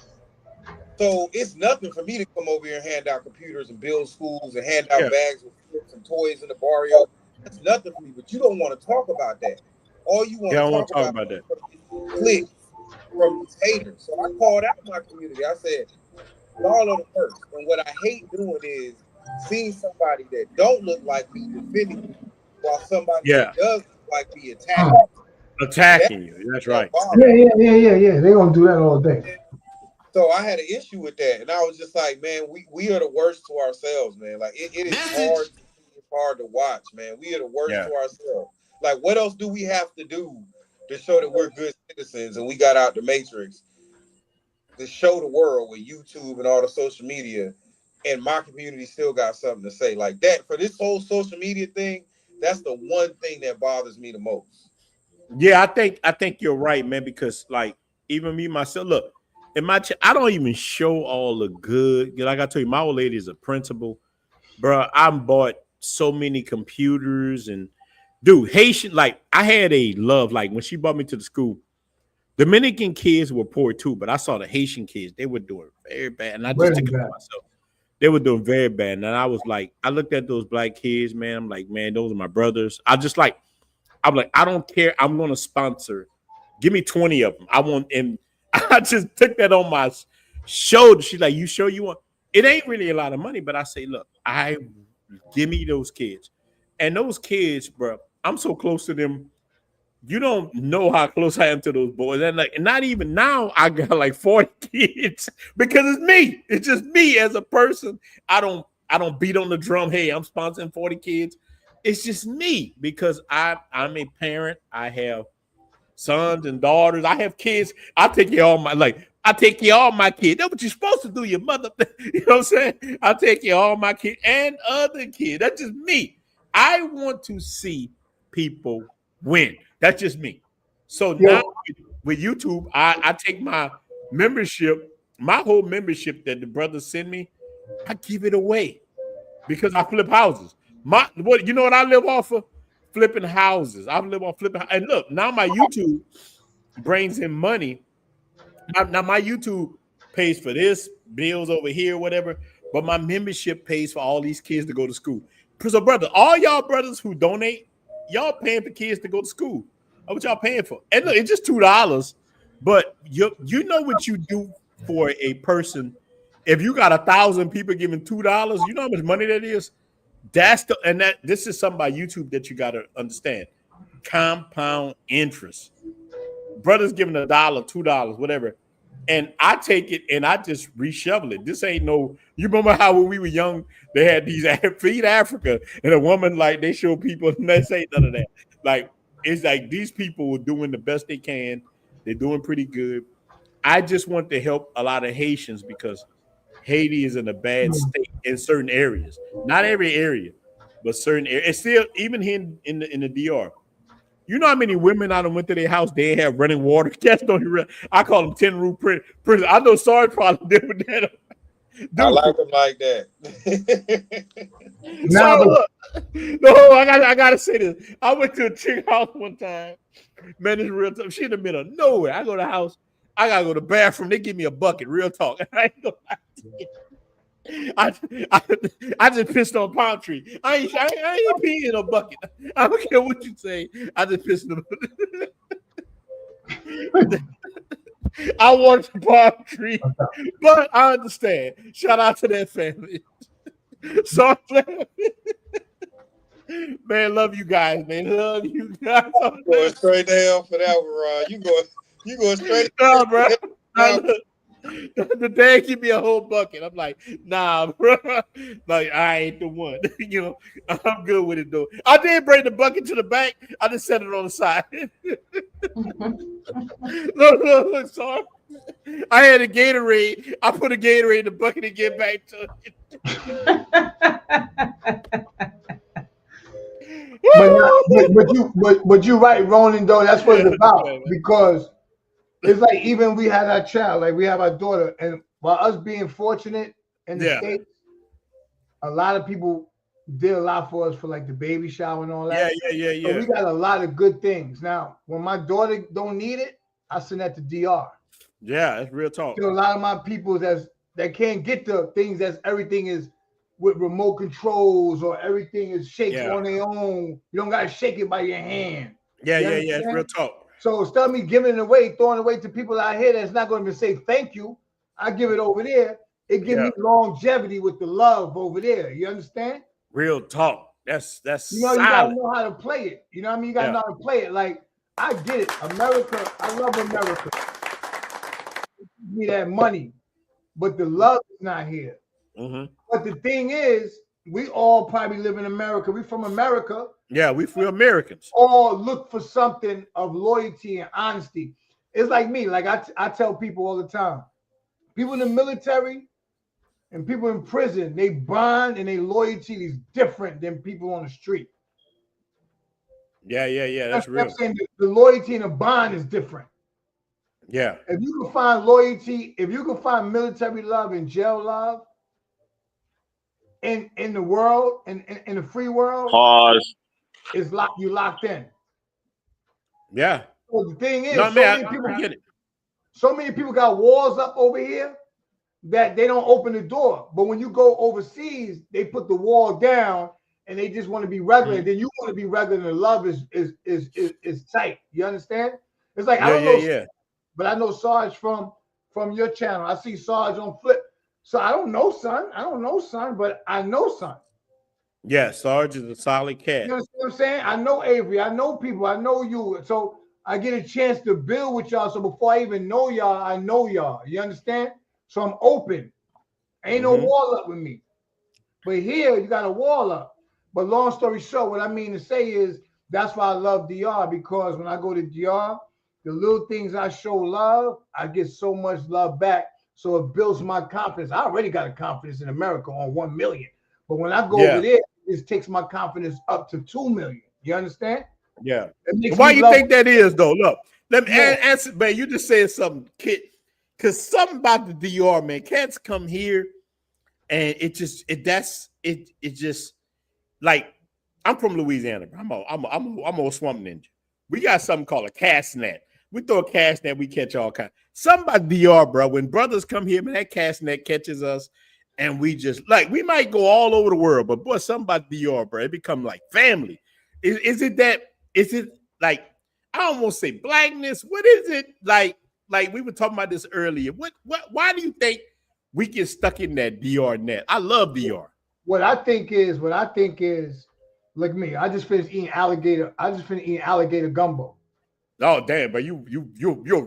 So it's nothing for me to come over here and hand out computers and build schools and hand out bags with chips and toys in the barrio. That's nothing for me. But you don't want to talk about that. All you want to talk about is clicks from these haters. So I called out my community. I said, y'all are the worst. And what I hate doing is seeing somebody that don't look like me defending me, while somebody that does look like me attacking you. That's right. Yeah. They're gonna do that all day. So I had an issue with that, and I was just like, man, we are the worst to ourselves, man. Like it is hard. It's hard to watch, man. We are the worst to ourselves. Like, what else do we have to do to show that we're good citizens and we got out the Matrix to show the world with YouTube and all the social media? And my community still got something to say like that. For this whole social media thing, that's the one thing that bothers me the most. Yeah, I think you're right, man, because like even me myself, look, in my I don't even show all the good. Like I tell you, my old lady is a principal, bro. I bought so many computers and dude, Haitian, like I had a love, like when she brought me to the school, Dominican kids were poor too, but I saw the Haitian kids, they were doing very bad. And I just took it to myself. They were doing very bad. And I was like, I looked at those black kids, man. I'm like, man, those are my brothers. I'm like, I don't care. I'm going to sponsor. Give me 20 of them. I want, and I just took that on my shoulder. She's like, you sure you want? It ain't really a lot of money, but I say, look, give me those kids. And those kids, bro, I'm so close to them. You don't know how close I am to those boys. And like, not even now, I got like 40 kids because it's me. It's just me as a person. I don't beat on the drum. Hey, I'm sponsoring 40 kids. It's just me because I'm a parent. I have sons and daughters. I have kids. I take care of all my kids. That's what you're supposed to do, your mother. You know what I'm saying? I take care of all my kids and other kids. That's just me. I want to see people win. That's just me. So now with YouTube, I take my membership, my whole membership that the brothers send me, I give it away because I flip houses. You know what I live off of? Flipping houses. I live on flipping. And look, now my YouTube brings in money. Now my YouTube pays for this, bills over here, whatever. But my membership pays for all these kids to go to school. So, brother, all y'all brothers who donate, y'all paying for kids to go to school. What y'all paying for? And look, it's just $2. But you know what you do for a person. If you got 1,000 people giving $2, you know how much money that is? This is something by YouTube that you got to understand. Compound interest. Brothers giving $1, $2, whatever. And I take it and I just reshovel it. This ain't no, you remember how when we were young, they had these Feed Africa and a woman, like they show people, and they say none of that. Like, it's like these people were doing the best they can. They're doing pretty good. I just want to help a lot of Haitians because Haiti is in a bad state in certain areas. Not every area, but certain areas. It's still, even here in the DR. You know how many women I done went to their house, they have running water. Cats don't even, I call them 10 rule prison. I know Sarge probably did with that. Dude. I like them like that. I gotta say this. I went to a chick house one time. Man, it's real tough. She in the middle of nowhere. I go to the house. I gotta go to the bathroom. They give me a bucket. Real talk. I just pissed on a palm tree. I ain't peeing in a bucket. I don't care what you say. I just pissed in a I want the palm tree, but I understand. Shout out to that family. So, man, love you guys, man. Love you guys. I'm going straight to hell for that one, Ron. You going straight to hell, bro. The dad give me a whole bucket. I'm like, nah, bro. Like, I ain't the one. You know, I'm good with it though. I did bring the bucket to the bank. I just set it on the side. Look, sorry. I had a Gatorade. I put a Gatorade in the bucket and get back to it. but you're right, Ronan, though. That's what it's about. Because it's like even we had our child, like we have our daughter, and while us being fortunate in the States, a lot of people did a lot for us for like the baby shower and all that. Yeah. So we got a lot of good things. Now, when my daughter don't need it, I send that to DR. Yeah, that's real talk. So a lot of my people that can't get the things that's everything is with remote controls or everything is shakes on their own. You don't gotta shake it by your hand. Yeah, it's real talk. So instead of me giving it away, throwing it away to people out here that's not going to say thank you, I give it over there. It gives me longevity with the love over there. You understand? Real talk. That's you know, solid. You gotta know how to play it. You know what I mean? You gotta know how to play it. Like, I get it. America, I love America. Give me that money, but the love is not here. Mm-hmm. But the thing is, we all probably live in America. We from America. Yeah, we're Americans. All look for something of loyalty and honesty. It's like me. Like I tell people all the time, people in the military and people in prison, they bond and their loyalty is different than people on the street. Yeah. That's real. I'm saying the loyalty and the bond is different. Yeah. If you can find loyalty, if you can find military love and jail love in the world, in the free world, pause. It's you locked in. Yeah. So the thing is, so many people got walls up over here, that they don't open the door. But when you go overseas, they put the wall down and they just want to be regular. Then you want to be regular, and love is tight. You understand? It's like I don't know, but I know Sarge from your channel. I see Sarge on Flip. So I don't know, son. I don't know, son, but I know, son. Yeah, Sarge is a solid cat. You understand what I'm saying? I know Avery. I know people. I know you. So I get a chance to build with y'all. So before I even know y'all, I know y'all. You understand? So I'm open. Ain't no wall up with me. But here you got a wall up. But long story short, what I mean to say is that's why I love DR, because when I go to DR, the little things I show love, I get so much love back. So it builds my confidence. I already got a confidence in America on 1 million. But when I go over there, it takes my confidence up to 2 million. You understand? Yeah. Why you think that is, though? Look, let me answer, man. You just said something, kid. Because something about the DR, man. Cats come here, and it just like, I'm from Louisiana, bro. I'm a swamp ninja. We got something called a cast net. We throw a cast net, we catch all kinds. Something about DR, bro. When brothers come here, man, that cast net catches us, and we just like, we might go all over the world, but boy, something about DR, bro. It become like family. Is it like, I don't want to say blackness? What is it like? Like we were talking about this earlier. Why do you think we get stuck in that DR net? I love DR. What I think is, look me. I just finished eating alligator gumbo. Oh damn, but you're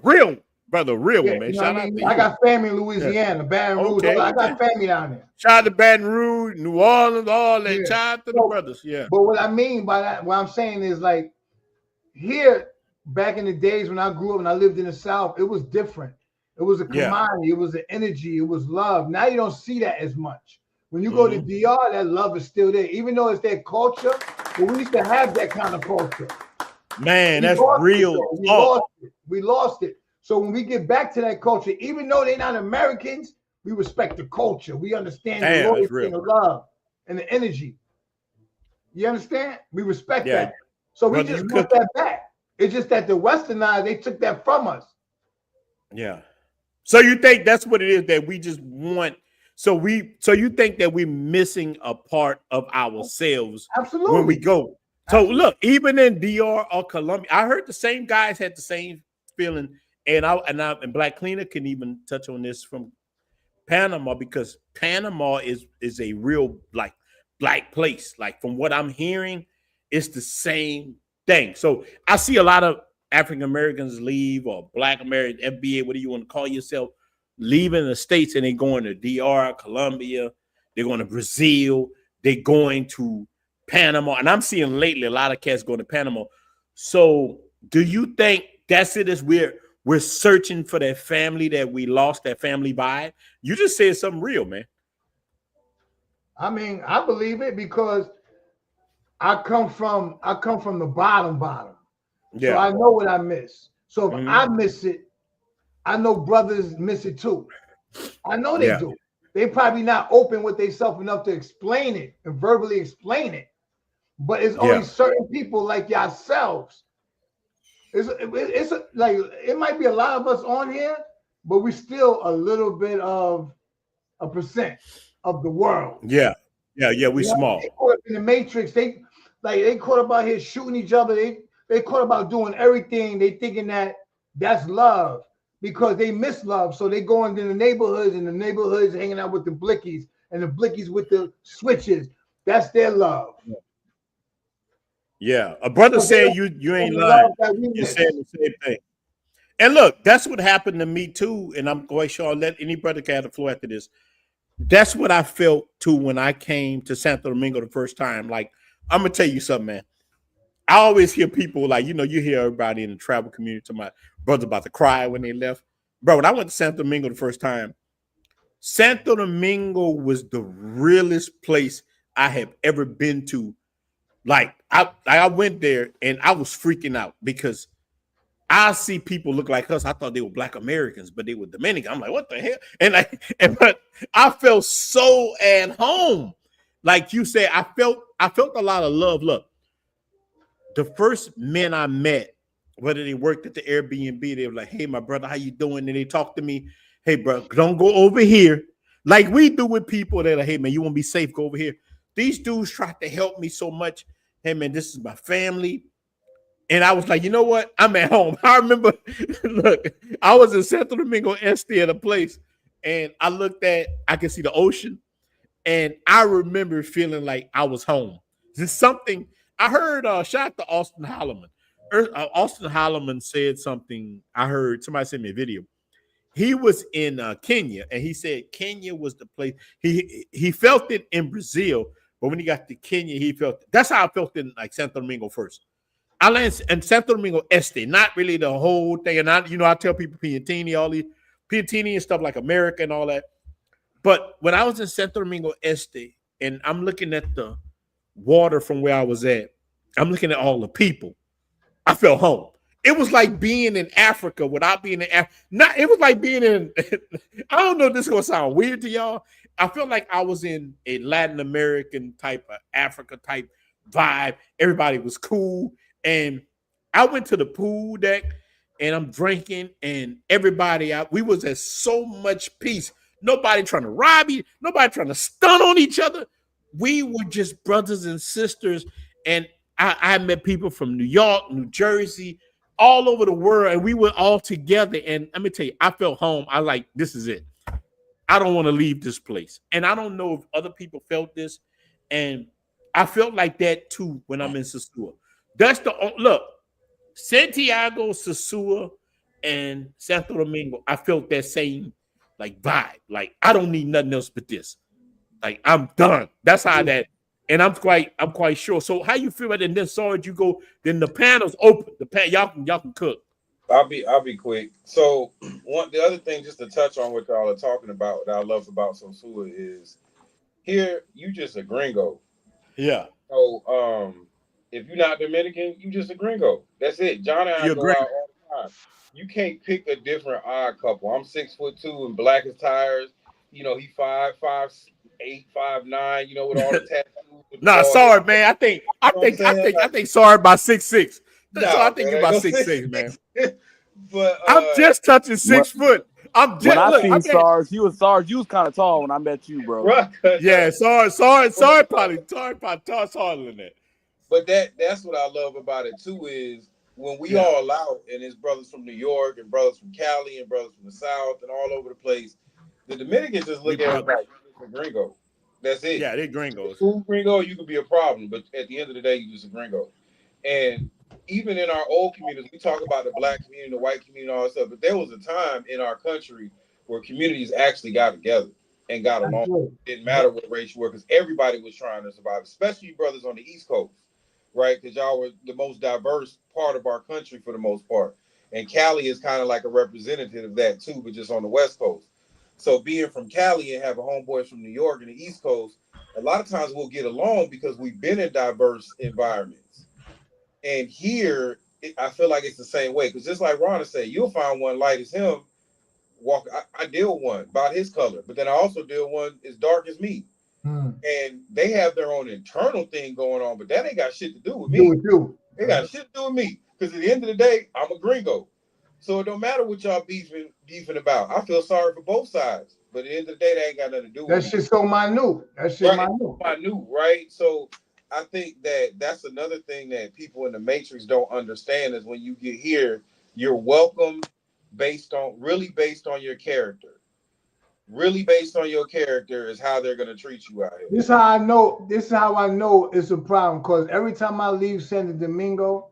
real, brother, real one, man. You know Shout what I out mean? to you. I got family in Louisiana, Baton Rouge. Okay, I got family down there. Shout out to Baton Rouge, New Orleans, all that. Shout out to the brothers. Yeah. But what I mean by that, what I'm saying is, like, here back in the days when I grew up and I lived in the South, it was different. It was a commodity, it was an energy, it was love. Now you don't see that as much. When you go to DR, that love is still there, even though it's their culture. But we used to have that kind of culture. Man, that's real. We lost it. So when we get back to that culture, even though they're not Americans, we respect the culture. We understand the loyalty and the love and the energy. You understand? We respect that. So we just want that back. It's just that the Westernized, they took that from us. Yeah. So you think that's what it is, that we just want? So you think that we're missing a part of ourselves when we go? So look, even in DR or Colombia, I heard the same guys had the same feeling, and Black Cleaner can even touch on this from Panama, because Panama is a real like black place. Like from what I'm hearing, it's the same thing. So I see a lot of African Americans leave, or Black Americans, FBA, what do you want to call yourself, leaving the States, and they're going to DR, Colombia, they're going to Brazil, they're going to Panama. And I'm seeing lately a lot of cats going to Panama. So do you think that's it, is we're searching for that family that we lost, that family vibe? You just said something real, man. I mean, I believe it, because I come from the bottom. Yeah. So I know what I miss. So if I miss it, I know brothers miss it too. I know they do. They probably not open with themselves enough to explain it and verbally explain it. But it's only certain people like yourselves. It's like, it might be a lot of us on here, but we still a little bit of a percent of the world. Yeah, we small. They caught up in the matrix. They caught up out here shooting each other. They caught about doing everything. They thinking that that's love, because they miss love. So they go into the neighborhoods, and the neighborhoods hanging out with the blickies, and the blickies with the switches. That's their love. Yeah, a brother said you ain't lying. You're saying the same thing. And look, that's what happened to me too. And I'm quite sure I'll let any brother get the floor after this. That's what I felt too when I came to Santo Domingo the first time. Like, I'm gonna tell you something, man. I always hear people like, you hear everybody in the travel community talking about brothers about to cry when they left. Bro, when I went to Santo Domingo the first time, Santo Domingo was the realest place I have ever been to. Like I went there and I was freaking out, because I see people look like us. I thought they were Black Americans, but they were Dominican. I'm like, what the hell? But I felt so at home. Like you said, I felt a lot of love. Look, the first men I met, whether they worked at the Airbnb, they were like, hey, my brother, how you doing? And they talked to me. hey, bro, don't go over here. Like we do with people that are, hey, man, you want to be safe, go over here. These dudes tried to help me so much. Hey, man, this is my family. And I was like, you know what? I'm at home. I remember, look, I was in Santo Domingo Este at a place, and I could see the ocean, and I remember feeling like I was home. Just something I heard. Shout out to Austin Holloman. Austin Holloman said something. I heard somebody sent me a video. He was in Kenya, and he said Kenya was the place. He felt it in Brazil, but when he got to Kenya, he felt it. That's how I felt in like Santo Domingo first. I landed in Santo Domingo Este, not really the whole thing. And I tell people Piantini, all these Piantini and stuff like America and all that. But when I was in Santo Domingo Este, and I'm looking at the water from where I was at, I'm looking at all the people. I felt home. It was like being in Africa without being in Africa. It was like being in, I don't know if this is going to sound weird to y'all. I felt like I was in a Latin American type of Africa type vibe. Everybody was cool. And I went to the pool deck and I'm drinking, and everybody we was at so much peace. Nobody trying to rob you. Nobody trying to stun on each other. We were just brothers and sisters. And I met people from New York, New Jersey, all over the world, and we were all together. And let me tell you, I felt home. I like, this is it. I don't want to leave this place. And I don't know if other people felt this. And I felt like that too when I'm in Sosua. That's look, Santiago, Sosua, and Santo Domingo. I felt that same like vibe. Like I don't need nothing else but this. Like I'm done. That's how that. And I'm quite sure. So how you feel about it? And then Sarge, you go. Then the panel's open. Y'all can cook. I'll be quick. So the other thing, just to touch on what y'all are talking about, that I love about Sosua is here you just a gringo. Yeah. So if you're not Dominican, you just a gringo. That's it. John and I go out all the time. You can't pick a different odd couple. I'm 6'2" and black as tires. You know, he 5'8", 5'9", you know, with all the tattoos. Nah, sorry, man. I think sorry about 6'6". Nah, so I think you're about 6'6", man. But I'm just touching 6 foot. I'm just when I seen Sarge, you was kind of tall when I met you, bro. Yeah, sorry, probably taller than that. But that's what I love about it too is when we all out, and it's brothers from New York and brothers from Cali and brothers from the South and all over the place. The Dominicans just look at us like a gringo. That's it. Yeah, they're gringos. Cool gringo, you could be a problem, but at the end of the day, you're just a gringo. And even in our old communities, we talk about the black community, the white community, and all that stuff. But there was a time in our country where communities actually got together and got along. It didn't matter what race you were, because everybody was trying to survive, especially brothers on the East Coast, right? Because y'all were the most diverse part of our country for the most part. And Cali is kind of like a representative of that too, but just on the West Coast. So being from Cali and having homeboys from New York and the East Coast, a lot of times we'll get along because we've been in diverse environments. And here, I feel like it's the same way. Because just like Ron said, you'll find one light as him. I deal with one about his color, but then I also deal with one as dark as me. And they have their own internal thing going on, but that ain't got shit to do with me. They got shit to do with me. Because at the end of the day, I'm a gringo. So it don't matter what y'all beefing about. I feel sorry for both sides. But at the end of the day, that ain't got nothing to do with that shit's so minute. That shit minute, right? So I think that's another thing that people in the Matrix don't understand is when you get here, you're welcome based on your character. Really based on your character is how they're going to treat you out here. This is how I know it's a problem, because every time I leave Santo Domingo,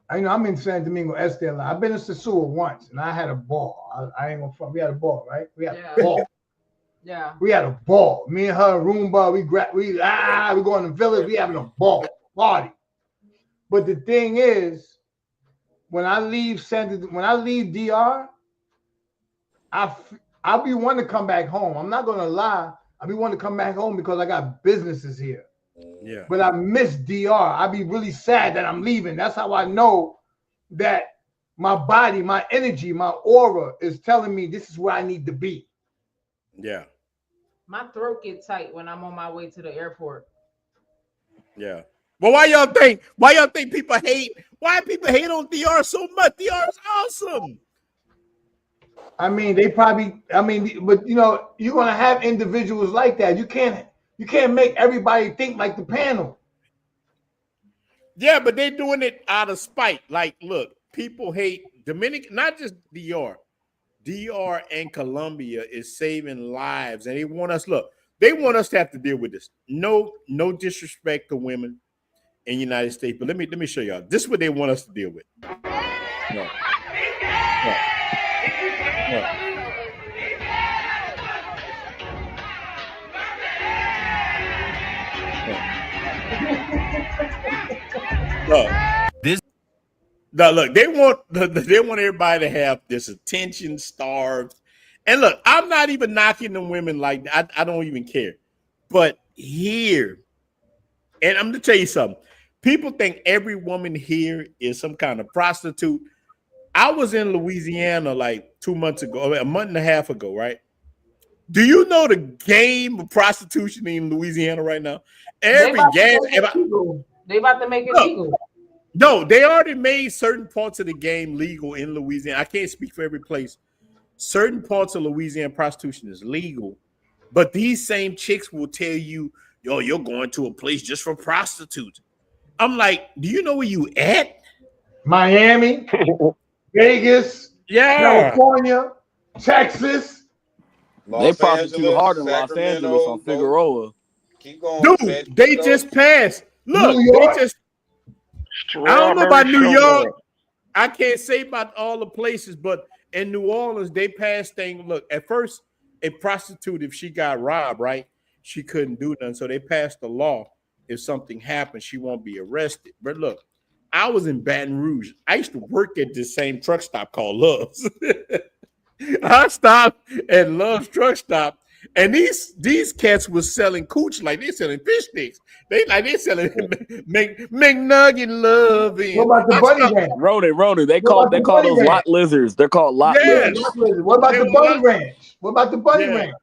I'm in Santo Domingo Este. I've been in Sosua once, and I had a ball. I ain't gonna front. We had a ball, right? We had a ball. Yeah. We had a ball. Me and her, Roomba, we go in the village. We having a ball party. But the thing is, when I leave DR, I'll be wanting to come back home. I'm not gonna lie. I'll be wanting to come back home because I got businesses here. Yeah. But I miss DR. I'd be really sad that I'm leaving. That's how I know that my body, my energy, my aura is telling me this is where I need to be. Yeah. My throat gets tight when I'm on my way to the airport. Yeah. Well, why y'all think people hate? Why people hate on DR so much? DR is awesome. I mean, they probably. I mean, but you know, you're gonna have individuals like that. You can't make everybody think like the panel. Yeah, but they're doing it out of spite. Like, look, people hate Dominican, not just DR. DR and Colombia is saving lives, and they want us. Look, they want us to have to deal with this. No disrespect to women in the United States, but let me show y'all. This is what they want us to deal with. No. Look, they want everybody to have this attention starved. And look, I'm not even knocking the women like that. I don't even care. But here, and I'm gonna tell you something. People think every woman here is some kind of prostitute. I was in Louisiana like 2 months ago, a month and a half ago, right? Do you know the game of prostitution in Louisiana right now? They about to make it legal. No, they already made certain parts of the game legal in Louisiana. I can't speak for every place. Certain parts of Louisiana prostitution is legal, but these same chicks will tell you, yo, you're going to a place just for prostitutes. I'm like, do you know where you at? Miami, Vegas, California, Texas. They prostitute hard in Los Angeles on Figueroa. Keep going, dude. They just passed. Look, they just. I don't know about New York. I can't say about all the places, but in New Orleans, they passed things. Look, at first, a prostitute, if she got robbed, right, she couldn't do nothing. So they passed the law. If something happens, she won't be arrested. But look, I was in Baton Rouge. I used to work at this same truck stop called Love's. I stopped at Love's truck stop, and these cats was selling cooch like they selling fish sticks. They selling McNugget love. What about the bunny ranch? Ronan, they call those lot lizards. They're called lot lizards. What about the bunny ranch? What about the bunny ranch?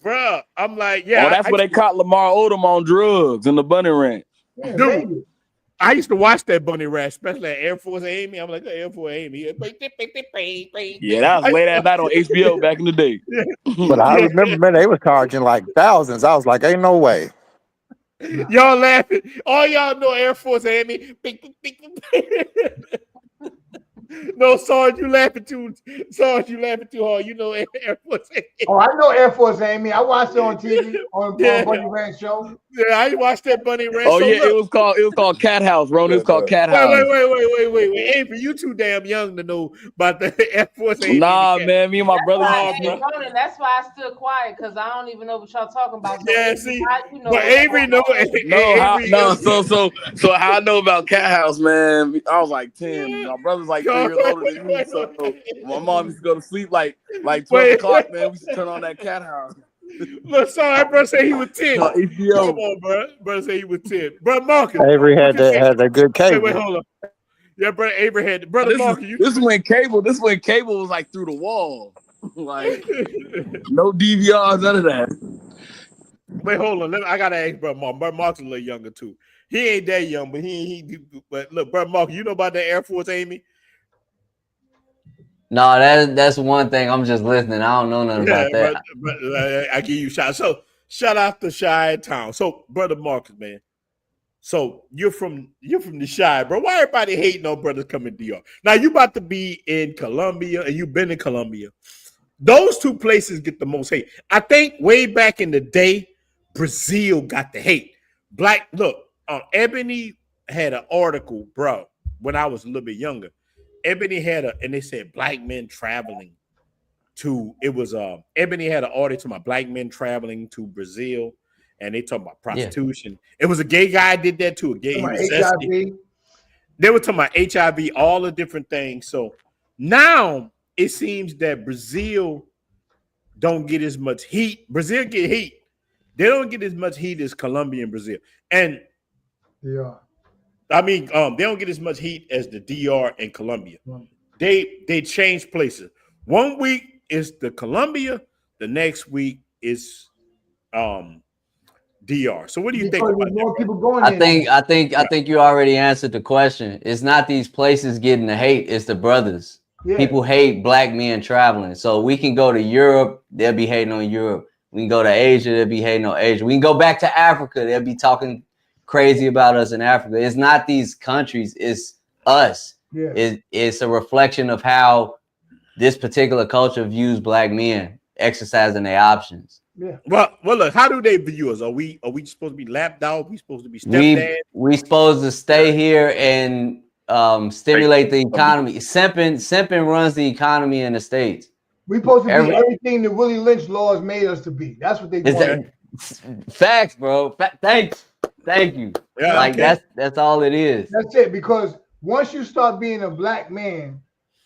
Bruh, I'm like, yeah. Oh, that's where they caught Lamar Odom on drugs in the bunny ranch. Yeah, dude, baby. I used to watch that bunny ranch, especially at Air Force Amy. I'm like, Air Force Amy. Yeah, that was late at night on HBO back in the day. But I remember, man, they was charging like thousands. I was like, ain't no way. Y'all laughing. All y'all know Air Force Amy. No, Sarge, you laughing too hard. You know Air Force Amy. Oh, I know Air Force Amy. I watched it on TV on Bunny Ranch show. Yeah, I watched that Bunny Ranch. Oh, so yeah, look. it was called Cat House, Ron. It was called Cat House. Wait. Avery, you too damn young to know about the Air Force Amy. Nah, man, me and my brother. That's why I stood quiet, because I don't even know what y'all talking about. Yeah, see, but Avery know. So how I know about Cat House, man? I was like 10. My brother's like 3 years older than me. So my mom used to go to sleep like 12 o'clock, man. We used to turn on that Cat House. Look, sorry, that brother said he was 10. No, come on, bro. Brother said he was 10. Brother Marcus. Avery had that good cable. Wait, hold on. Yeah, brother Avery had brother Marcus. This is when cable was like through the wall. Like no DVRs, none of that. Wait, hold on. I gotta ask brother Mark. Brother Mark's a little younger too. He ain't that young, but but look, brother Mark, you know about the Air Force Amy? No, that's one thing. I'm just listening. I don't know nothing about that. But I give you a shout. So shout out to Shy Town. So brother Marcus, man. So you're from the Shy, bro. Why everybody hating on brothers coming to DR? Now you about to be in Colombia, and you've been in Colombia. Those two places get the most hate. I think way back in the day, Brazil got the hate. Ebony had an article, bro, when I was a little bit younger. Ebony had and they said black men traveling to, Ebony had an article to my black men traveling to Brazil, and they talking about prostitution. Yeah. It was a gay guy did that too. A gay HIV. They were talking about HIV, all the different things. So now it seems that Brazil don't get as much heat. Brazil get heat. They don't get as much heat as Colombia and Brazil. And I mean, they don't get as much heat as the DR and Colombia. They change places. 1 week is the Colombia, the next week is DR. So what do you think about that? I think you already answered the question. It's not these places getting the hate, it's the brothers. People hate black men traveling. So we can go to Europe, they'll be hating on Europe. We can go to Asia, they'll be hating on Asia. We can go back to Africa, they'll be talking crazy about us in Africa. It's not these countries, it's us. It's a reflection of how this particular culture views black men exercising their options. Yeah. Well, look. How do they view us? Are we supposed to be lapdog? We supposed to be stepdad? We supposed to stay here and stimulate the economy. Simping runs the economy in the States. We supposed to be everything the Willie Lynch laws made us to be. That's what they want. Facts, bro. Thank you. Yeah, like that's all it is. That's it. Because once you start being a black man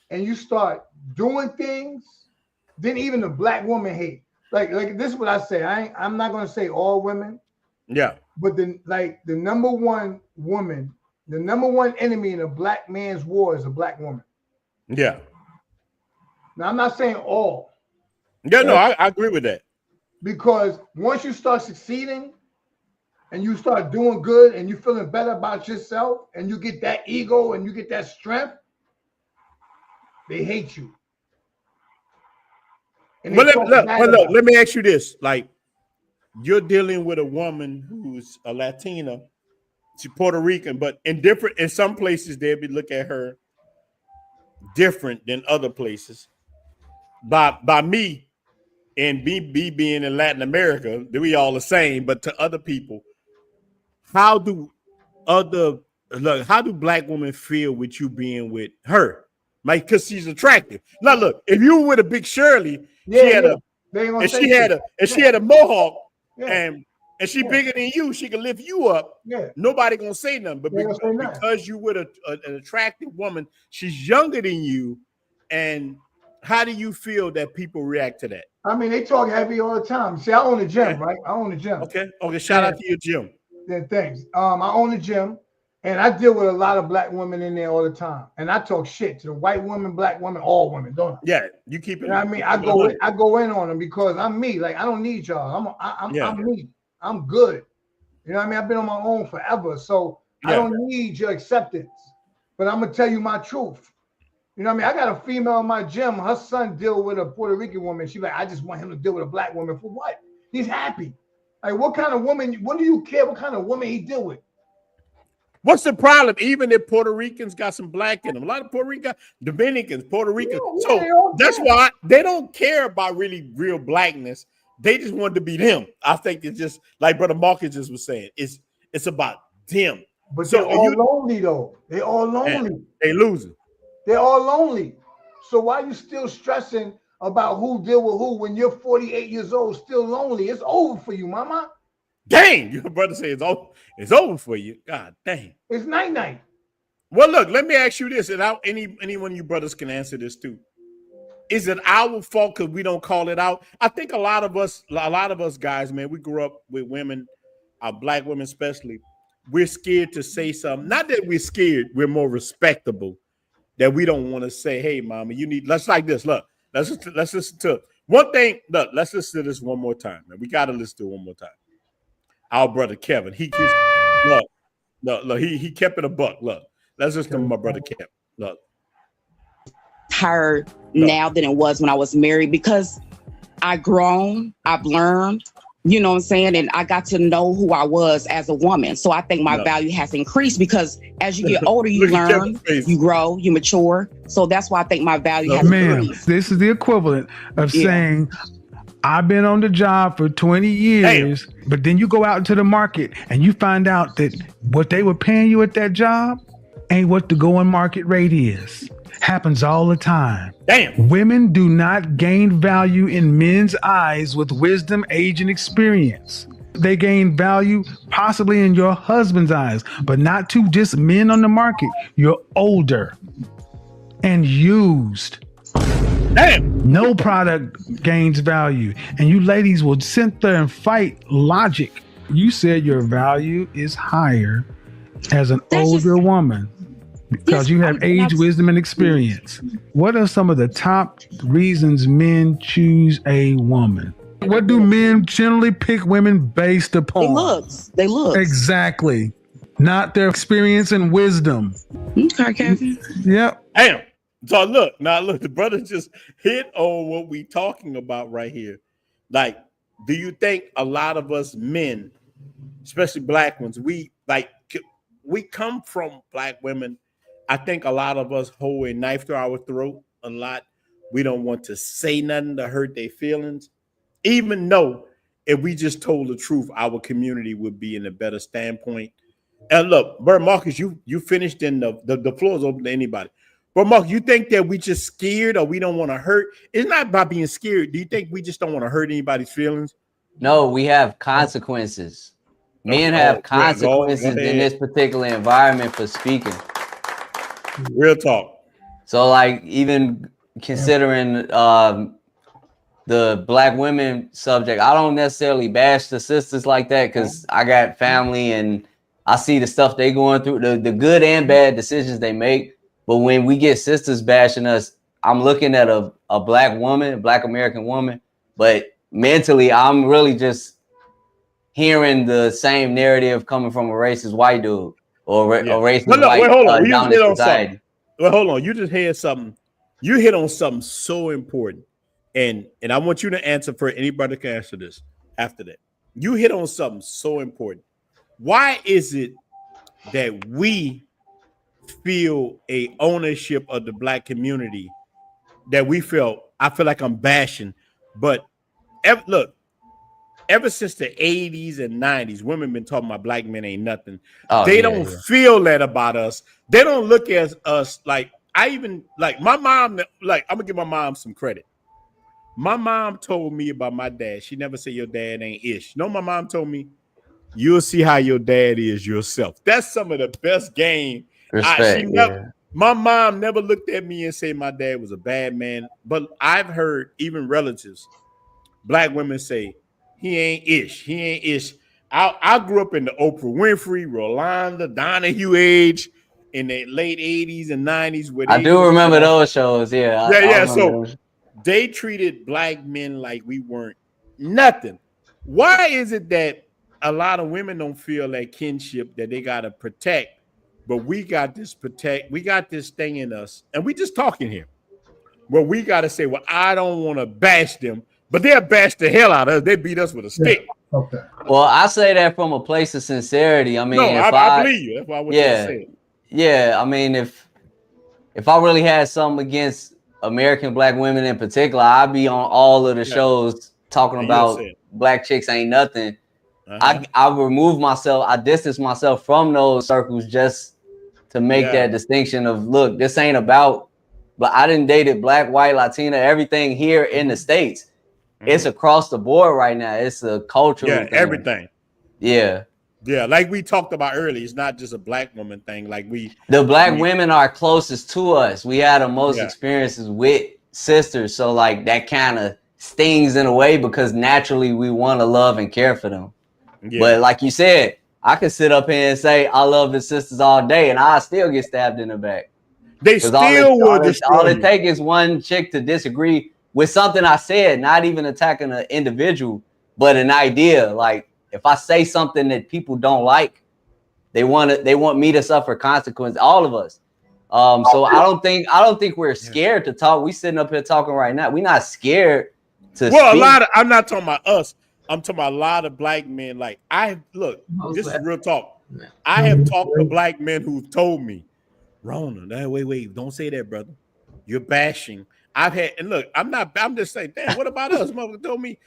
and you start doing things, then even the black woman hate. Like this is what I say. I'm not gonna say all women. Yeah. But the number one woman, the number one enemy in a black man's war is a black woman. Yeah. Now I'm not saying all. Yeah, no, I agree with that. Because once you start succeeding and you start doing good and you feeling better about yourself and you get that ego and you get that strength, they hate you. But let me ask you this: like, you're dealing with a woman who's a Latina, she's Puerto Rican, but in some places they'll be looking at her different than other places. By me and me being in Latin America, we all the same. But to other people, how do black women feel with you being with her? Like, because she's attractive. Now, look, if you were with a Big Shirley, she had a mohawk, and she bigger than you, she can lift you up. Yeah. Nobody gonna say nothing. But because you with an attractive woman, she's younger than you, and how do you feel that people react to that? I mean, they talk heavy all the time. See, I own a gym, right? I own a gym. Okay. Shout out to your gym. Yeah, thanks. I own a gym. And I deal with a lot of black women in there all the time. And I talk shit to the white women, black women, all women, don't I? Yeah, you keep it. You know what I mean? I go in on them because I'm me. Like, I don't need y'all. I'm me. I'm good. You know what I mean? I've been on my own forever. So I don't need your acceptance. But I'm gonna tell you my truth. You know what I mean? I got a female in my gym. Her son deal with a Puerto Rican woman. She's like, I just want him to deal with a black woman. For what? He's happy. Like, what kind of woman? What do you care what kind of woman he deal with? What's the problem? Even if Puerto Ricans got some black in them, a lot of Puerto Rican, Dominicans, Puerto Ricans. So that's why they don't care about really real blackness. They just want to be them. I think it's just like Brother Marcus just was saying. It's about them. But so they're all lonely though. They all lonely. Man, they losing. They're all lonely. So why are you still stressing about who deal with who when you're 48 years old, still lonely? It's over for you, mama. Dang, your brother says it's over for you. God dang. It's night-night. Well, look, let me ask you this, and anyone of you brothers can answer this too. Is it our fault because we don't call it out? I think a lot of us guys, man, we grew up with women, black women especially. We're scared to say something. Not that we're scared, we're more respectable. That we don't want to say, hey, mama, you need, let's like this. Look, let's listen to one thing. Look, let's listen to this one more time, man. We got to listen to it one more time. Our brother Kevin, he kept it a buck. Look, let's listen to my brother Kevin. Look. Higher now than it was when I was married because I've grown, I've learned, you know what I'm saying? And I got to know who I was as a woman. So I think my value has increased because as you get older, you learn, you grow, you mature. So that's why I think my value has increased. This is the equivalent of saying, I've been on the job for 20 years, but then you go out into the market and you find out that what they were paying you at that job ain't what the going market rate is. Happens all the time. Damn. Women do not gain value in men's eyes with wisdom, age, and experience. They gain value possibly in your husband's eyes, but not to just men on the market. You're older and used. Damn. No product gains value. And you ladies will sit there and fight logic. You said your value is higher as an older woman because you have age, wisdom, and experience. What are some of the top reasons men choose a woman? What do men generally pick women based upon? They look. Exactly. Not their experience and wisdom. Okay, Kevin. Yep. Damn. So look, the brother just hit on what we talking about right here. Like, do you think a lot of us men, especially black ones, we come from black women? I think a lot of us hold a knife to our throat a lot. We don't want to say nothing to hurt their feelings, even though if we just told the truth, our community would be in a better standpoint. And look, Bert Marcus, you finished, in the floor is open to anybody. But Mark, you think that we just scared or we don't want to hurt? It's not about being scared. Do you think we just don't want to hurt anybody's feelings? No, we have consequences. Men have consequences in this particular environment for speaking. Real talk. So, like, even considering the black women subject, I don't necessarily bash the sisters like that because I got family and I see the stuff they going through, the good and bad decisions they make. But when we get sisters bashing us, I'm looking at a black woman, a black American woman, but mentally I'm really just hearing the same narrative coming from a racist white dude or a racist white dominant society. Well, hold on. You just hit something. You hit on something so important. And I want you to answer for anybody that can answer this after that. You hit on something so important. Why is it that we feel a ownership of the black community that we feel? I feel like I'm bashing, but ever since the 80s and 90s, women been talking about black men ain't nothing. They don't feel that about us. They don't look at us like, my mom, like, I'm gonna give my mom some credit. My mom told me about my dad. She never said your dad ain't ish. No, my mom told me, you'll see how your dad is yourself. That's some of the best game. My mom never looked at me and said my dad was a bad man. But I've heard even relatives, black women say, he ain't ish. He ain't ish. I grew up in the Oprah Winfrey, Rolanda, Donahue age in the late 80s and 90s. Where I do remember those shows. Yeah. So they treated black men like we weren't nothing. Why is it that a lot of women don't feel that kinship that they got to protect, but we got this thing in us, and we just talking here. Well, we got to say, well, I don't want to bash them, but they'll bash the hell out of us. They beat us with a stick. Okay. Well, I say that from a place of sincerity. I mean, I believe you. That's why I want you to say it. Yeah, I mean, if I really had something against American black women in particular, I'd be on all of the shows talking about black chicks ain't nothing. I remove myself, I distance myself from those circles just to make that distinction of, look, this ain't about, but I didn't dated black, white, Latina, everything here in the States. It's across the board right now. It's a cultural thing. Everything. Yeah. Yeah, like we talked about earlier, it's not just a black woman thing. Like the black women are closest to us. We had the most experiences with sisters, so like that kind of stings in a way because naturally we want to love and care for them. But like you said, I could sit up here and say I love the sisters all day, and I still get stabbed in the back. They still would destroy all it takes is one chick to disagree with something I said, not even attacking an individual, but an idea. Like, if I say something that people don't like, they want me to suffer consequences. All of us. So I don't think we're scared to talk. We sitting up here talking right now. We're not scared to speak. I'm not talking about us. I'm talking about a lot of black men. Like, this is real talk. I have talked to black men who've told me, Rona, wait, don't say that, brother. You're bashing. I'm just saying, damn, what about us? Mother told me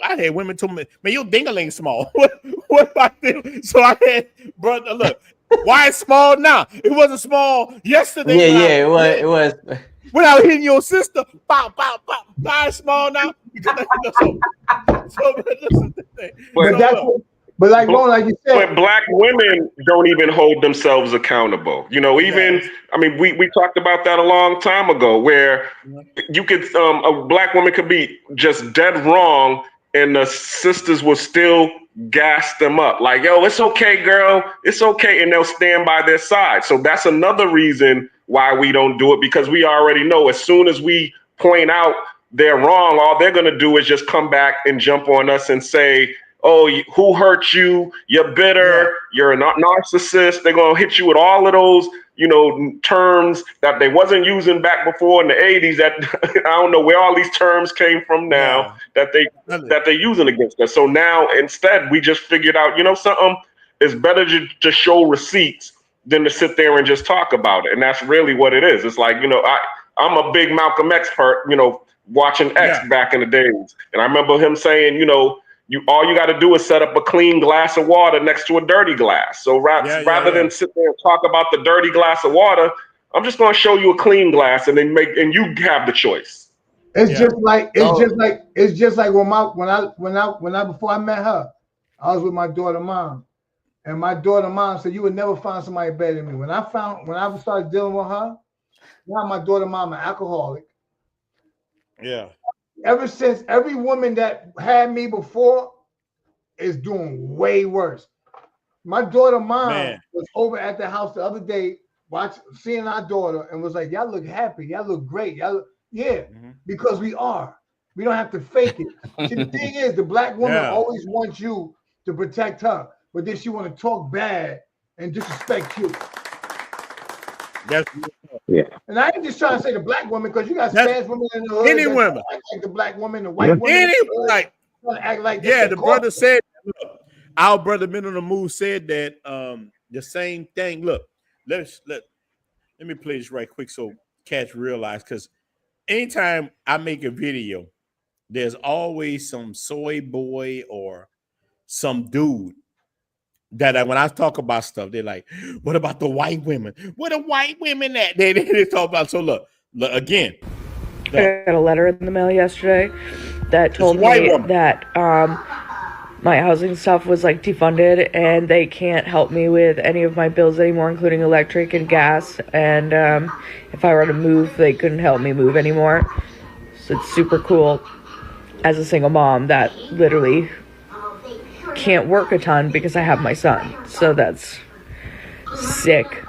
I had women tell me, man, your ding-a-ling small. What about them? So I had, brother, look, why it's small now? It wasn't small yesterday. It was. When I was hitting your sister, pow, pow, pow. Why it's small now? But like you said, but black women don't even hold themselves accountable. You know, I mean, we talked about that a long time ago, where you could a black woman could be just dead wrong, and the sisters will still gas them up, like, yo, it's okay, girl, it's okay, and they'll stand by their side. So that's another reason why we don't do it, because we already know as soon as we point out they're wrong, all they're gonna do is just come back and jump on us and say, oh, who hurt you? You're bitter. You're a narcissist. They're going to hit you with all of those terms that they wasn't using back before in the 80s that I don't know where all these terms came from now that they're using against us. So now instead we just figured out, something, it's better to show receipts than to sit there and just talk about it. And that's really what it is. It's like, I'm a big Malcolm X watching X back in the days. And I remember him saying, all you got to do is set up a clean glass of water next to a dirty glass. So rather than sit there and talk about the dirty glass of water, I'm just going to show you a clean glass, and then you have the choice. It's just like when I before I met her, I was with my daughter mom, and my daughter mom said, "You would never find somebody better than me." When I started dealing with her, now my daughter mom an alcoholic. Yeah. Ever since, every woman that had me before is doing way worse. My daughter mom was over at the house the other day, seeing our daughter, and was like, "Y'all look happy. Y'all look great. Because we are. We don't have to fake it." See, the thing is, the black woman always wants you to protect her, but then she want to talk bad and disrespect you. And I ain't just trying to say the black woman, because you got Spanish women in the hood. Any women. Like the black woman, the white woman. Act like the brother said, look, our brother Men on the Move said that the same thing. Look, let me play this right quick so cats realize, because anytime I make a video, there's always some soy boy or some dude that when I talk about stuff, they're like, "What about the white women? What are white women at?" They talk about. So look again. I got a letter in the mail yesterday that told me that my housing stuff was like defunded and they can't help me with any of my bills anymore, including electric and gas. And if I were to move, they couldn't help me move anymore. So it's super cool as a single mom that literally can't work a ton because I have my son. So that's sick.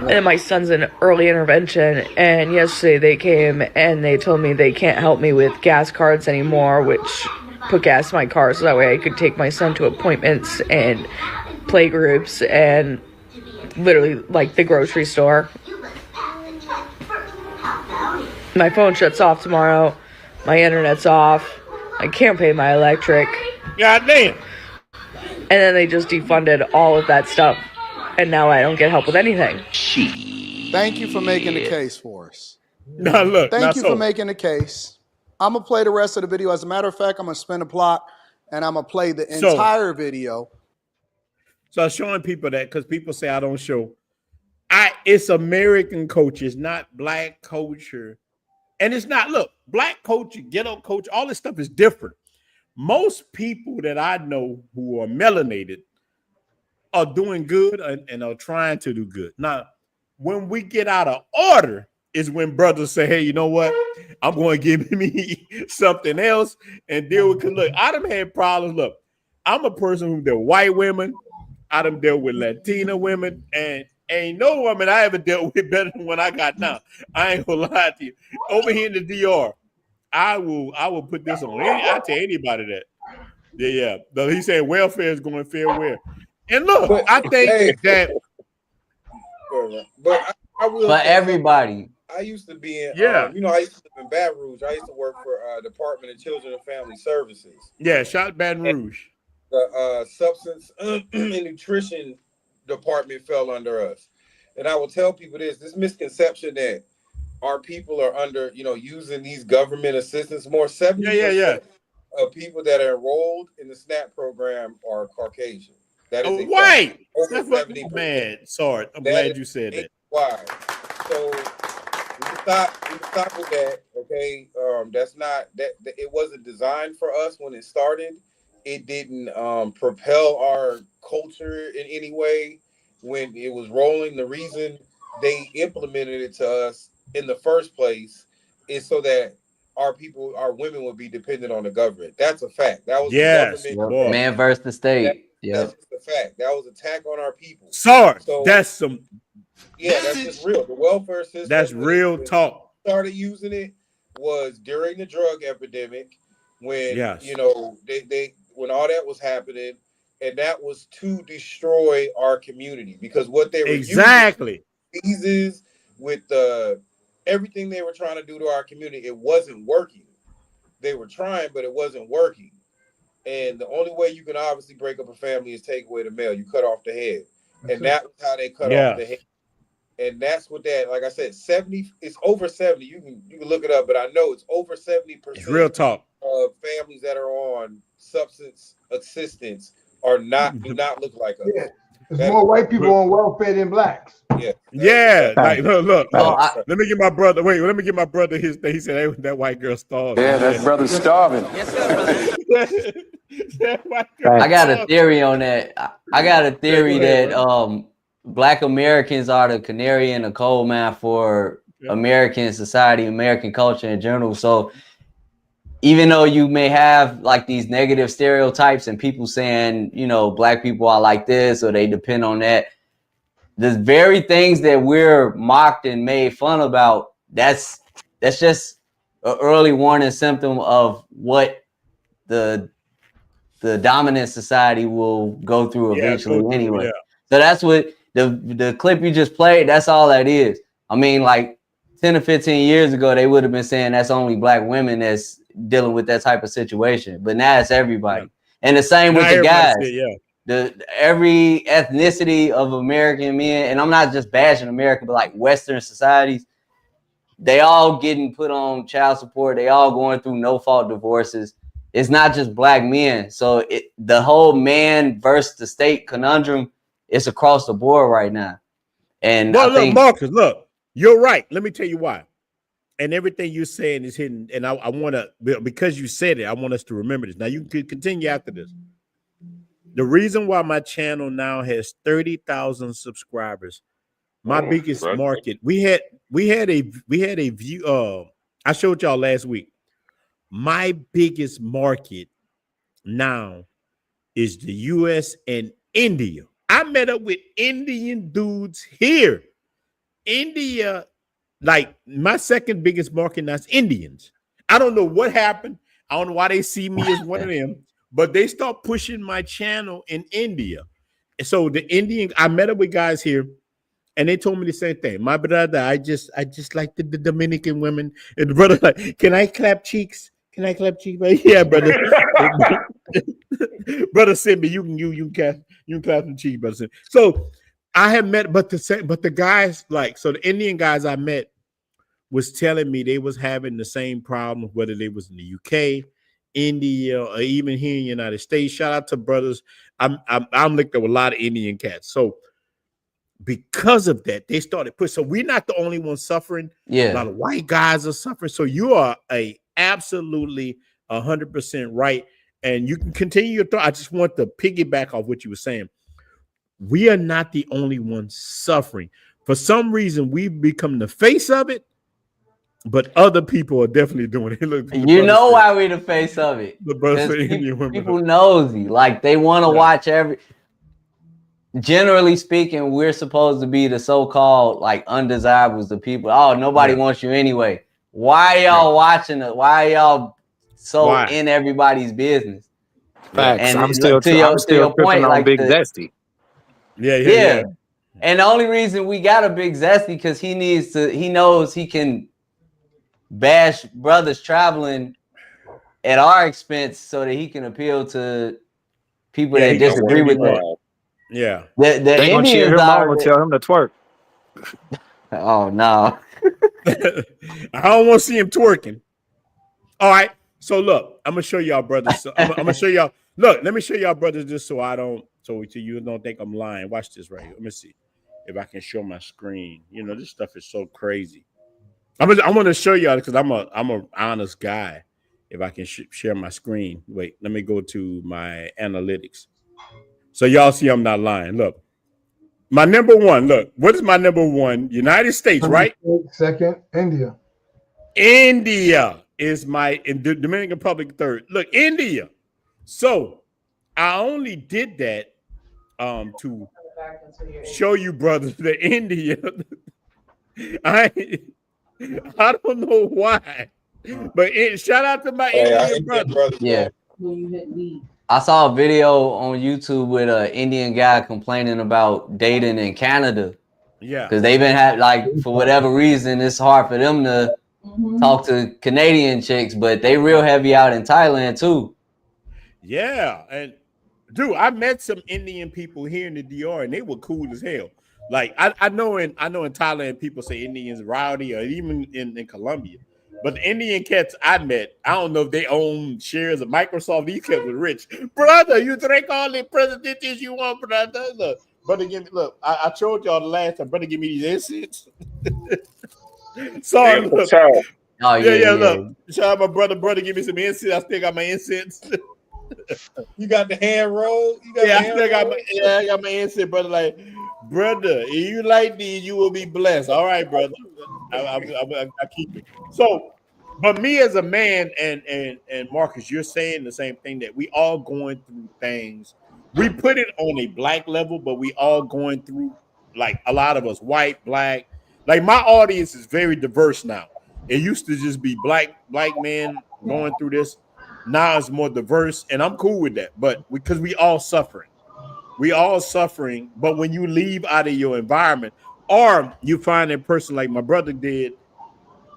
And then my son's in early intervention, and yesterday they came and they told me they can't help me with gas cards anymore, which put gas in my car so that way I could take my son to appointments and play groups and literally like the grocery store. My phone shuts off tomorrow, my internet's off, I can't pay my electric. God damn. And then they just defunded all of that stuff. And now I don't get help with anything. Thank you for making the case for us. Thank you for making the case. I'm going to play the rest of the video. As a matter of fact, I'm going to spin a plot and I'm going to play the entire video. So I'm showing people that, because people say I don't show. It's American culture. It's not black culture. And it's not, look, black culture, ghetto culture, all this stuff is different. Most people that I know who are melanated are doing good and are trying to do good. Now, when we get out of order is when brothers say, "Hey, you know what? I'm going to give me something else and deal with." Cause look, I done had problems. Look, I'm a person who dealt with white women. I done dealt with Latina women, and ain't no woman I ever dealt with better than what I got now. I ain't gonna lie to you. Over here in the DR, I will put this on. I tell anybody that. Yeah. Though he said welfare is going fair wear. And look, I think that. But I will. For everybody. I used to be in. I used to live in Baton Rouge. I used to work for Department of Children and Family Services. Yeah, shout Baton Rouge. The substance and nutrition department fell under us, and I will tell people this misconception that our people are under, using these government assistance more. 70% of people that are enrolled in the SNAP program are Caucasian. That is white. Over 70%. Man, sorry. I'm glad you said that. Why? So we stop with that. Okay, that's not that. It wasn't designed for us when it started. It didn't propel our culture in any way when it was rolling. The reason they implemented it to us in the first place is so that our women would be dependent on the government. That's a fact. That was the government. Man versus the state. That's just a fact. That was an attack on our people. Sorry, that's some. Yeah, that's just real. The welfare system. That's real talk. Started using it was during the drug epidemic when they when all that was happening, and that was to destroy our community, because what they were exactly using diseases with everything they were trying to do to our community, it wasn't working. They were trying, but it wasn't working. And the only way you can obviously break up a family is take away the male. You cut off the head. And that's how they cut off the head. And that's what that, like I said, 70, it's over 70. You can look it up, but I know it's over 70%. It's real talk. Of families that are on substance assistance do not look like us. Yeah. There's more white people on welfare than blacks. Yeah. Yeah, like look. Let me get my brother. Wait, let me get my brother his thing. He said, hey, that white girl starving. Yeah, that brother's starving. I got a theory on that. I got a theory that Black Americans are the canary in the coal mine for American society, American culture in general. So even though you may have like these negative stereotypes and people saying, you know, Black people are like this or they depend on that, the very things that we're mocked and made fun about, that's just an early warning symptom of what the dominant society will go through eventually anyway. So that's what the clip you just played, that's all that is. I mean, like 10 or 15 years ago, they would have been saying that's only Black women that's dealing with that type of situation. But now it's everybody. And the same with the guys. Every ethnicity of American men, and I'm not just bashing America, but like Western societies, they all getting put on child support. They all going through no-fault divorces. It's not just Black men. So the whole man versus the state conundrum is across the board right now. And well, look, Marcus, look, you're right. Let me tell you why. And everything you're saying is hidden. And I want to, because you said it, I want us to remember this. Now you can continue after this. The reason why my channel now has 30,000 subscribers, my biggest market, we had a view. I showed y'all last week. My biggest market now is the US and India. I met up with Indian dudes here. India, like my second biggest market now is Indians. I don't know what happened. I don't know why they see me as one of them, but they start pushing my channel in India. And so the Indian, I met up with guys here, and they told me the same thing. My brother, I just like the Dominican women. And the brother like, can I clap cheeks? Can I clap cheeks? Like, yeah, brother. Brother Simba, you can clap some cheeks, brother Simba. So I have met, but the guys, like, so the Indian guys I met was telling me they was having the same problem, whether they was in the UK, India, or even here in the United States. Shout out to brothers. I'm linked up with a lot of Indian cats. So because of that, they started pushing. So we're not the only ones suffering. Yeah, a lot of white guys are suffering. So you are absolutely 100% right, and you can continue your thought. I just want to piggyback off what you were saying. We are not the only ones suffering. For some reason, we've become the face of it, but other people are definitely doing it. Look, you know why we're the face of it? People nosy, like they want to watch every. Generally speaking, we're supposed to be the so-called like undesirables, the people. Oh, nobody wants you anyway. Why y'all watching it? Why y'all so in everybody's business? Facts. And I'm still to your point, on like Big Zesty. Yeah. And the only reason we got a Big Zesty because he knows he can bash brothers traveling at our expense so that he can appeal to people that disagree with that. Yeah. The Indians are tell him to twerk. Oh no. I don't want to see him twerking. All right. So look, I'm gonna show y'all brothers. So I'm gonna show y'all. Look, let me show y'all brothers this so you don't think I'm lying. Watch this right here. Let me see if I can show my screen. You know, this stuff is so crazy. I'm gonna show y'all because I'm a honest guy. If I can share my screen. Wait, let me go to my analytics. So y'all see I'm not lying. Look. My number one, look, what is my number one? United States, right? Second, India. India is my Dominican Republic third. Look, India. So I only did that to show you, brothers, that India. I don't know why, but shout out to my Indian brothers. Yeah. when you hit leave. I saw a video on YouTube with an Indian guy complaining about dating in Canada. Yeah. Because they've been for whatever reason, it's hard for them to talk to Canadian chicks, but they real heavy out in Thailand too. Yeah, and dude, I met some Indian people here in the DR, and they were cool as hell. Like I know in Thailand, people say Indians rowdy, or even in Colombia. But the Indian cats I met, I don't know if they own shares of Microsoft. These cats were rich. Brother, you drink all the presidents you want, brother. Look, brother, look, I told y'all the last time, brother, give me these incense. Sorry, look. Oh, yeah, look. Shout out my brother, give me some incense. I still got my incense. You got the hand roll? I got my incense, brother. Like, brother, if you like these, you will be blessed. All right, brother. I keep it. So, but me as a man and Marcus, you're saying the same thing, that we all going through things. We put it on a black level, but we all going through, like, a lot of us, white, black. Like, my audience is very diverse now. It used to just be black men going through this. Now it's more diverse, and I'm cool with that. But because we all suffering. But when you leave out of your environment, or you find a person like my brother did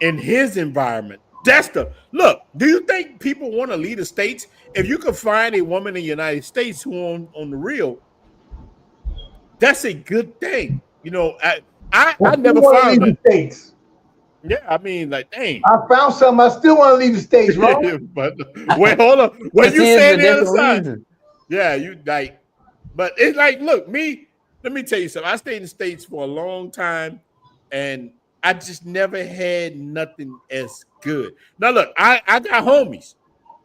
in his environment, that's the look. Do you think people want to leave the States? If you could find a woman in the United States who on the real, that's a good thing. You know, I never found leave the States. Yeah, I mean, like, dang. I found something. I still want to leave the States, bro. But wait, hold on. When you say the other side, yeah, you like, but it's like, look, let me tell you something. I stayed in the States for a long time, and I just never had nothing as good. Now, look, I got homies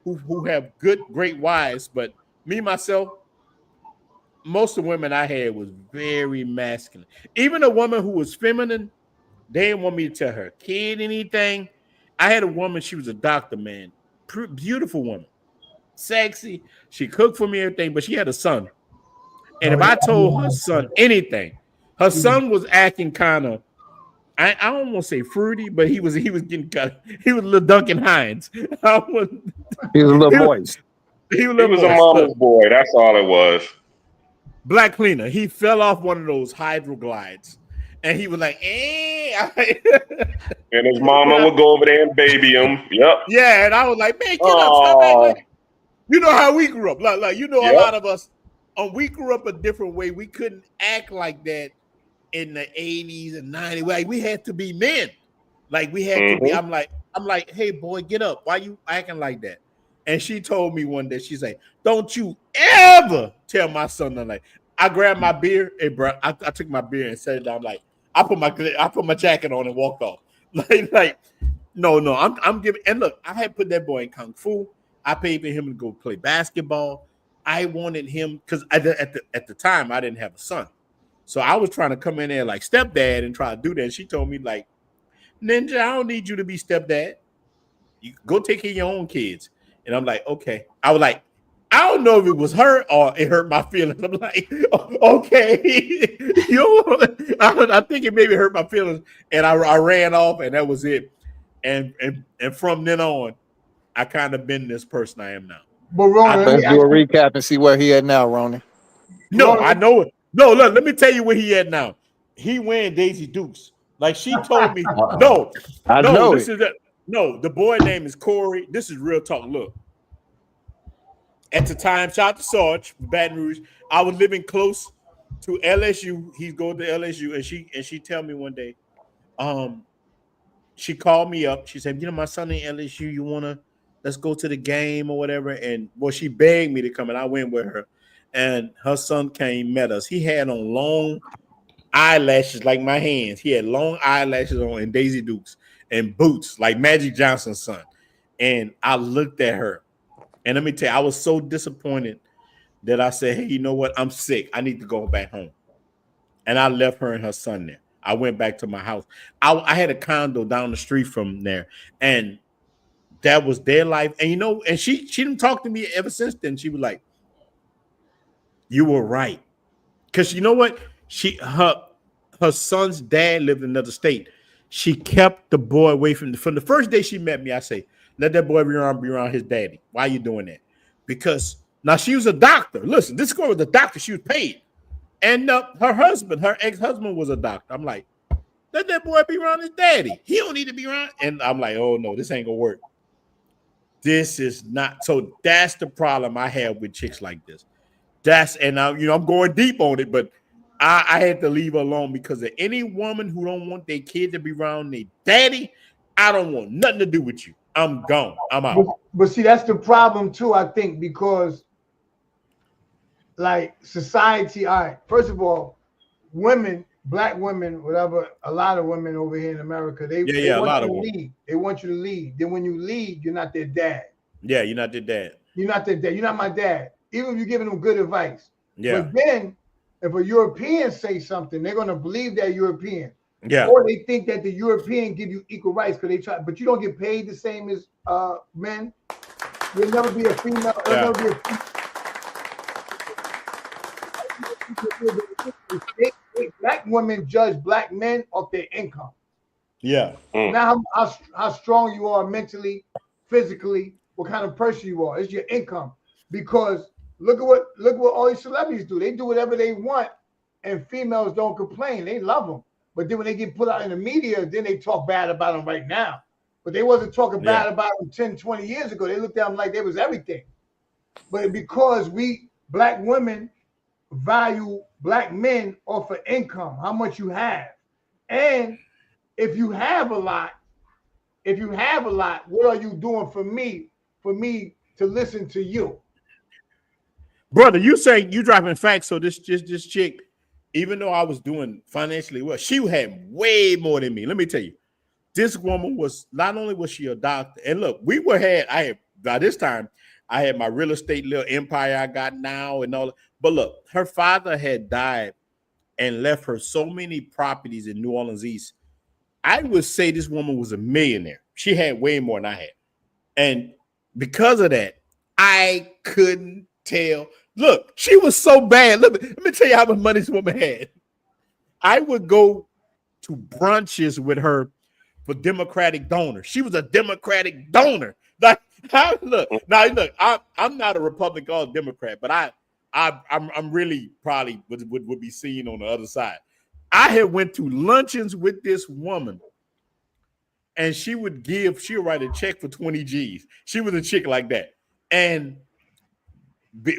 who have great wives, but me, myself, most of the women I had was very masculine. Even a woman who was feminine, they didn't want me to tell her kid anything. I had a woman, she was a doctor, man. Beautiful woman. Sexy. She cooked for me, everything, but she had a son. And if I told her son anything, her son was acting kind of, I don't want to say fruity, but he was getting kind of, he was a little Duncan Hines. He was a little moist. He was a mama's boy. That's all it was. Black cleaner. He fell off one of those hydroglides. And he was like, eh. And his mama would go over there and baby him. Yep. Yeah, and I was like, man, get up. Stop acting like. You know how we grew up. Like you know, a lot of us, we grew up a different way. We couldn't act like that in the 80s and 90s. Like, we had to be men. Like, we had to be. I'm like, hey, boy, get up. Why you acting like that? And she told me one day, she's like, don't you ever tell my son nothing like. I grabbed my beer. Hey, bro, I took my beer and set it down. Like, I put my jacket on and walked off. No, I'm giving. And look, I had put that boy in kung fu. I paid for him to go play basketball. I wanted him because at the time I didn't have a son, so I was trying to come in there like stepdad and try to do that. And she told me like, Ninja, I don't need you to be stepdad. You go take care of your own kids. And I'm like, okay. I was like, I don't know if it was her or it hurt my feelings. I'm like, okay, I think it maybe hurt my feelings, and I ran off, and that was it. And from then on, I kind of been this person I am now. But Ronan, let's do a recap and see where he at now, Ronan. No, I know it. No, look, let me tell you where he at now. He wearing Daisy Dukes. Like she told me, no, the boy name is Corey. This is real talk. Look. At the time, shout out to Sarge, Baton Rouge. I was living close to LSU. He's going to LSU, and she tell me one day, she called me up. She said, my son in LSU, let's go to the game or whatever. And she begged me to come, and I went with her. And her son came, met us. He had on long eyelashes like my hands. He had long eyelashes on and Daisy Dukes and boots like Magic Johnson's son. And I looked at her. And let me tell you, I was so disappointed that I said, hey, you know what? I'm sick. I need to go back home. And I left her and her son there. I went back to my house. I had a condo down the street from there. And that was their life. And, and she didn't talk to me ever since then. She was like, you were right. Because you know what? Her son's dad lived in another state. She kept the boy away from the first day she met me. I say, let that boy be around his daddy. Why are you doing that? because now she was a doctor. Listen, this girl was a doctor. She was paid. And her ex-husband was a doctor. I'm like, let that boy be around his daddy. He don't need to be around. And I'm like, oh no, this ain't gonna work. This is not. So that's the problem I have with chicks like this. I'm going deep on it, but I had to leave her alone because of any woman who don't want their kid to be around their daddy. I don't want nothing to do with you. I'm gone. I'm out. But see, that's the problem too, I think, because like society, all right, first of all, women, black women, whatever, a lot of women over here in America, they want you to lead. They want you to lead. Then when you lead, you're not their dad. Yeah, you're not their dad. You're not their dad. You're not my dad. Even if you're giving them good advice. Yeah. But then if a European say something, they're gonna believe that European. Yeah. Or they think that the European give you equal rights because they try, but you don't get paid the same as men. There'll never be a female. There'll never be a black women judge black men off their income. Yeah. Now how strong you are mentally, physically, what kind of person you are. It's your income. Because look at what all these celebrities do. They do whatever they want, and females don't complain. They love them. But then when they get put out in the media, then they talk bad about them right now. But they wasn't talking bad about them 10, 20 years ago. They looked at them like they was everything. But because we black women value black men off of income, how much you have. And if you have a lot, what are you doing for me to listen to you? Brother, you say you dropping facts. So this chick, even though I was doing financially well, she had way more than me. Let me tell you, this woman was not only was she a doctor, and look, by this time I had my real estate little empire I got now and all. But look, her father had died and left her so many properties in New Orleans East. I would say this woman was a millionaire. She had way more than I had. And because of that, I couldn't tell. Look, she was so bad. Let me tell you how much money this woman had. I would go to brunches with her for Democratic donors. She was a Democratic donor. Like, look, I'm not a Republican or a Democrat, but I'm really probably would be seen on the other side. I had went to luncheons with this woman, and she'll write a check for 20 G's. She was a chick like that.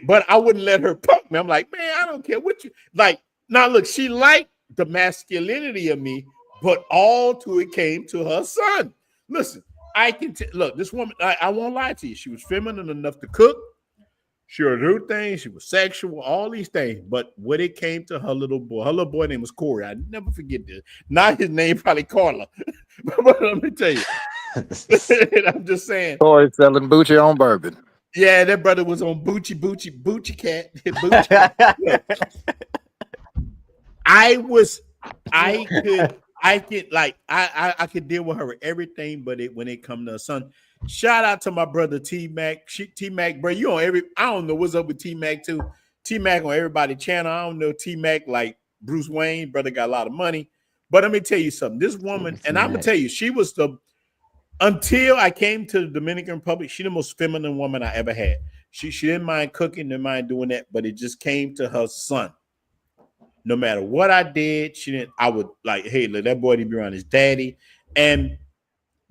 But I wouldn't let her punk me. I'm like, man, I don't care what you like. Now, look, she liked the masculinity of me, but all to it came to her son. Listen, I can look, this woman, I won't lie to you. She was feminine enough to cook. She would do things. She was sexual, all these things. But when it came to her little boy name was Corey. I never forget this. Now his name probably Carla. But let me tell you. I'm just saying. Corey selling Bucci on bourbon. Yeah, that brother was on Bucci cat. I could deal with her with everything, but when it come to her son. Shout out to my brother T-Mac. T-Mac, bro, you on I don't know what's up with T-Mac too. T-Mac on everybody's channel. I don't know T-Mac like Bruce Wayne. Brother got a lot of money. But let me tell you something. This woman, and I'm gonna tell you, she was until I came to the Dominican Republic, she the most feminine woman I ever had. She didn't mind cooking, didn't mind doing that, but it just came to her son. No matter what I did, I would like, hey, let that boy be around his daddy. And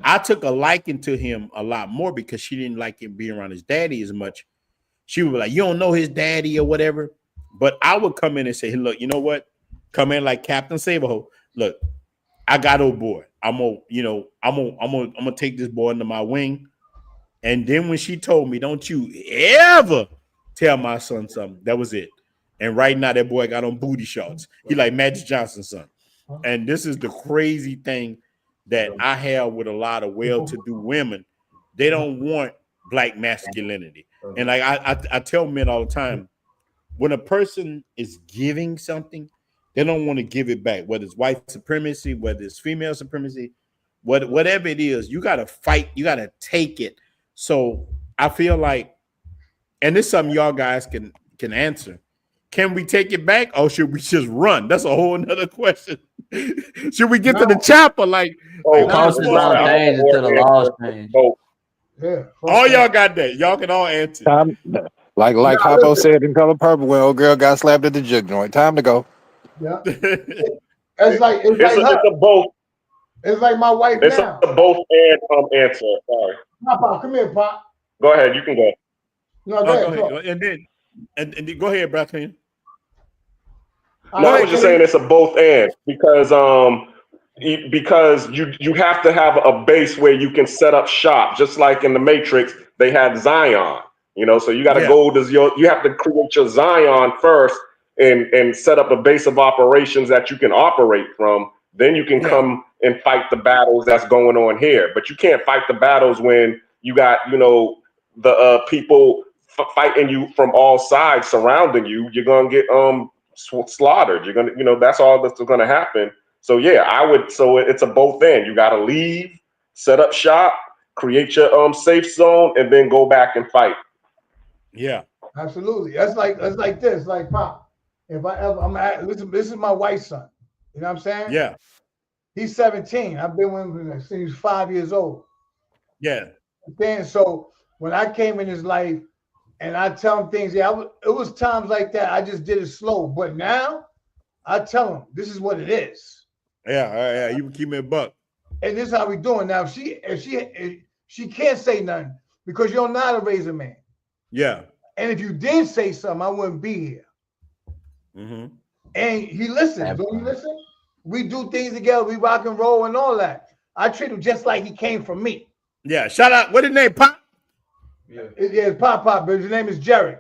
I took a liking to him a lot more because she didn't like him being around his daddy as much. She would be like, you don't know his daddy or whatever. But I would come in and say, hey, look, you know what? Come in like Captain Saberho. Look, I got old boy. I'm gonna take this boy under my wing. And then when she told me, don't you ever tell my son something, that was it. And right now that boy got on booty shorts. He like Magic Johnson's son. And this is the crazy thing that I have with a lot of well-to-do women. They don't want black masculinity. And like I tell men all the time, when a person is giving something, they don't want to give it back, whether it's white supremacy, whether it's female supremacy, whatever it is, you got to fight, you got to take it. So I feel like, and this is something y'all guys can answer. Can we take it back or should we just run? That's a whole nother question. Should we get to the chopper? Coast is not changing to the laws change. Yeah. All y'all got that. Y'all can all answer. Time, like Hoppo said in Color Purple when old girl got slapped at the juke joint. Time to go. Yeah. It's like her. It's a both. It's like my wife It's now. a both and answer. Sorry. Pop, come here, Pop. Go ahead. You can go. No, go ahead. And then go ahead, Brad. No, I was just saying it's a both and because you have to have a base where you can set up shop, just like in the Matrix they had Zion. So you got to go to you have to create your Zion first and set up a base of operations that you can operate from. Then you can come and fight the battles that's going on here. But you can't fight the battles when you got the people fighting you from all sides surrounding you. You're gonna get slaughtered. You're gonna that's all that's gonna happen. So yeah, I would. So it's a both end. You got to leave, set up shop, create your safe zone, and then go back and fight. Yeah, absolutely. That's like this. Like Pop, if I ever, listen. This is my wife's son. You know what I'm saying? Yeah. He's 17. I've been with him since he was 5 years old. Yeah. Then so when I came in his life, and I tell him things, it was times like that. I just did it slow, but now I tell him this is what it is. Yeah. You keep me a buck. And this is how we doing now. If she can't say nothing because you don't know how to raise a man. Yeah. And if you did say something, I wouldn't be here. Mm-hmm. And he listens. Don't you listen? We do things together. We rock and roll and all that. I treat him just like he came from me. Yeah. Shout out. What his name? Pop. It's Pop, but his name is Jerry.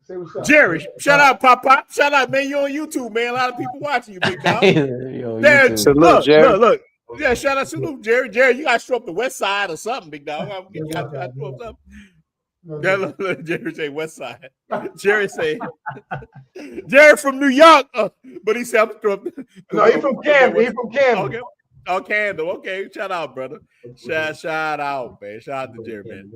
Say what's up. Jerry. Shout out, Pop. Shout out, man. You on YouTube, man. A lot of people watching you, big dog. Look. Yeah, shout out to Jerry. Jerry, you got to show up the west side or something, big dog. Jerry say west side. Jerry say Jerry from New York, but he said I'm from. No, he's from Camden. He's from Camden. Okay. Oh, Camden. Okay, shout out, brother. Shout out, man. Shout out to Jerry, man.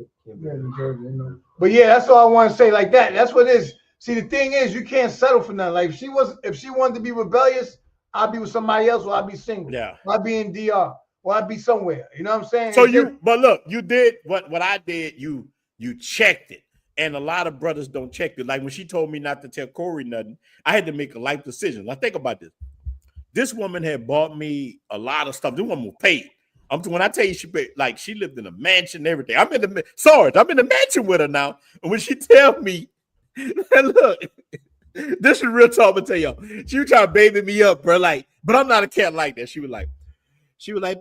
But yeah, that's all I want to say. Like that. That's what it is. See, the thing is, you can't settle for nothing. Like if she wanted to be rebellious, I'd be with somebody else, or I'd be single. Yeah. Or I'd be in DR, or I'd be somewhere. You know what I'm saying? So but look, you did what I did. You checked it, and a lot of brothers don't check it. Like when she told me not to tell Corey nothing, I had to make a life decision. Now think about this. This woman had bought me a lot of stuff. This woman was paid. When I tell you she paid, like she lived in a mansion and everything. I'm in the mansion with her now. And when she tell me, look, this is real talk. I'm gonna tell y'all. She was trying to baby me up, bro. Like, but I'm not a cat like that. She was like,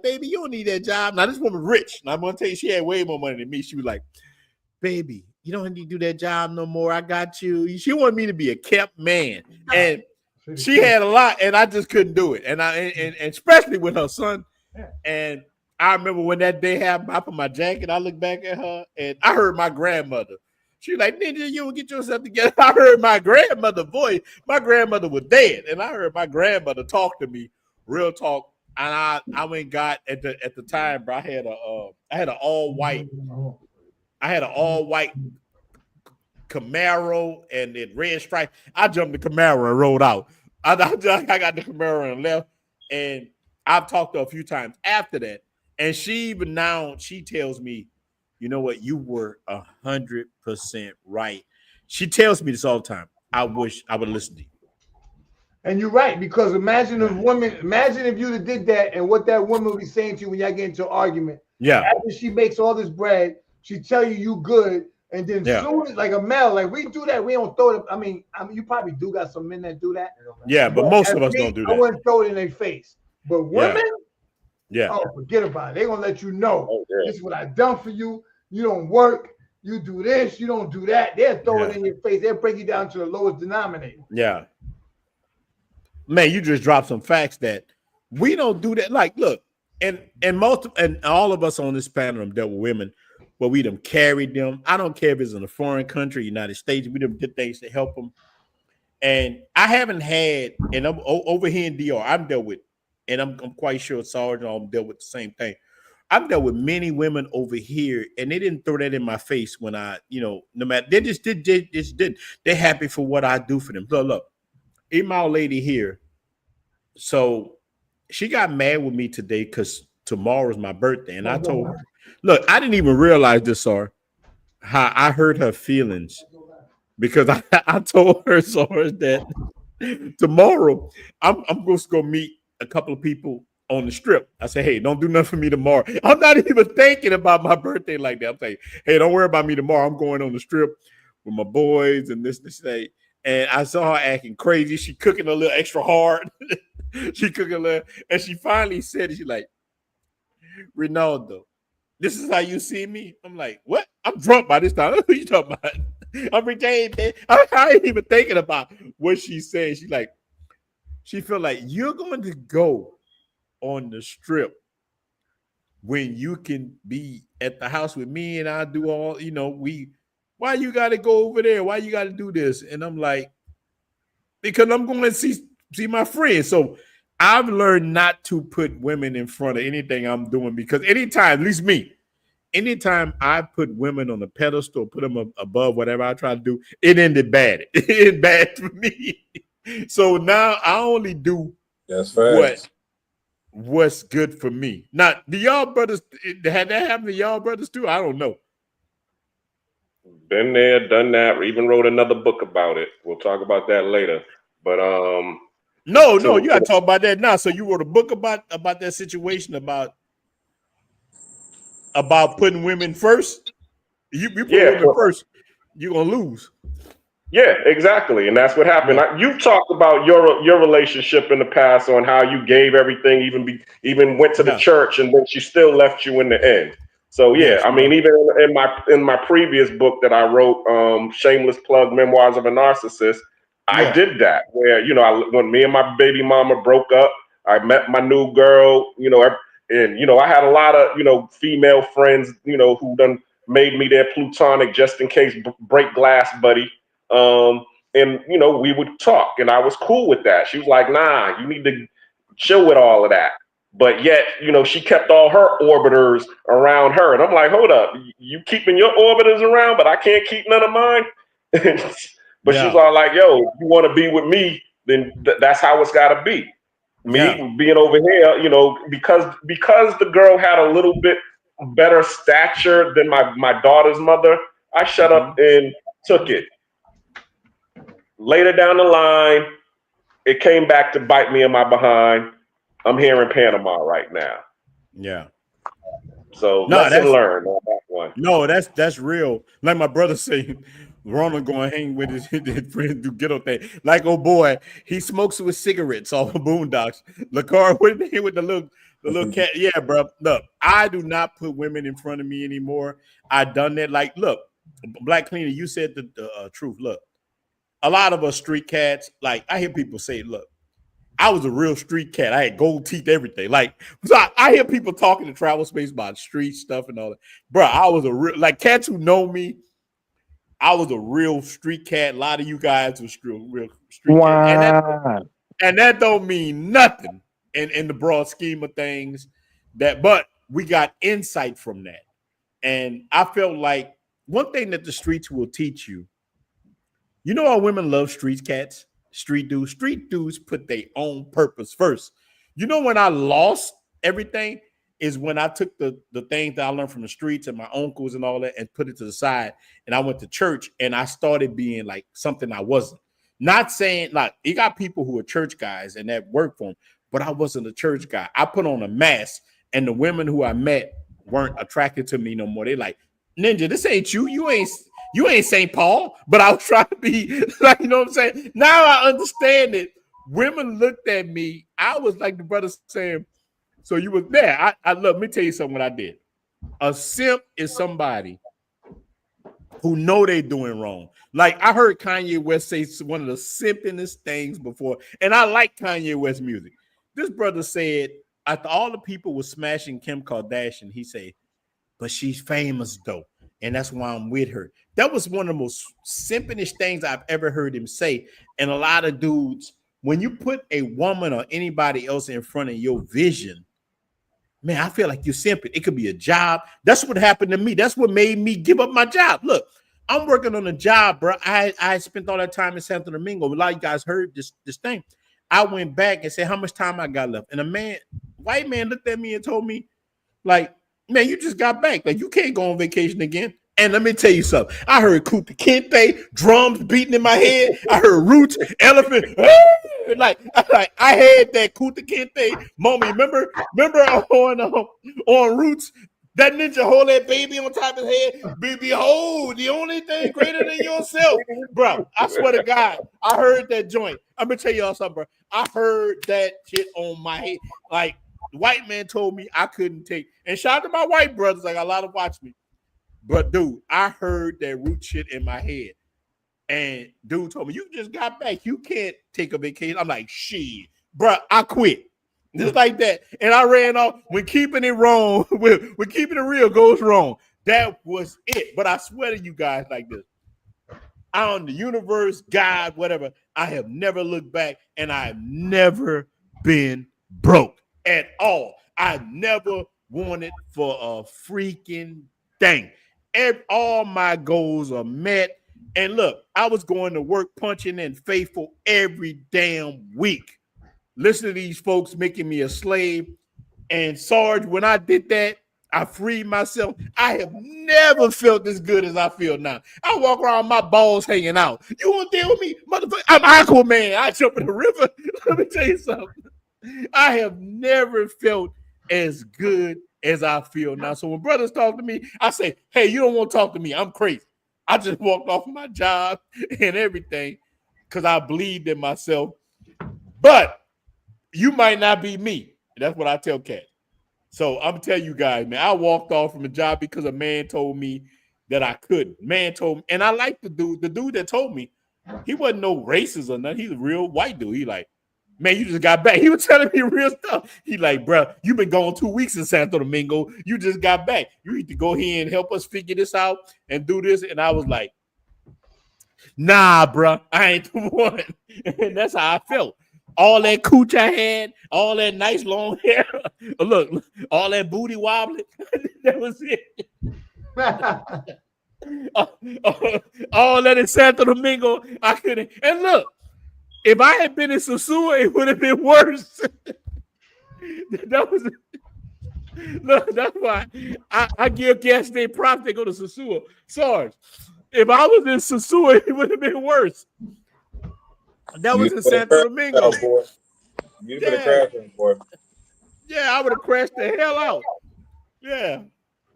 baby, you don't need that job. Now this woman rich. Now I'm gonna tell you, she had way more money than me. She was like, baby, you don't need to do that job no more. I got you. She wanted me to be a kept man, and she had a lot, and I just couldn't do it. And especially with her son. And I remember when that day happened, I put my jacket. I looked back at her, and I heard my grandmother. She was like, Ninja, you don't get yourself together. I heard my grandmother's voice. My grandmother was dead, and I heard my grandmother talk to me, real talk. And I went and got at the time, bro. I had an all white Camaro and then red stripe. I jumped the Camaro and rode out. I got the Camaro and left. And I've talked to her a few times after that, and she tells me, you know what, you were 100% right. She tells me this all the time. I wish I would listen to you. And you're right, because imagine if you did that and what that woman would be saying to you when y'all get into an argument. Yeah. After she makes all this bread, she tell you good, and then soon as like a male, like we do that, we don't throw it. I mean, you probably do got some men that do that. Yeah, but most of us don't do that. I wouldn't throw it in their face. But women, yeah. Oh, forget about it. They're gonna let you know this is what I done for you. You don't work, you do this, you don't do that. They'll throw it in your face, they'll break you down to the lowest denominator. Yeah. Man, you just dropped some facts that we don't do that. Like, look, and all of us on this panel have dealt with women, but we done carried them. I don't care if it's in a foreign country, United States, we done did things to help them. And I haven't had, and I'm over here in DR, I've dealt with, and I'm quite sure Sarge and all dealt with the same thing. I've dealt with many women over here, and they didn't throw that in my face when no matter, they just did. They're happy for what I do for them. Look, even my old lady here, so she got mad with me today because tomorrow's my birthday, and I told her, Look, I didn't even realize this, Sar, how I hurt her feelings because I told her, Sar, that tomorrow I'm going to go meet a couple of people on the strip. I say, hey, don't do nothing for me tomorrow. I'm not even thinking about my birthday like that. I'm saying, hey, don't worry about me tomorrow. I'm going on the strip with my boys and this, that. And I saw her acting crazy. She cooking a little extra hard. She cooking a little, and she finally said, she's like, Ronaldo, this is how you see me? I'm like, what? I'm drunk by this time. What are you talking about? I'm retained. I ain't even thinking about what she's saying. She felt like you're going to go on the strip when you can be at the house with me and I do all, why you got to go over there? Why you got to do this? And I'm like, because I'm going to see my friends. So I've learned not to put women in front of anything I'm doing because anytime, at least me, anytime I put women on a pedestal, put them above whatever I try to do, it ended bad. It ended bad for me. So now I only do what's good for me. Now, do y'all brothers had that happen to y'all brothers too? I don't know. Been there, done that. Even wrote another book about it. We'll talk about that later. But no, you gotta talk about that now. So you wrote a book about that situation about putting women first. You put women first, you're gonna lose. Yeah, exactly, and that's what happened. Yeah. You've talked about your relationship in the past on how you gave everything, even went to the church, and then she still left you in the end. So yeah, I mean, even in my previous book that I wrote, Shameless Plug: Memoirs of a Narcissist, I did that. Where when me and my baby mama broke up, I met my new girl. And I had a lot of female friends, who done made me their plutonic just in case break glass buddy. And we would talk, and I was cool with that. She was like, "Nah, you need to chill with all of that." But yet, she kept all her orbiters around her, and I'm like, "Hold up, you keeping your orbiters around, but I can't keep none of mine." But she's all like, "Yo, if you want to be with me, then that's how it's got to be." Me being over here, because the girl had a little bit better stature than my daughter's mother, I shut up and took it. Later down the line, it came back to bite me in my behind. I'm here in Panama right now. Yeah. So lesson learned on that one. No, that's real. Like my brother say, Ronald going to hang with his friends do ghetto thing. Like, oh boy, he smokes with cigarettes off of Boondocks. LaCar with the little cat. Yeah, bro. Look, I do not put women in front of me anymore. I done that. Like, look, Black Cleaner, you said the truth. Look, a lot of us street cats, like I hear people say, look, I was a real street cat. I had gold teeth, everything. Like, so I hear people talking to Travel Space about street stuff and all that. Bro, I was a real, like cats who know me, I was a real street cat. A lot of you guys were real street cat. And that don't mean nothing in the broad scheme of things. But we got insight from that. And I felt like one thing that the streets will teach you, how women love street cats, street dudes put their own purpose first. When I lost everything is when I took the things that I learned from the streets and my uncles and all that and put it to the side, and I went to church and I started being like something I wasn't. Not saying like you got people who are church guys and that work for them, but I wasn't a church guy. I put on a mask, and the women who I met weren't attracted to me no more. They like, Ninja, this ain't you. You ain't St. Paul, but I was trying to be like, you know what I'm saying? Now I understand it. Women looked at me. I was like the brother saying, so you was there. I love, let me tell you something what I did. A simp is somebody who know they doing wrong. Like I heard Kanye West say one of the simpingest things before, and I like Kanye West music. This brother said, after all the people were smashing Kim Kardashian, he said, but she's famous though, and that's why I'm with her. That was one of the most simpinish things I've ever heard him say. And a lot of dudes, when you put a woman or anybody else in front of your vision, man, I feel like you're simping. It could be a job. That's what happened to me. That's what made me give up my job. Look, I'm working on a job, bro. I spent all that time in Santo Domingo. A lot of you guys heard this thing. I went back and said how much time I got left. And a white man looked at me and told me, like, man, you just got back. Like, you can't go on vacation again. And let me tell you something. I heard Kuta Kente, drums beating in my head. I heard Roots, Elephant. like I had that Kuta Kente moment. Remember on Roots, that ninja hold that baby on top of his head. Behold, the only thing greater than yourself. Bro, I swear to God, I heard that joint. I'm gonna tell y'all something, bro. I heard that shit on my head. Like, the white man told me I couldn't take. And shout out to my white brothers, like a lot of watch me. But dude, I heard that root shit in my head. And dude told me, you just got back. You can't take a vacation. I'm like, shit. Bro, I quit. Just like that. And I ran off when keeping it wrong, when keeping it real goes wrong. That was it. But I swear to you guys like this. On the universe, God, whatever, I have never looked back, and I've never been broke at all. I never wanted for a freaking thing. All my goals are met. And look, I was going to work punching in faithful every damn week. Listen to these folks making me a slave. And Sarge, when I did that, I freed myself. I have never felt as good as I feel now. I walk around my balls hanging out. You want to deal with me? Motherfucker, I'm Aquaman. I jump in the river. Let me tell you something. I have never felt as good as I feel now. So when brothers talk to me, I say, hey, you don't want to talk to me. I'm crazy. I just walked off my job and everything because I believed in myself. But you might not be me. That's what I tell Cat. So I'm telling you guys, man, I walked off from a job because a man told me that I couldn't. Man told me, and I like the dude that told me, he wasn't no racist or nothing. He's a real white dude. He like, man, you just got back. He was telling me real stuff. He like, bro, you've been gone 2 weeks in Santo Domingo. You just got back. You need to go here and help us figure this out and do this. And I was like, nah, bro, I ain't the one. And that's how I felt. All that cooch I had, all that nice long hair. Look, all that booty wobbling. That was it. All that in Santo Domingo, I couldn't. And look, if I had been in Sosua, it would have been worse. That was look, that's why I give Gas State props. They go to Sosua. Sarge, if I was in Sosua, it would have been worse. That was in Santo Domingo. You better crash him, boy. Yeah, I would have crashed the hell out. Yeah.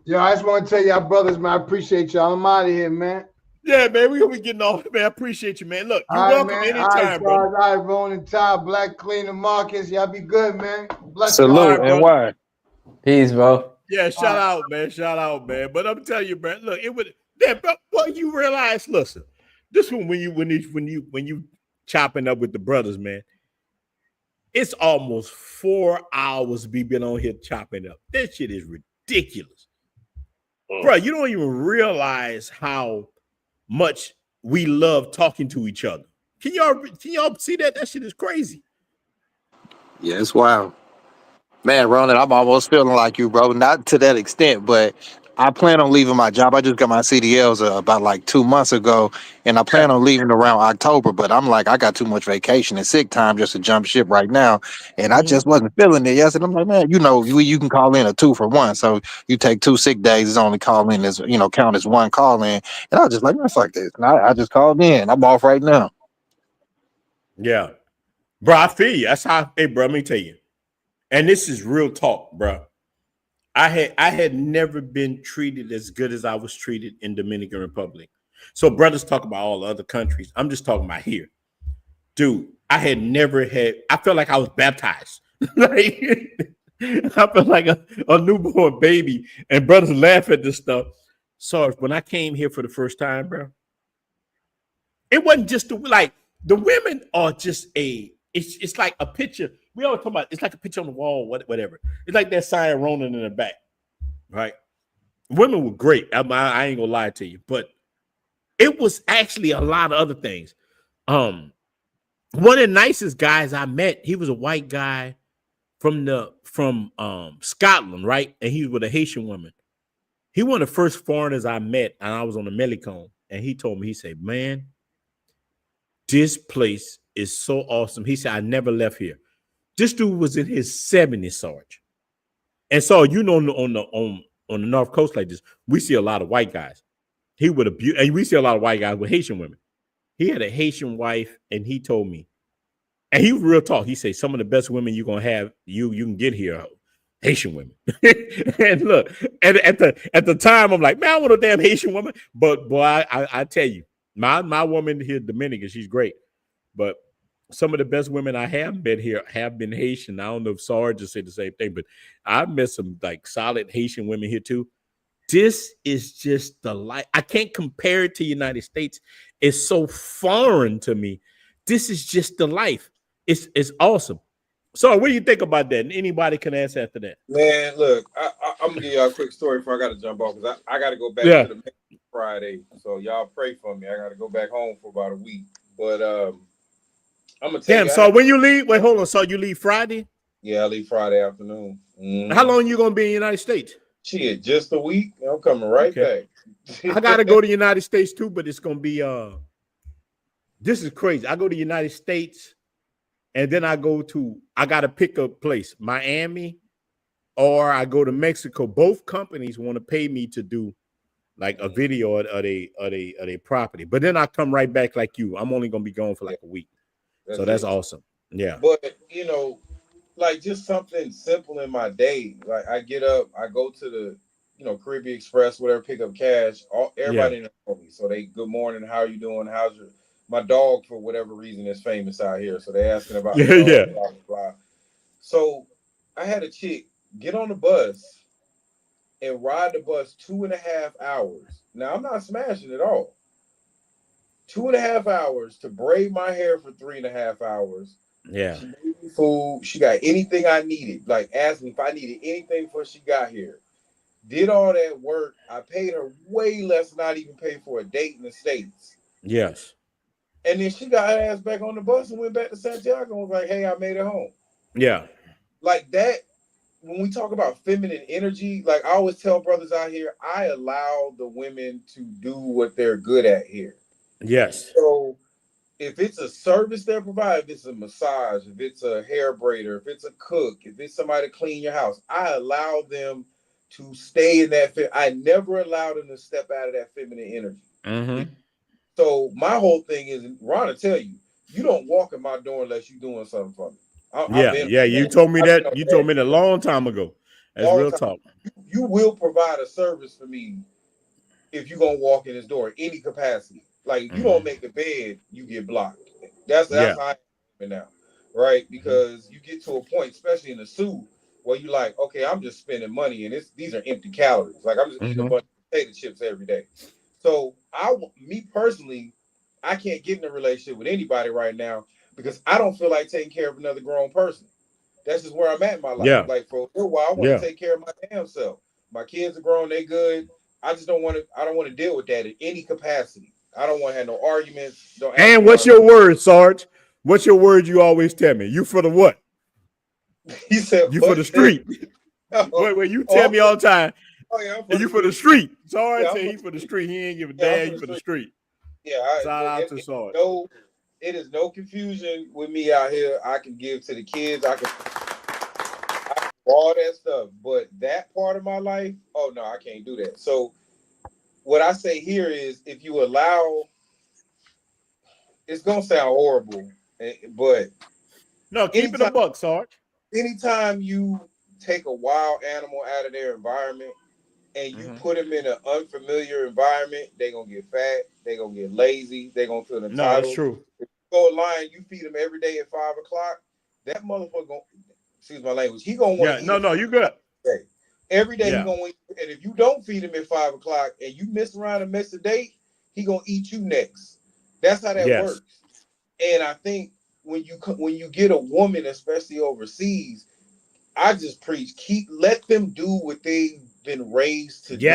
Yo, I just want to tell y'all brothers, man, I appreciate y'all. I'm out of here, man. Yeah, man, we gonna be getting off, man. I appreciate you, man. Look, you're welcome anytime, bro. All right, Ronan, Ty, Black Clean, and Marcus. Y'all be good, man. Bless Salute and why? Peace, bro. Yeah, shout out, man. Shout out, man. But I'm telling you, man, look, it would but you realize, listen, this one when you chopping up with the brothers, man, it's almost 4 hours we've been on here chopping up. That shit is ridiculous. Bro, you don't even realize how much we love talking to each other. Can y'all see that? That shit is crazy. Yeah, it's wild. Man, Ronan, I'm almost feeling like you, bro. Not to that extent, but I plan on leaving my job. I just got my CDLs about like 2 months ago, and I plan on leaving around October. But I'm like, I got too much vacation and sick time just to jump ship right now, and I just wasn't feeling it yesterday. I'm like, man, you can call in a 2-for-1, so you take 2 sick days, it's only call in as count as 1 call in, and I was just like, man, fuck this. And I just called in. I'm off right now. Yeah, bro, I feel you. That's how. Hey, bro, let me tell you. And this is real talk, bro. I had never been treated as good as I was treated in Dominican Republic. So brothers talk about all the other countries. I'm just talking about here. Dude, I felt like I was baptized. Like, I felt like a newborn baby. And brothers laugh at this stuff. So when I came here for the first time, bro, it wasn't just the women are just it's like a picture. We always talk about it's like a picture on the wall, whatever. It's like that sign Ronan in the back, right? Women were great. I ain't gonna lie to you, but it was actually a lot of other things. One of the nicest guys I met, he was a white guy from Scotland, right? And he was with a Haitian woman. He one of the first foreigners I met, and I was on the Melicone, and he told me, he said, man, this place is so awesome. He said, I never left here. This dude was in his 70s, Sarge. And so, on on the North Coast like this, we see a lot of white guys. He would abuse, and we see a lot of white guys with Haitian women. He had a Haitian wife, and he told me, and he was real talk. He said some of the best women you're gonna have, you can get here, Haitian women. And look, at the time, I'm like, man, I want a damn Haitian woman. But boy, I tell you, my woman here, Dominican, she's great. But some of the best women I have met here have been Haitian. I don't know if Sarge just said the same thing, but I've met some like solid Haitian women here too. This is just the life. I can't compare it to the United States. It's so foreign to me. This is just the life. It's awesome. So what do you think about that? And anybody can answer after that. Man, look, I'm gonna give y'all a quick story before I gotta jump off because I gotta go back to the Friday. So y'all pray for me. I gotta go back home for about a week. But I'm gonna tell you. So when you leave, wait, hold on. So you leave Friday? Yeah, I leave Friday afternoon. How long you gonna be in the United States? Shit, just a week. I'm coming right back. I gotta go to the United States too, but it's gonna be this is crazy. I go to the United States, and then I gotta pick a place, Miami, or I go to Mexico. Both companies want to pay me to do like a video of their property, but then I come right back like you. I'm only gonna be gone for like a week, so that's awesome. Yeah, but you know, like just something simple in my day. Like I get up, I go to the Caribbean Express, whatever, pick up cash. Everybody know me, so they good morning. How you doing? How's my dog? For whatever reason, is famous out here, so they asking about the dog, blah, blah, blah. So I had a chick get on the bus and ride the bus 2.5 hours. Now I'm not smashing at all. 2.5 hours to braid my hair for 3.5 hours. Yeah. She made me food. She got anything I needed. Like asked me if I needed anything before she got here. Did all that work. I paid her way less than I'd even pay for a date in the States. Yes. And then she got her ass back on the bus and went back to Santiago and was like, hey, I made it home. Yeah. Like that, when we talk about feminine energy, like I always tell brothers out here, I allow the women to do what they're good at here. Yes. So if it's a service they're providing, if it's a massage, if it's a hair braider, if it's a cook, if it's somebody to clean your house, I allow them to stay in that. I never allow them to step out of that feminine energy. Mm-hmm. So my whole thing is, Ron will tell you, you don't walk in my door unless you're doing something for me. You told me that. You told me that a long time ago. That's real talk. You will provide a service for me if you're gonna walk in this door in any capacity. Like you don't make the bed, you get blocked. That's how I am now, right? Because you get to a point, especially in the suit, where you like, okay, I'm just spending money, and these are empty calories. Like I'm just eating a bunch of potato chips every day. So me personally, I can't get in a relationship with anybody right now because I don't feel like taking care of another grown person. That's just where I'm at in my life. Yeah. Like for a little while, I want to take care of my damn self. My kids are grown, they good. I just don't want to. I don't want to deal with that in any capacity. I don't want to have no arguments. And what's your word, Sarge? What's your word you always tell me? You for the what? He said, you for the street. Wait, you tell me all the time. Oh, yeah, you for the street. Sarge said he for the street. He ain't give a damn. You for the street. Yeah, shout out to Sarge. It is no confusion with me out here. I can give to the kids. I can all that stuff. But that part of my life, oh no, I can't do that. So what I say here is if you allow, it's gonna sound horrible, but no, keep it a buck, Sarge. Anytime you take a wild animal out of their environment and you put them in an unfamiliar environment, they're gonna get fat, they're gonna get lazy, they're gonna feel entitled. No, that's true. If you go a lion, you feed them every day at 5 o'clock, that motherfucker gonna, excuse my language, he gonna want to eat. No, you good. Every day he gonna want, and if you don't feed him at 5 o'clock and you miss around and miss a date, he gonna eat you next. That's how that works. And I think when you get a woman, especially overseas, I just preach, let them do what they've been raised to do.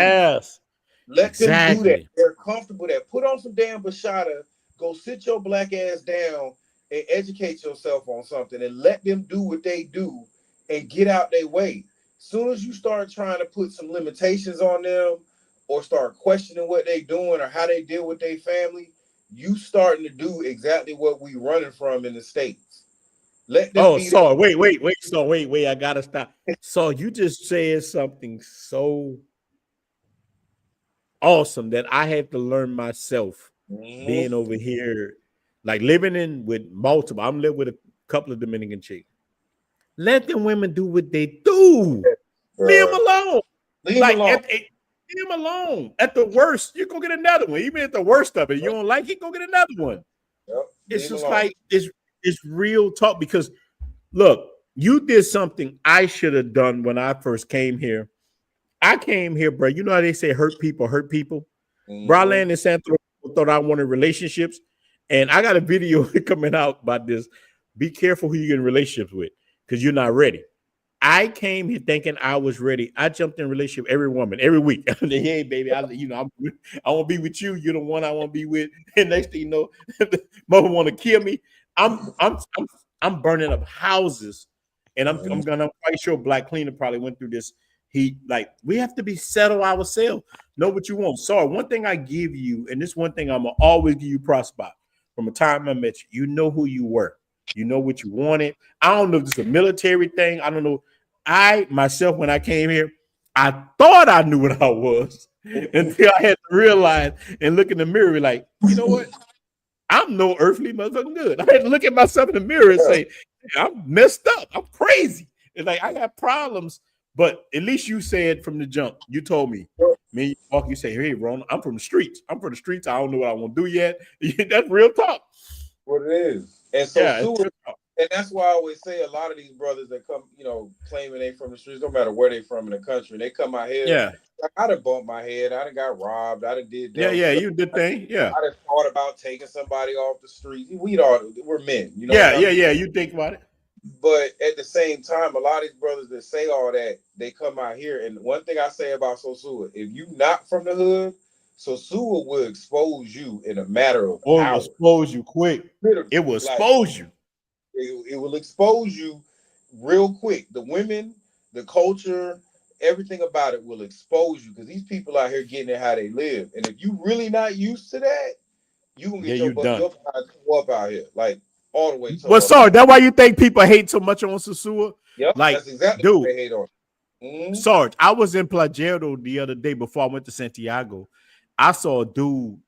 Let them do that. They're comfortable with that. Put on some damn bashada, go sit your black ass down and educate yourself on something and let them do what they do and get out their way. Soon as you start trying to put some limitations on them or start questioning what they doing or how they deal with their family, you starting to do exactly what we running from in the States. Let them wait, I gotta stop. So you just said something so awesome that I had to learn myself being over here, like living in with multiple. I'm living with a couple of Dominican chicks. Let them women do what they do. Leave them alone. Leave them alone. At the worst, you go get another one. Even at the worst of it, you don't like it, go get another one. Yep. It's just like it's real talk because look, you did something I should have done when I first came here. I came here, bro. You know how they say hurt people hurt people? Bro, I landed in Santo thought I wanted relationships. And I got a video coming out about this. Be careful who you get in relationships with because you're not ready. I came here thinking I was ready. I jumped in a relationship every woman, every week. Hey, baby, I want to be with you. You're the one I want to be with. And next thing you know, mother want to kill me. I'm burning up houses, and I'm quite sure Black Cleaner probably went through this. We have to be settled ourselves. Know what you want. Sorry, one thing I give you, and this one thing I'm gonna always give you props about. From the time I met you, you know who you were. You know what you wanted. I don't know if it's a military thing. I don't know. I myself, when I came here, I thought I knew what I was until I had to realize and look in the mirror, like, you know what? I'm no earthly motherfucking good. I had to look at myself in the mirror and say, I'm messed up. I'm crazy. It's like I got problems, but at least you said from the jump, you told me. Me, you say, hey, Ron, I'm from the streets. I don't know what I want to do yet. That's real talk. What it is. And so and that's why I always say a lot of these brothers that come, claiming they from the streets, no matter where they from in the country, they come out here. Yeah. I done bumped my head. I done got robbed. I done did that. Yeah, you did thing. Yeah. I done thought about taking somebody off the street. We're men. Yeah. You think about it. But at the same time, a lot of these brothers that say all that, they come out here. And one thing I say about Sosua, if you not from the hood, Sosua will expose you in a matter of hours. Expose you quick. It will expose you. It will expose you real quick. The women, the culture, everything about it will expose you because these people out here getting it how they live. And if you really not used to that, you can get your behind up out here, like all the way. Well, sorry, that's why you think people hate so much on Sosua? Yep, like, that's exactly dude, what they hate on. Sarge, I was in Playero the other day before I went to Santiago. I saw a dude,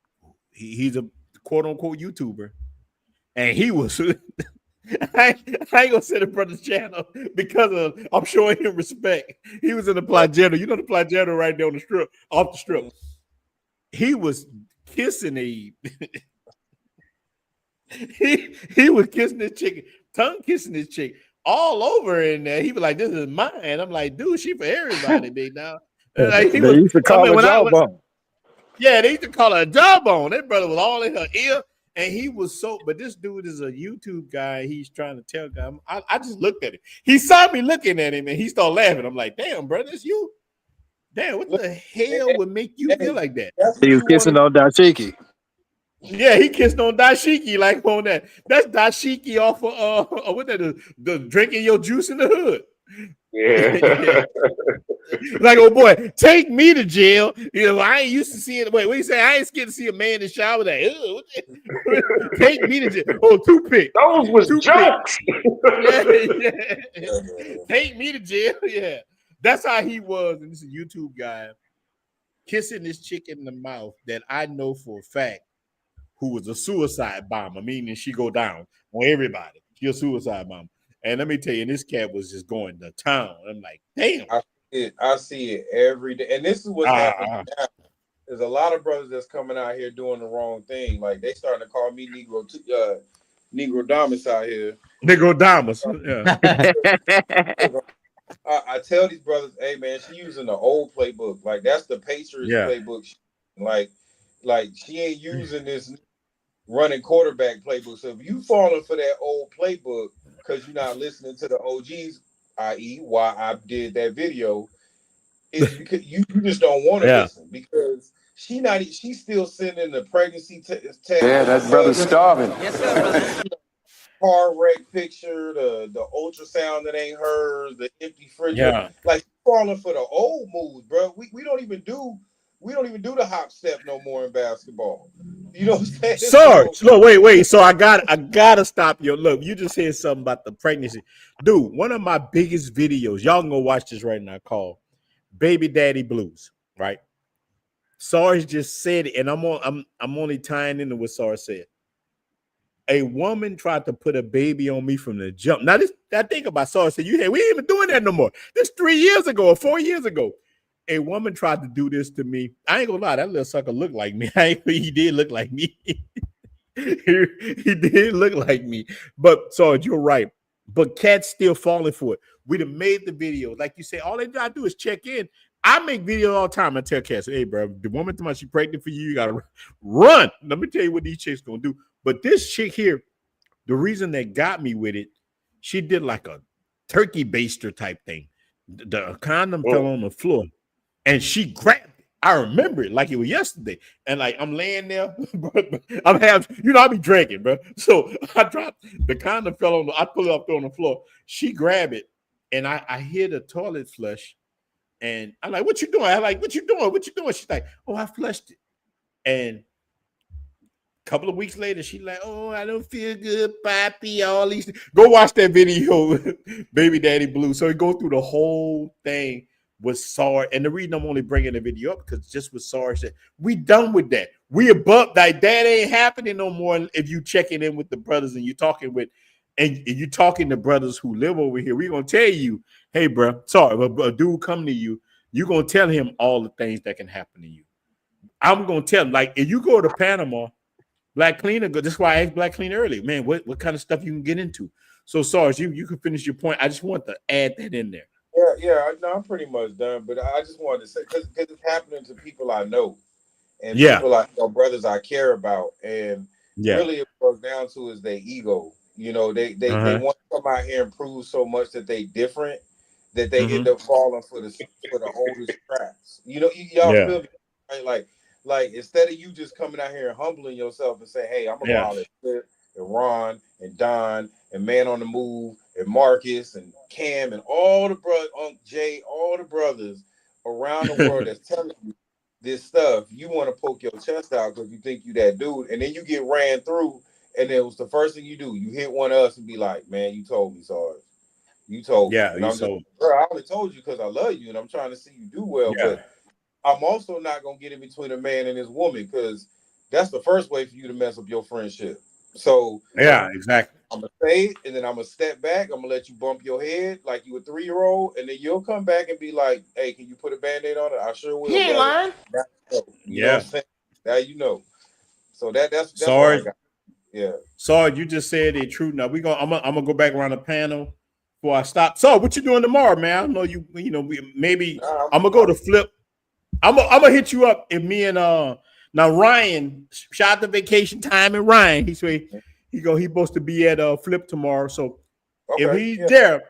he's a quote unquote YouTuber, and he was I ain't gonna say the brother's channel because I'm showing him respect. He was in the Playero, you know the Playero right there on the strip, off the strip. He was kissing he was kissing this chick, tongue kissing this chick all over in there. He was like, "This is mine." I'm like, "Dude, she for everybody, big now." Like, they used to call her jawbone. Yeah, they used to call her a jawbone. That brother was all in her ear, and he was so. But this dude is a YouTube guy. He's trying to tell guy. I just looked at him. He saw me looking at him, and he started laughing. I'm like, "Damn, brother, it's you." Damn, what the hell would make you feel like that? He was kissing on Dashiki. Yeah, he kissed on Dashiki like on that. That's Dashiki off of what that is, the drinking your juice in the hood. Yeah. Like, oh boy, take me to jail. I ain't used to seeing. Wait, what you say? I ain't scared to see a man in the shower. Like, take me to jail. Oh, toothpick. Those was jokes. Yeah. Take me to jail. Yeah. That's how he was. And this is a YouTube guy kissing this chick in the mouth that I know for a fact who was a suicide bomber, meaning she go down on everybody. She a suicide bomber. And let me tell you, this cat was just going to town. I'm like, damn. I see it every day. And this is what's happening now. There's a lot of brothers that's coming out here doing the wrong thing. Like, they starting to call me Negro Damas out here. Negro Damas. Yeah. I tell these brothers, hey, man, she using the old playbook. Like, that's the Patriots playbook. Like she ain't using this running quarterback playbook. So if you falling for that old playbook because you're not listening to the OGs, i.e. why I did that video, it's because you just don't want to listen because she's still sending the pregnancy test. Yeah, that brother's starving. Yes, sir. Car wreck picture, the ultrasound that ain't hers, the empty fridge. Yeah. Like falling for the old moves, bro. We don't even do the hop step no more in basketball. You know what I'm saying? Sarge, look, wait. So I gotta stop you. Look, you just said something about the pregnancy. Dude, one of my biggest videos, y'all can go watch this right now, called Baby Daddy Blues, right? Sarge just said it, and I'm only tying into what Sarge said. A woman tried to put a baby on me from the jump. Now, that thing about Sarge said, we ain't even doing that no more. This 3 years ago or 4 years ago. A woman tried to do this to me. I ain't gonna lie, that little sucker looked like me. He did look like me. he did look like me. But Sarge, you're right. But cats still falling for it. We done made the video. Like you say, all they gotta do is check in. I make videos all the time. I tell cats, hey, bro, the woman tell me she's pregnant for you, you gotta run. Let me tell you what these chicks gonna do. But this chick here, the reason that got me with it, she did like a turkey baster type thing. The condom fell on the floor, and she grabbed it. I remember it like it was yesterday. And like I'm laying there, I'm I be drinking, bro. So I dropped the condom fell on. I pull it up on the floor. She grabbed it, and I hear the toilet flush, and I'm like, "What you doing?" I'm like, "What you doing? What you doing?" She's like, "Oh, I flushed it," and couple of weeks later, she's like, "Oh, I don't feel good, Papi." All these things. Go watch that video, Baby Daddy Blue. So he go through the whole thing with Sarge. And the reason I'm only bringing the video up because just with Sarge, we done with that. We above that ain't happening no more. If you checking in with the brothers and you talking with, and you talking to brothers who live over here, we gonna tell you, hey, bro, sorry, if a dude come to you, you gonna tell him all the things that can happen to you. I'm gonna tell him, like, if you go to Panama. Black Cleaner, that's why I asked Black Cleaner earlier. Man, what kind of stuff you can get into? So, Sarge, you can finish your point. I just want to add that in there. Yeah. No, I'm pretty much done. But I just wanted to say because it's happening to people I know and people brothers I care about, and really it boils down to is their ego. They want to come out here and prove so much that they different that they end up falling for the oldest traps. Y'all feel me? Right? Like instead of you just coming out here and humbling yourself and say, "Hey, I'm gonna go out and Flip and Ron and Don and Man on the Move and Marcus and Cam and all the Unc Jay, all the brothers around the world that's telling you this stuff, you want to poke your chest out because you think you that dude, and then you get ran through, and it was the first thing you do. You hit one of us and be like, "Man, you told me, Sarge. You told me." And I'm just, bro, I only told you because I love you and I'm trying to see you do well, but I'm also not gonna get in between a man and his woman because that's the first way for you to mess up your friendship. So exactly. I'm gonna say it, and then I'm gonna step back. I'm gonna let you bump your head like you a 3-year-old, and then you'll come back and be like, "Hey, can you put a Band-Aid on it?" I sure will. He ain't lying. You know what I'm saying? Now you know. So that's Sarge, what I got. Yeah. Sarge, you just said it true. Now I'm gonna go back around the panel before I stop. So what you doing tomorrow, man? I know maybe I'm gonna go to Flip. I'm gonna hit you up if me and now Ryan, shout out to Vacation Time and Ryan. He supposed to be at Flip tomorrow. So if he's there,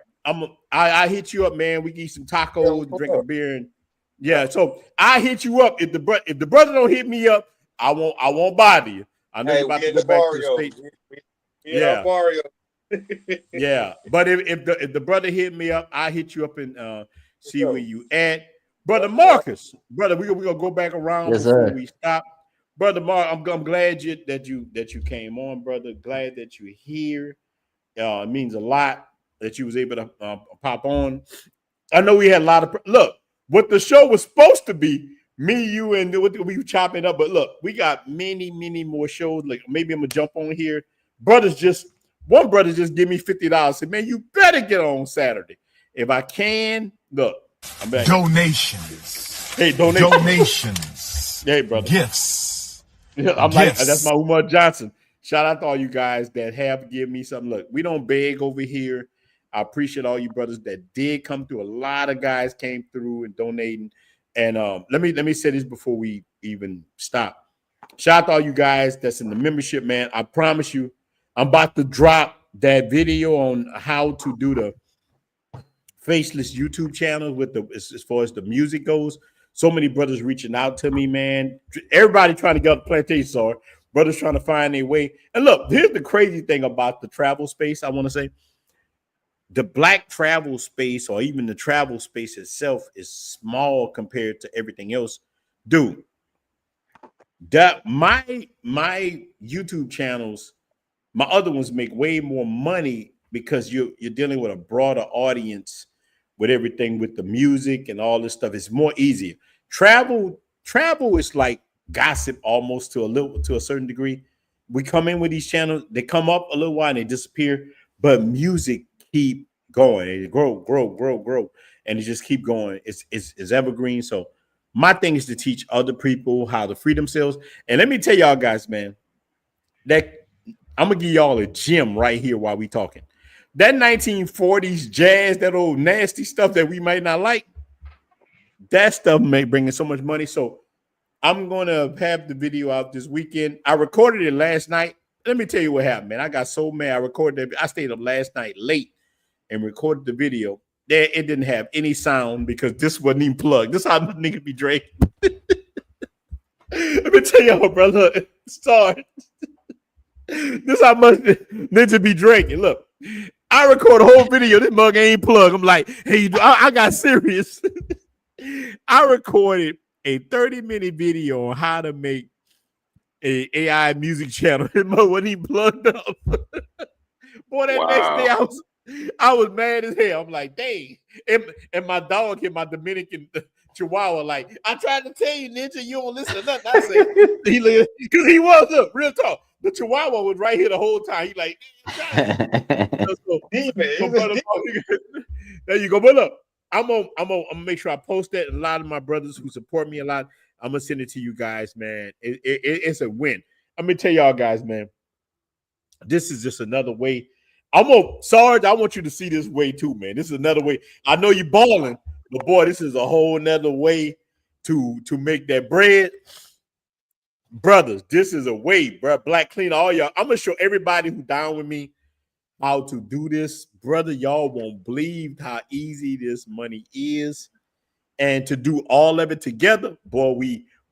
I hit you up, man. We can eat some tacos, drink a beer, and so I hit you up. If the brother don't hit me up, I won't bother you. I know you're about to go back to the States. Mario. Yeah, but if the brother hit me up, I hit you up and see where you at. Brother Marcus, brother, we're gonna go back around before we stop. Brother Mark, I'm glad that you came on, brother. Glad that you're here. It means a lot that you was able to pop on. I know we had a lot of look. What the show was supposed to be, me, you, and we were chopping up. But look, we got many more shows. Like maybe I'm gonna jump on here. One brother just give me $50. Said, man, you better get on Saturday if I can. Look. I'm back. Donations. Hey, donations. Donations. Hey, brother. Gifts. I'm like, that's my Umar Johnson. Shout out to all you guys that have given me something. Look, we don't beg over here. I appreciate all you brothers that did come through. A lot of guys came through and donating. And let me say this before we even stop. Shout out to all you guys that's in the membership, man. I promise you, I'm about to drop that video on how to do the faceless YouTube channel with as far as the music goes. So many brothers reaching out to me, man. Everybody trying to get up the plantation, brothers trying to find their way. And look, here's the crazy thing about the travel space. I want to say the black travel space, or even the travel space itself, is small compared to everything else. Dude, that my YouTube channels, my other ones make way more money because you're dealing with a broader audience with everything with the music and all this stuff. It's more easier. Travel travel is like gossip almost to a certain degree. We come in with these channels, they come up a little while and they disappear, but music keep going. It grow, and it just keep going. It's evergreen. So my thing is to teach other people how to free themselves. And let me tell y'all guys, man, that I'm gonna give y'all a gem right here while we talking. That 1940s jazz, that old nasty stuff that we might not like, that stuff may bring in so much money. So I'm gonna have the video out this weekend. I recorded it last night. Let me tell you what happened, man. I got so mad. I recorded it. I stayed up last night late and recorded the video. There, it didn't have any sound because this wasn't even plugged. This is how the nigga be drinking. Let me tell y'all, brother. Sorry. This how much Ninja be drinking. Look, I record a whole video. This mug ain't plugged. I'm like, hey, I got serious. I recorded a 30-minute video on how to make a AI music channel. It wasn't even plugged up. Boy, that next day I was mad as hell. I'm like, dang. And my dog hit my Dominican Chihuahua. Like, I tried to tell you, Ninja, you don't listen to nothing I say. Because he was up, real talk. The Chihuahua was right here the whole time. He like, there you go. But look, I'm gonna make sure I post that. A lot of my brothers who support me a lot, I'm gonna send it to you guys, man. It's a win. I'm gonna tell y'all guys, man. This is just another way. Sarge, I want you to see this way too, man. This is another way. I know you're balling, but boy, this is a whole nother way to make that bread. Brothers, this is a way, bro. Black Cleaner, all y'all. I'm gonna show everybody who down with me how to do this. Brother, y'all won't believe how easy this money is. And to do all of it together, boy,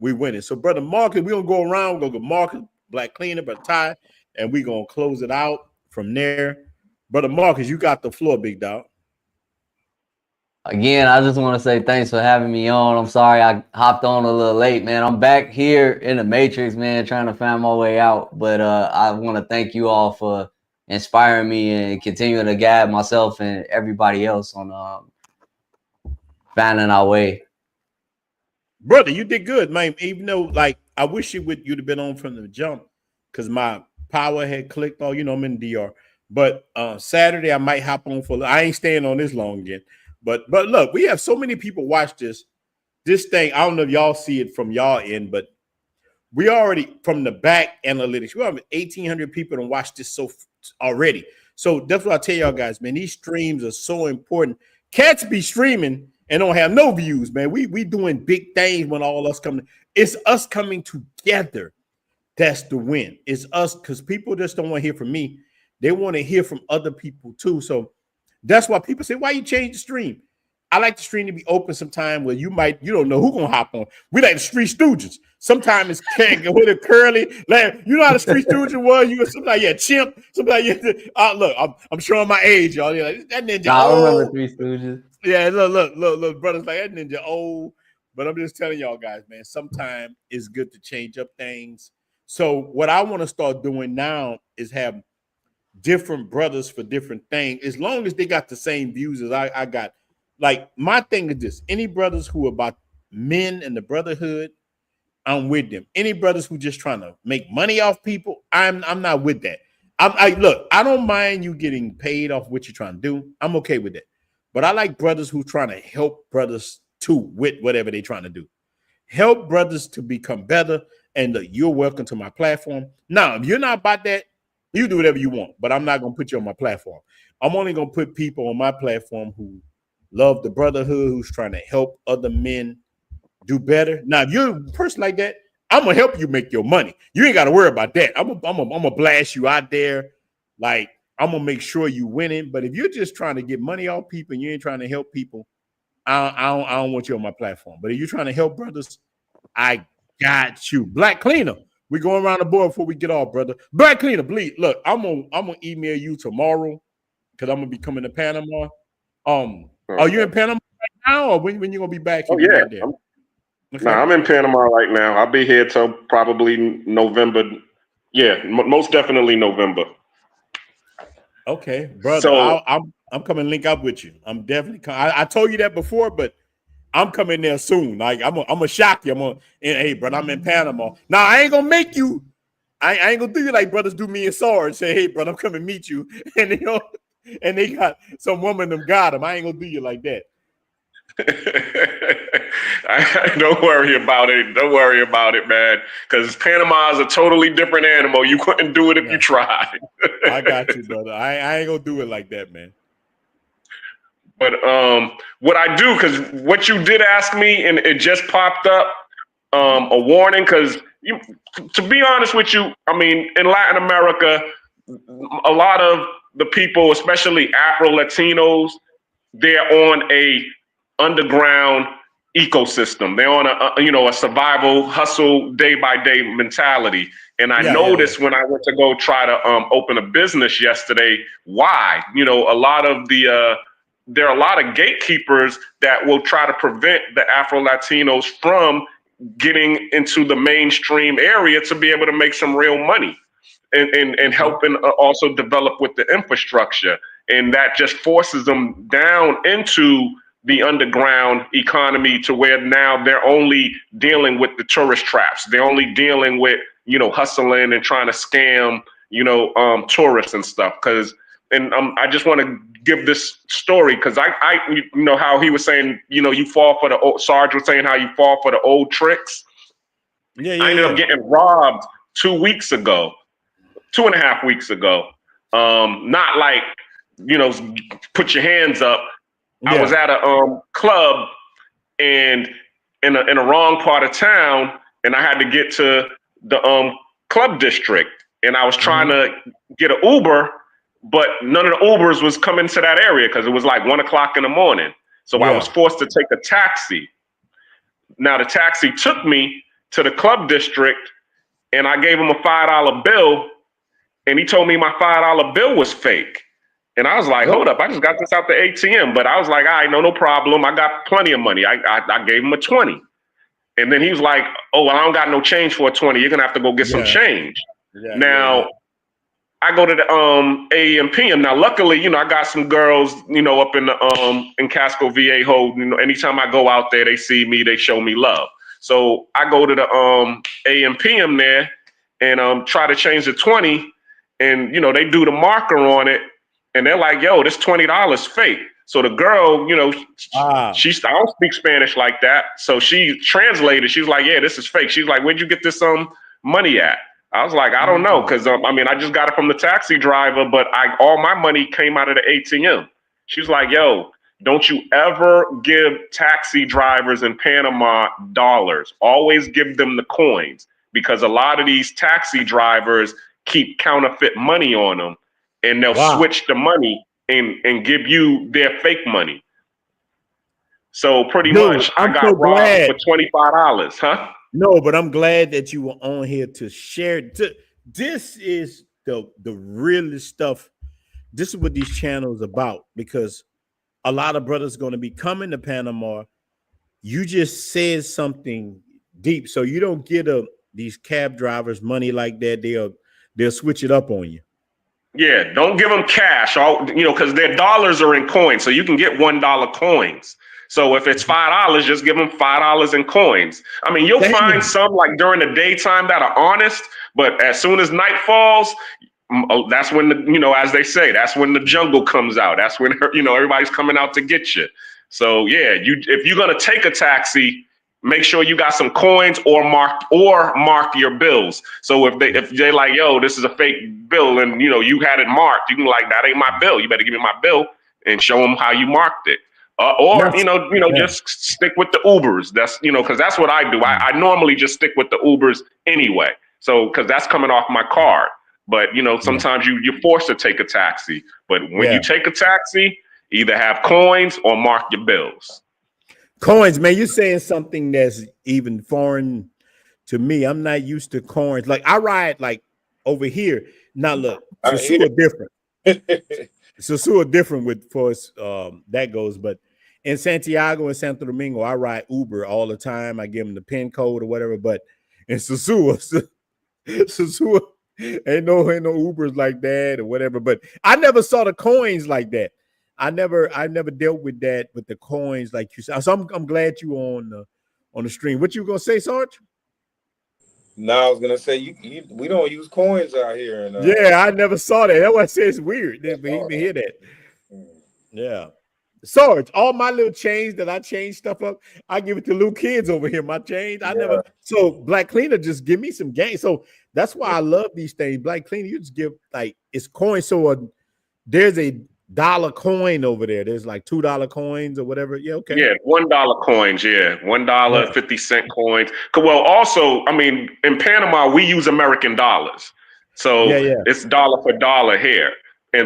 we winning. So, brother Marcus, we're gonna go around, we're gonna go Marcus, Black Cleaner, but Ty, and we're gonna close it out from there. Brother Marcus, you got the floor, big dog. Again, I just want to say thanks for having me on. I'm sorry I hopped on a little late, man. I'm back here in the Matrix, man, trying to find my way out. But I want to thank you all for inspiring me and continuing to guide myself and everybody else on finding our way. Brother, you did good, man. Even though, like, I wish you'd have been on from the jump because my power had clicked. Oh, you know, I'm in DR. But Saturday, I might hop on for. I ain't staying on this long again. But look, we have so many people watch this thing. I don't know if y'all see it from y'all end, but we already from the back analytics. We have 1,800 people to watch this so already. So that's what I tell y'all guys, man. These streams are so important. Cats be streaming and don't have no views, man. We doing big things when all us coming. It's us coming together. That's the win. It's us because people just don't want to hear from me. They want to hear from other people too. So that's why people say, why you change the stream? I like the stream to be open sometime where you don't know who gonna hop on. We like the Street Stooges. Sometimes it's with a curly, like, you know how the Street Stooges was. You sometimes you chimp. Sometimes look. I'm showing my age, y'all. You're like, that ninja. I remember Three Stooges. Yeah, look, brothers like that ninja old. But I'm just telling y'all guys, man. Sometimes it's good to change up things. So what I want to start doing now is have different brothers for different things, as long as they got the same views as I got. Like, my thing is this: any brothers who are about men and the brotherhood, I'm with them. Any brothers who just trying to make money off people, I'm not with that. Look, I don't mind you getting paid off what you're trying to do. I'm okay with that. But I like brothers who trying to help brothers too with whatever they're trying to do. Help brothers to become better. And look, you're welcome to my platform. Now, if you're not about that, you do whatever you want, but I'm not going to put you on my platform. I'm only going to put people on my platform who love the brotherhood, who's trying to help other men do better. Now, if you're a person like that, I'm going to help you make your money. You ain't got to worry about that. I'm going to blast you out there. Like, I'm going to make sure you winning. But if you're just trying to get money off people and you ain't trying to help people, I don't want you on my platform. But if you're trying to help brothers, I got you. Black Cleaner. We going around the board before we get off, brother. Black Cleaner, bleed. Look, I'm gonna email you tomorrow because I'm gonna be coming to Panama. Are you in Panama right now, or when you gonna be back? Oh yeah, I'm in Panama right now. I'll be here till probably November. Yeah, most definitely November. Okay, brother. So I'm coming to link up with you. I'm definitely. I told you that before, but I'm coming there soon. Like I'm gonna shock you. Hey, brother, I'm in Panama. Now I ain't gonna make you. I ain't gonna do you like brothers do me and Sarge. Say, hey, brother, I'm coming to meet you, and they got some woman them got him. I ain't gonna do you like that. Don't worry about it. Don't worry about it, man. Because Panama is a totally different animal. You couldn't do it if you tried. I got you, brother. I ain't gonna do it like that, man. But what I do, because what you did ask me, and it just popped up, a warning. Because to be honest with you, I mean, in Latin America, a lot of the people, especially Afro Latinos, they're on a underground ecosystem. They're on a survival hustle day by day mentality. And I noticed when I went to go try to open a business yesterday, why? A lot of there are a lot of gatekeepers that will try to prevent the Afro Latinos from getting into the mainstream area to be able to make some real money and helping also develop with the infrastructure. And that just forces them down into the underground economy to where now they're only dealing with the tourist traps. They're only dealing with, hustling and trying to scam, tourists and stuff. I just want to give this story because I how he was saying, you fall for the old, Sarge was saying how you fall for the old tricks. I ended up getting robbed 2 weeks ago, 2.5 weeks ago. Not like, put your hands up. Yeah. I was at a club and in a wrong part of town, and I had to get to the club district, and I was trying to get an Uber, but none of the Ubers was coming to that area because it was like 1 o'clock in the morning. So I was forced to take a taxi. Now the taxi took me to the club district, and I gave him a $5 bill, and he told me my $5 bill was fake. And I was like, hold up, I just got this out the ATM. But I was like, all right, no problem. I got plenty of money. I gave him a 20. And then he was like, oh, well, I don't got no change for a 20. You're going to have to go get some change. I go to the AMPM. Now, luckily, I got some girls, up in the in Casco Viejo. Anytime I go out there, they see me, they show me love. So I go to the AMPM there and try to change the 20. And, they do the marker on it. And they're like, yo, this $20 fake. So the girl, I don't speak Spanish like that. So she translated. She's like, yeah, this is fake. She's like, where'd you get this money at? I was like, I don't know. Because, I just got it from the taxi driver, but all my money came out of the ATM. She's like, yo, don't you ever give taxi drivers in Panama dollars. Always give them the coins. Because a lot of these taxi drivers keep counterfeit money on them. And they'll switch the money and give you their fake money. So pretty much I got robbed for $25, huh? No, but I'm glad that you were on here to share. This is the realest stuff. This is what these channels about, because a lot of brothers going to be coming to Panama. You just said something deep. So you don't get these cab drivers money like that. They'll switch it up on you. Yeah, don't give them cash, because their dollars are in coins, so you can get $1 coins. So if it's $5, just give them $5 in coins. You'll find some like during the daytime that are honest, but as soon as night falls, that's when as they say, that's when the jungle comes out. That's when everybody's coming out to get you. So yeah, if you're gonna take a taxi, make sure you got some coins or mark your bills. So if they're like, yo, this is a fake bill, and you had it marked, you can like, that ain't my bill. You better give me my bill and show them how you marked it. Just stick with the Ubers. That's because that's what I do. I normally just stick with the Ubers anyway. So because that's coming off my card. But sometimes you're forced to take a taxi. But when you take a taxi, either have coins or mark your bills. Coins, man, you're saying something that's even foreign to me. I'm not used to coins. Like I ride like over here. Now look, Susu are different. Susu are different with for us. That goes, but in Santiago and Santo Domingo, I ride Uber all the time. I give them the PIN code or whatever. But in Susu ain't no Ubers like that or whatever. But I never saw the coins like that. I never dealt with that with the coins like you said. So I'm glad you on the stream. What you gonna say, Sarge? No, I was gonna say we don't use coins out here, and yeah, I never saw that. That's why I say it's weird. But he hear that. Yeah. Sarge, all my little change that I change stuff up, I give it to little kids over here. My change, I never. So Black Cleaner just give me some game. So that's why I love these things. Black Cleaner, you just give like it's coins. So there's a dollar coin over there. There's like $2 coins or whatever. Yeah, okay. Yeah, $1 coins. Yeah, $1 50-cent coins. Well, also, I mean, in Panama we use American dollars, so it's dollar for dollar here.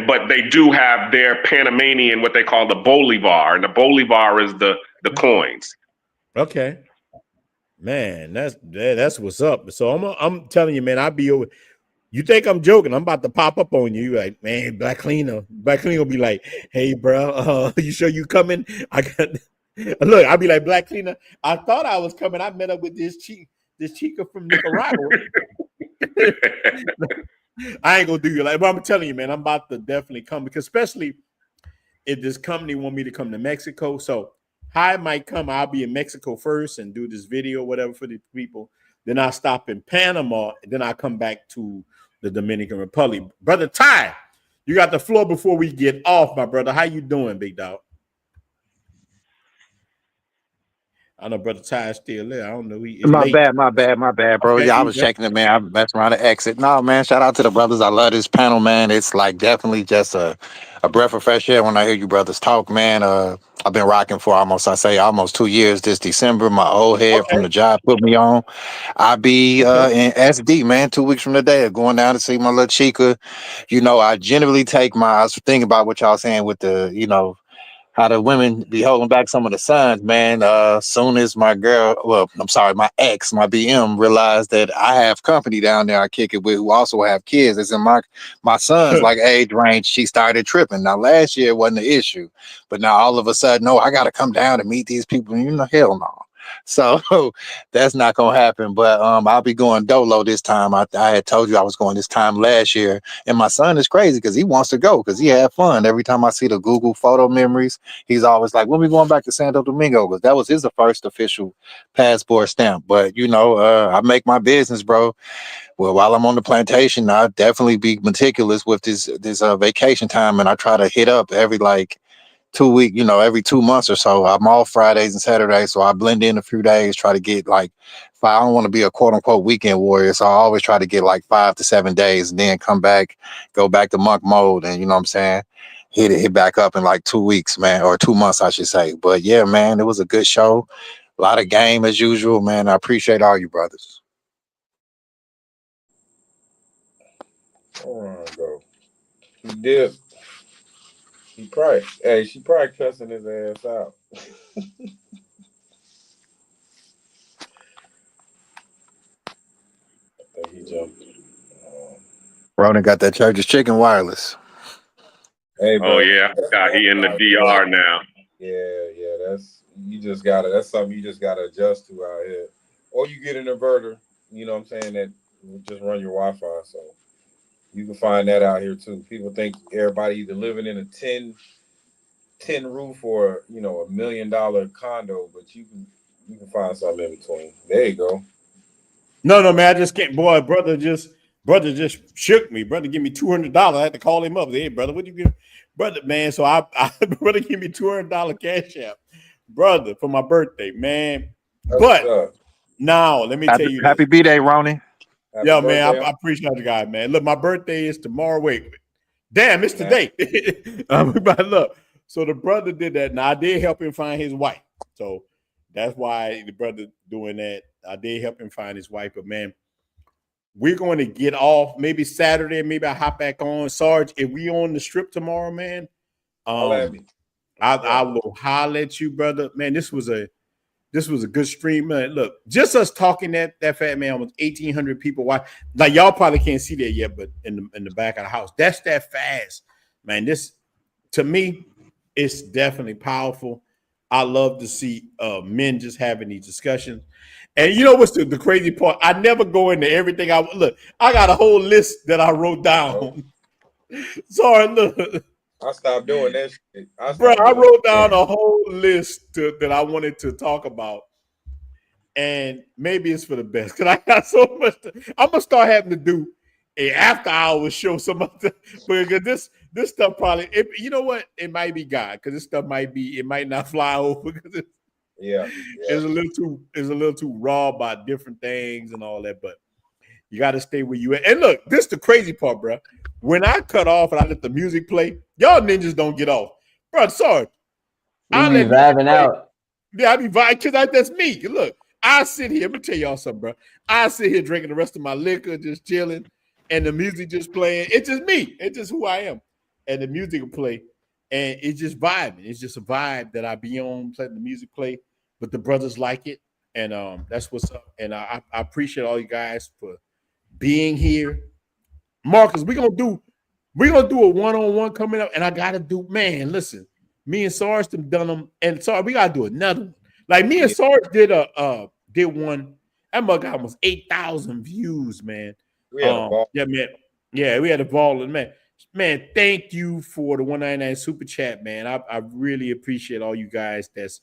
But they do have their Panamanian, what they call the Bolivar, and the Bolivar is the coins. Okay, man, that's what's up. So I'm telling you, man, I'll be over. You think I'm joking? I'm about to pop up on you. You're like, man, Black Cleaner will be like, hey, bro, you sure you coming? I got look. I'll be like, Black Cleaner. I thought I was coming. I met up with this chica from Nicaragua. I ain't gonna do you like, but I'm telling you, man, I'm about to definitely come because especially if this company want me to come to Mexico. So I might come. I'll be in Mexico first and do this video, whatever, for the people. Then I'll stop in Panama, and then I'll come back to the Dominican Republic. Brother Ty, you got the floor before we get off, my brother. How you doing, big dog? I know Brother Ty is still there. I don't know. My bad, bro. Okay, Yeah, I was checking it, man. I messed around to exit. No, man, shout out to the brothers. I love this panel, man. It's like definitely just a breath of fresh air when I hear you brothers talk, man. I've been rocking for almost 2 years this December. My old head from the job put me on. I be in SD, man, 2 weeks from today, going down to see my little chica. You know, I generally take I was thinking about what y'all saying with the, how the women be holding back some of the sons, man. Soon as my ex, my BM, realized that I have company down there I kick it with who also have kids. It's in my son's like age range. She started tripping. Now last year it wasn't an issue, but now all of a sudden, no, I got to come down to meet these people. Hell no. So that's not gonna happen. But I'll be going dolo this time. I had told you I was going this time last year, and my son is crazy because he wants to go because he had fun. Every time I see the Google photo memories, he's always like, "When we going back to Santo Domingo?" Because that was his first official passport stamp. But I make my business, bro. Well, while I'm on the plantation, I definitely be meticulous with this vacation time, and I try to hit up every 2 week, every 2 months or so. I'm off Fridays and Saturdays, so I blend in a few days, try to get I don't want to be a quote unquote weekend warrior, so I always try to get 5 to 7 days and then come back, go back to monk mode, and you know what I'm saying, hit back up in 2 weeks, man, or 2 months, I should say. But yeah, man, it was a good show, a lot of game as usual, man. I appreciate all you brothers. Hold on, bro. He did. She probably cussing his ass out. I think he jumped. Ronan got that Church's Chicken wireless. Hey, bro. Oh yeah, I forgot he in the DR now. Yeah, that's something you just gotta adjust to out here. Or you get an inverter, you know what I'm saying, that will just run your Wi-Fi. So you can find that out here too. People think everybody either living in a tin roof or $1 million condo, but you can find something in between. There you go. No, man, I just can't. Boy, brother just shook me. Brother, give me $200. I had to call him up. Hey, brother, what you give, brother, man? So I brother, give me $200 cash app, brother, for my birthday, man. But now let me tell you, happy B-Day, Ronnie. Yeah, man, I appreciate you guys, man. Look, my birthday is tomorrow. Wait, damn, it's today. But look, so the brother did that. Now I did help him find his wife, so that's why the brother doing that. I did help him find his wife, but man, we're going to get off maybe Saturday. Maybe I hop back on. Sarge, if we on the strip tomorrow, man, I will holler at you, brother. Man, this was a good stream, man. Look, just us talking that fat man was 1,800 people watch. Like y'all probably can't see that yet, but in the back of the house, that's that fast, man. This to me, it's definitely powerful. I love to see men just having these discussions. And you know what's the crazy part? I never go into everything. I got a whole list that I wrote down. Sorry, look. I stopped doing that shit. Bro, I wrote down a whole list that I wanted to talk about. And maybe it's for the best because I got so much. I'm gonna start having to do a after hours show some other because this stuff probably you know what, it might be God because this stuff it might not fly over because it's a little too raw about different things and all that. But you got to stay where you at. And look, this is the crazy part, bro. When I cut off and I let the music play, y'all ninjas don't get off, bro. Sorry, I be vibing out. Yeah, I be vibing because that's me. Look. I sit here, let me tell y'all something, bro. I sit here drinking the rest of my liquor, just chilling, and the music just playing. It's just me. It's just who I am. And the music will play, and it's just vibing. It's just a vibe that I be on, letting the music play, but the brothers like it, and that's what's up. And I appreciate all you guys for being here. Marcus, we're gonna do a one-on-one coming up, and I gotta do, man, listen, me and Sarge done them, and Sarge, we gotta do another one. Like me and Sarge did one. That mug got almost 8,000 views, man. Yeah, man. Yeah, we had a ball, and man. Thank you for the 199 super chat, man. I really appreciate all you guys that's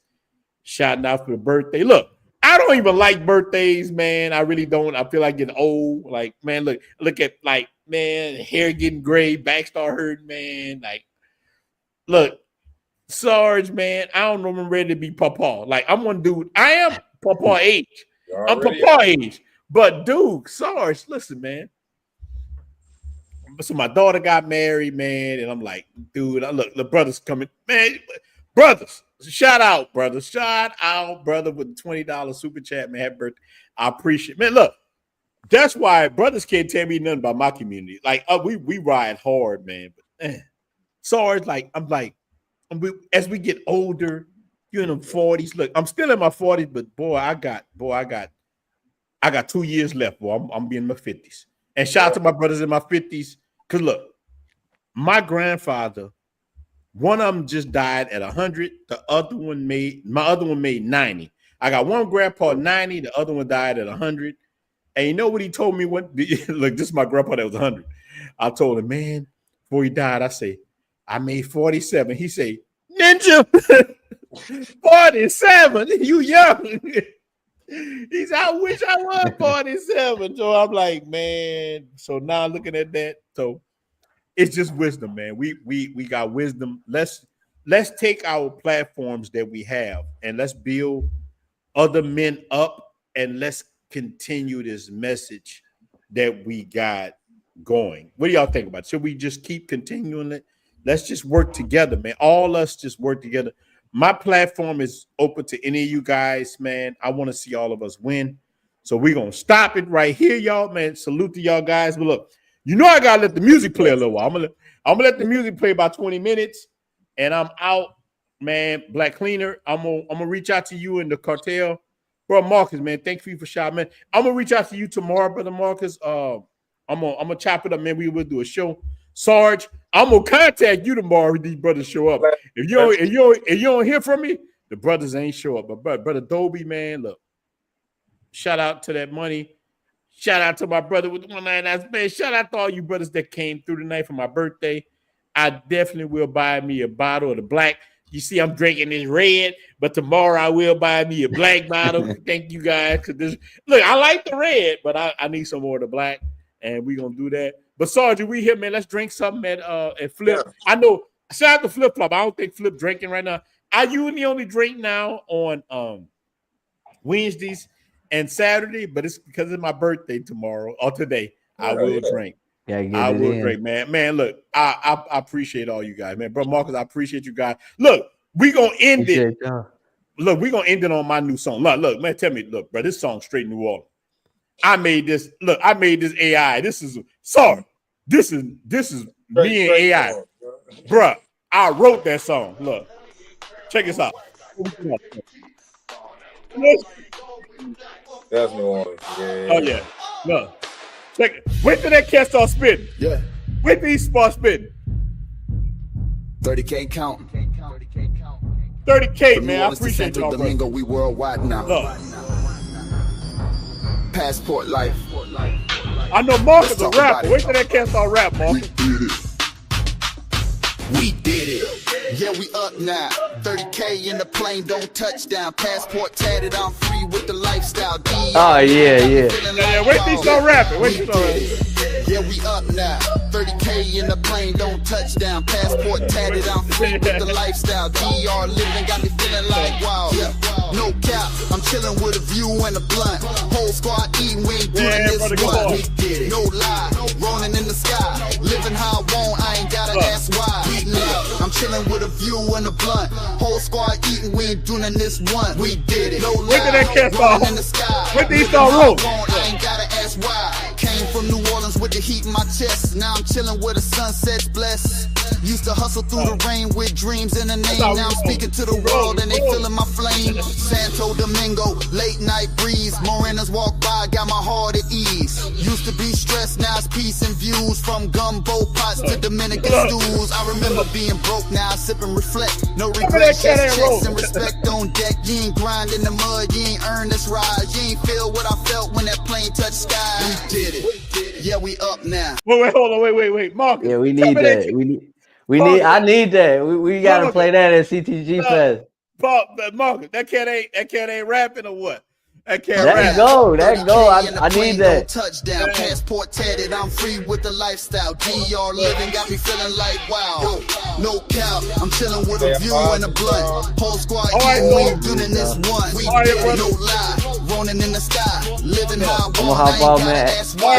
shouting out for the birthday. Look, I don't even like birthdays, man. I really don't. I feel like getting old. Like, man, look at like, man, hair getting gray, back start hurting, man. Like, look. Sarge, man, I don't know if I'm ready to be papa. Like, I'm one dude. I am papa age. I'm papa age. But, dude, Sarge, listen, man. So my daughter got married, man, and I'm like, dude, look, the brothers coming. Man, brothers, shout out, brother. Shout out, brother, with the $20 super chat, man. Happy birthday. I appreciate it. Man, look, that's why brothers can't tell me nothing about my community. Like, we ride hard, man. But, man, Sarge, like, I'm like, as we get older, you're in the 40s. Look, I'm still in my 40s, but I got 2 years left, boy. I'm being in my 50s. And shout out to my brothers in my 50s. Cause look, my grandfather, one of them just died at 100. My other one made 90. I got one grandpa 90, the other one died at 100. And you know what he told me? Look, this is my grandpa that was 100. I told him, man, before he died, I say, I made 47. He say, ninja, 47. You young. He said, I wish I was 47. So I'm like, man. So now looking at that, so it's just wisdom, man. We got wisdom. Let's take our platforms that we have and let's build other men up and let's continue this message that we got going. What do y'all think about it? Should we just keep continuing it? Let's just work together, man. All us just work together. My platform is open to any of you guys, man. I want to see all of us win. So we're going to stop it right here, y'all, man. Salute to y'all guys. But look, you know I got to let the music play a little while. I'm going to let the music play about 20 minutes, and I'm out, man. Black Cleaner, I'm gonna reach out to you in the cartel. Bro, Marcus, man, thank you for shot, man. I'm going to reach out to you tomorrow, brother Marcus. I'm gonna chop it up, man. We will do a show. Sarge, I'm gonna contact you tomorrow if these brothers show up. If you don't hear from me, the brothers ain't show up. But brother Dobie, man, look, shout out to that money. Shout out to my brother with the 199. Man, shout out to all you brothers that came through tonight for my birthday. I definitely will buy me a bottle of the black. You see, I'm drinking this red, but tomorrow I will buy me a black bottle. Thank you guys. Look, I like the red, but I need some more of the black, and we're gonna do that. But Sarge, we here, man. Let's drink something at Flip. Yeah. I know. Shout out to Flip Flop. I don't think Flip drinking right now. I usually only drink now on Wednesdays and Saturday, but it's because it's my birthday tomorrow or today. I will drink. Yeah, I will drink, man. Man, look, I appreciate all you guys, man. Bro, Marcus, I appreciate you guys. Look, we gonna end it. Look, we gonna end it on my new song. Look, man, tell me, look, bro, this song's straight New Orleans. I made this. Look, I made this AI. This is sorry. This is me and AI, bruh. I wrote that song. Look, check this out. That's New Orleans. Yeah. Oh yeah. Look, check it. Wait till that cat start spitting. Yeah. Wait till he start spitting. 30K count. 30K, man. I appreciate y'all, Domingo, we worldwide now. Look. Passport life. I know Marcus a rapper. Wait till that cat start rap, Marcus. We did it. Yeah, we up now. 30K in the plane, don't touch down. Passport tatted, I'm free with the lifestyle. Oh yeah. Wait till you start rapping. Wait till you start rapping. Yeah, we up now. 30K in the plane, don't touch down. Passport tatted, I'm free with the lifestyle. DR living got me feeling like wow. Yeah. No cap, I'm chilling with a view and a blunt. Whole squad eating, we ain't doing this one. We did it. No lie, rolling in the sky. Living how I want, I ain't gotta ask why. I'm chilling with a view and a blunt. Whole squad eating, we ain't doing this one. We did it. No lie, rolling in the sky. Wait till you start rolling. I ain't gotta ask why. Came from New Orleans with the heat in my chest. Now I'm chilling where the sunset's blessed. Used to hustle through the rain with dreams in the name. Now I'm speaking to the world and they feeling my flame. Santo Domingo, late night breeze. Morenas walk by, got my heart at ease. Used to be stressed, now it's peace and views. From gumbo pots to Dominican stews. I remember being broke, now I sip and reflect. No regrets, just checks and respect on deck. You ain't grind in the mud, you ain't earned this ride. You ain't feel what I felt when that plane touched sky. We did it. Yeah, we up now. Wait, hold on, wait, Marcus. Yeah, we need that. I need that. We gotta play that at CTG Fest. Marcus, that cat ain't rapping or what? That cat That go. I need that. Touchdown, passport tatted, I'm free with the lifestyle. DR living got me feeling like wow. No cap, I'm chilling with a view and a blunt. Whole squad eating, we ain't doing this one. We did it, no lie. Rolling in the sky, living how I want. I'm gonna hop on, man.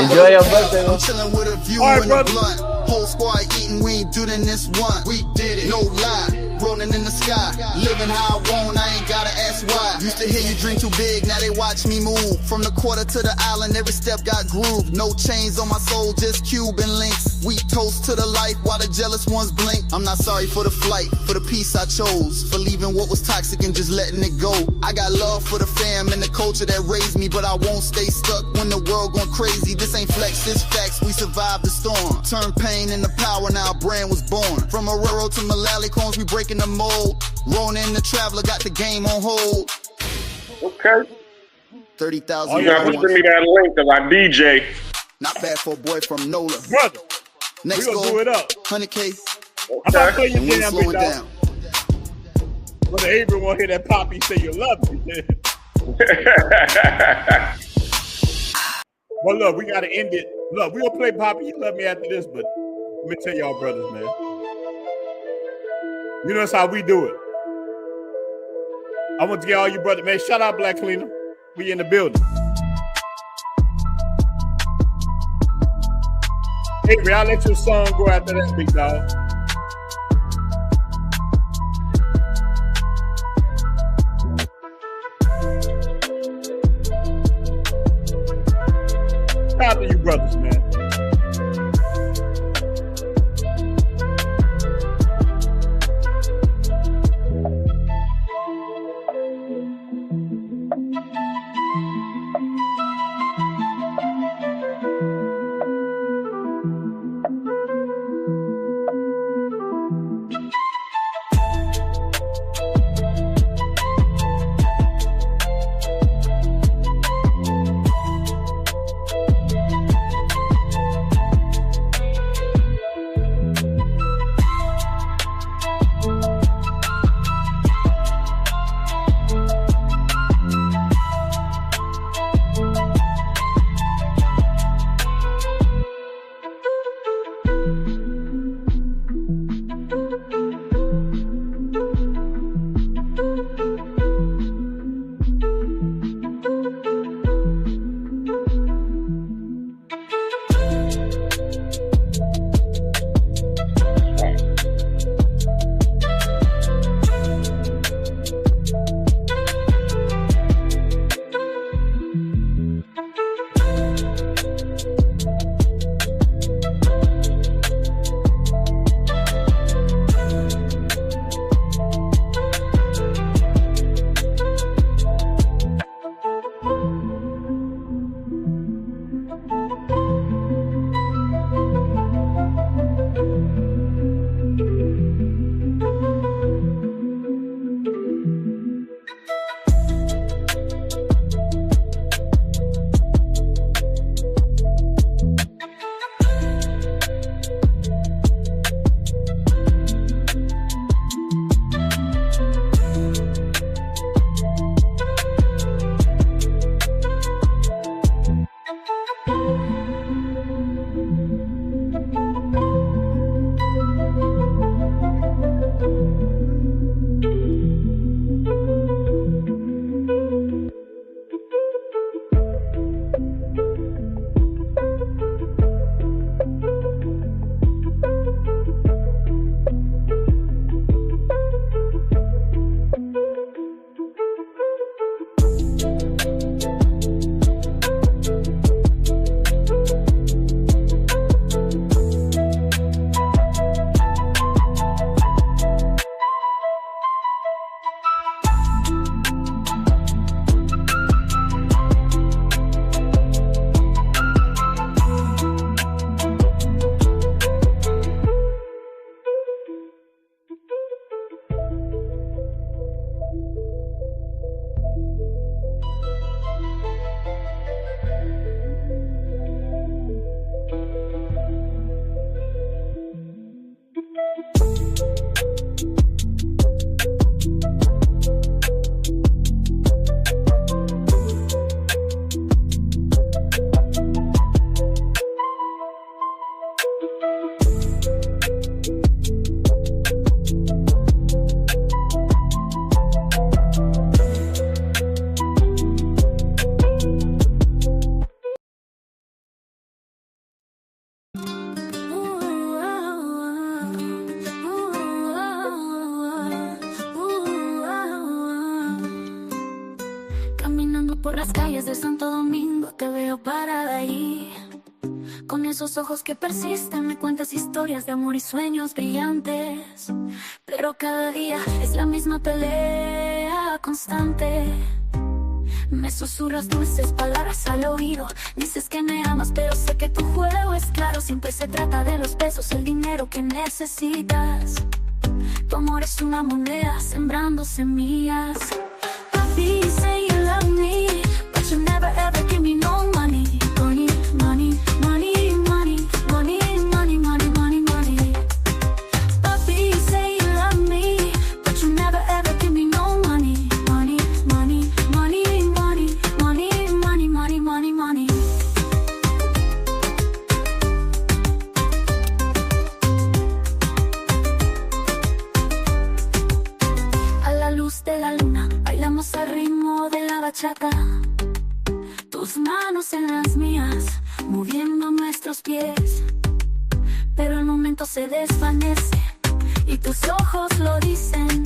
Enjoy your birthday. I'm chilling with a view and a blunt. Whole squad eating, we ain't doing this one. We did it, no lie. Rolling in the sky, living how I want, I ain't gotta ask why. Used to hear you drink too big, now they watch me move. From the quarter to the island, every step got groove. No chains on my soul, just Cuban links. We toast to the life while the jealous ones blink. I'm not sorry for the flight, for the peace I chose. For leaving what was toxic and just letting it go. I got love for the fam and the culture that raised me, but I won't stay stuck when the world going crazy. This ain't flex, this facts, we survived the storm. Turned pain into power, now a brand was born. From Aurora to Malali Combs, we breaking the mold. Ronin the Traveler got the game on hold. Okay. 30,000. You gotta send me that link because I DJ. Not bad for a boy from NOLA. Brother, next we gonna do it up. 100K. I'm about to play your and we damn slow big it dog. down. Brother Avery won't hear that Poppy say you love me. Well, look, we gotta end it. Look, we gonna play Poppy You Love Me after this, but let me tell y'all brothers, man. You know that's how we do it. I want to get all you brothers, man. Shout out Black Cleaner. We in the building. Avery, I'll let your song go after that, big dog. Shout out to you brothers, man. por las calles de Santo Domingo, te veo parada ahí. Con esos ojos que persisten, me cuentas historias de amor y sueños brillantes. Pero cada día es la misma pelea constante. Me susurras dulces palabras al oído. Dices que me amas, pero sé que tu juego es claro. Siempre se trata de los pesos, el dinero que necesitas. Tu amor es una moneda sembrando semillas. Papi, say you love me, but you never ever give me no money. Money, money, money, money, money, money, money, money, money. Papi, say you love me, but you never ever give me no money. Money, money, money, money, money, money, money, money, money. A la luz de la luna bailamos al ritmo de la bachata. Tus manos en las mías, moviendo nuestros pies. Pero el momento se desvanece y tus ojos lo dicen.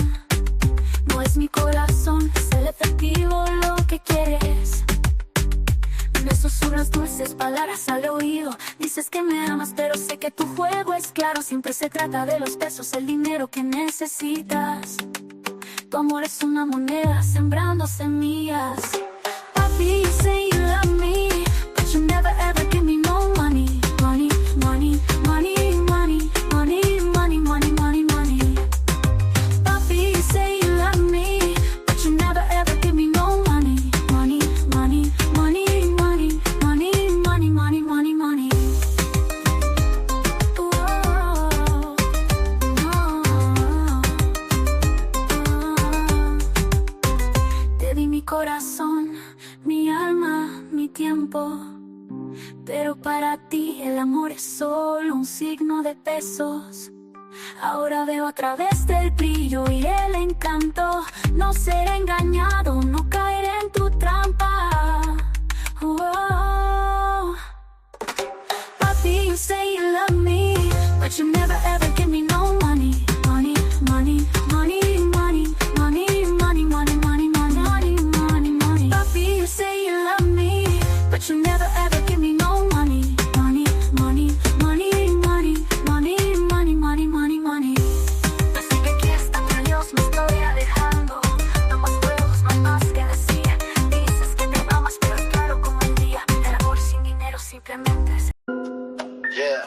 No es mi corazón, es el efectivo lo que quieres. Me susurras dulces palabras al oído. Dices que me amas, pero sé que tu juego es claro. Siempre se trata de los pesos, el dinero que necesitas. Tu amor es una moneda sembrando semillas. Papi, you say you love me, but you never ever give me no money. Money, money, money, money, money, money, money, money, money. Papi, you say you love me, but you never ever give me no money. Money, money, money, money, money, money, money, money, money. Whoa, no. Te di mi corazón, mi alma, mi tiempo. Pero para ti el amor es solo un signo de pesos. Ahora veo a través del brillo y el encanto. No ser engañado, no caer en tu trampa. Oh. Papi, you say you love me, but you never ever give me no money. Money, money, money, money, money, money, money, money, money, money, money, money. Papi, you say you love me, but you never ever give me no money. Money, money, money, money, money, money, money, money, money. Así que aquí hasta que Dios me estoy alejando. No más juegos, no hay más que decir. Dices que te amas, pero es claro como el día. El amor sin dinero simplemente es... Yeah.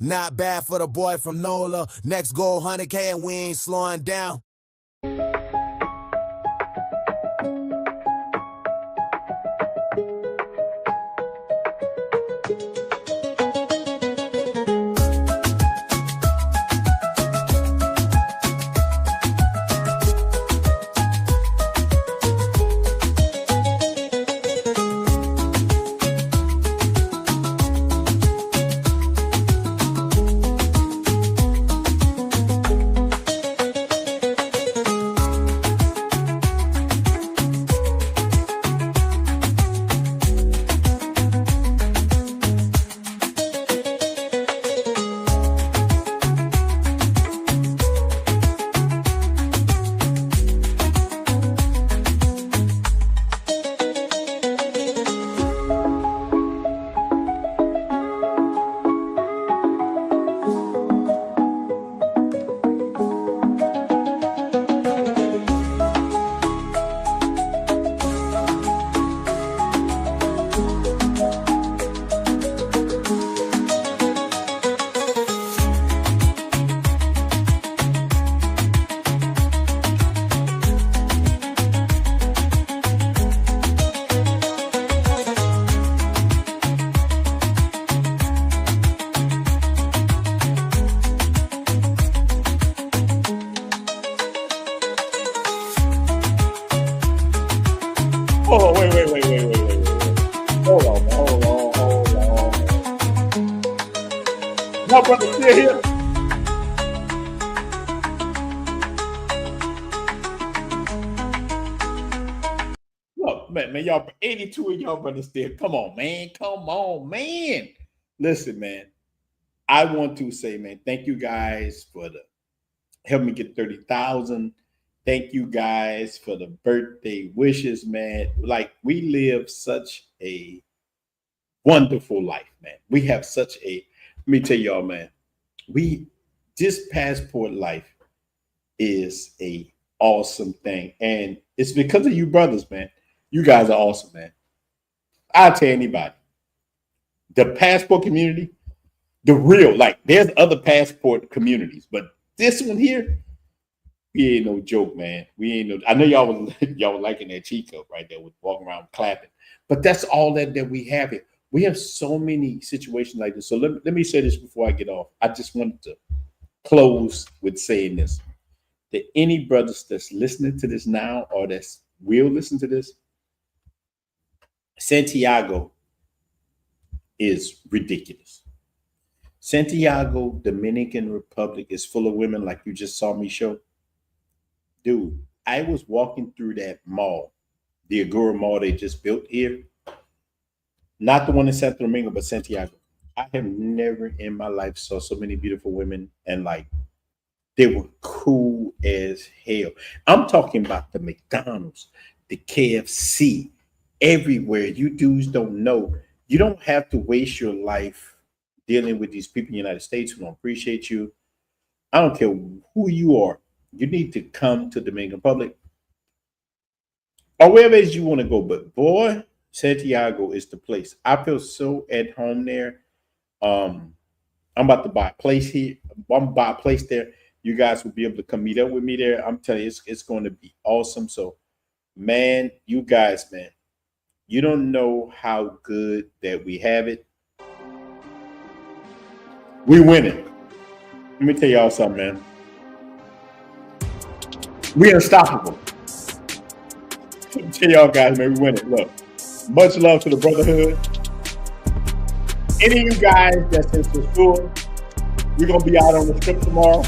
Not bad for the boy from NOLA. Next goal, 100K, and we ain't slowing down. Oh, wait. Hold on. My brother still here. Look, man, y'all 82 of y'all brothers still. Come on, man. Listen, man. I want to say, man, thank you guys for the helping me get 30,000. Thank you guys for the birthday wishes, man. Like, we live such a wonderful life, man. We have such a, let me tell y'all, man, this passport life is a awesome thing. And it's because of you brothers, man. You guys are awesome, man. I'll tell anybody. The passport community, the real, like, there's other passport communities, but this one here, we ain't no joke, man. We ain't no. I know y'all were liking that Chico right there with walking around clapping, but that's all that we have here. We have so many situations like this. So let me say this before I get off. I just wanted to close with saying this: that any brothers that's listening to this now or that's will listen to this, Santiago is ridiculous. Santiago, Dominican Republic is full of women like you just saw me show. Dude, I was walking through that mall, the Agora Mall they just built here. Not the one in Santo Domingo, but Santiago. I have never in my life saw so many beautiful women, and like, they were cool as hell. I'm talking about the McDonald's, the KFC, everywhere. You dudes don't know. You don't have to waste your life dealing with these people in the United States who don't appreciate you. I don't care who you are. You need to come to Dominican Republic. or wherever it is you want to go. But boy, Santiago is the place. I feel so at home there. I'm about to buy a place here. I'm gonna buy a place there. You guys will be able to come meet up with me there. I'm telling you, it's going to be awesome. So, man, you guys, man, you don't know how good that we have it. We winning. Let me tell y'all something, man. We unstoppable. Let me tell y'all guys, man, we winning. Look, much love to the brotherhood. Any of you guys that's in the store, we're gonna be out on the strip tomorrow.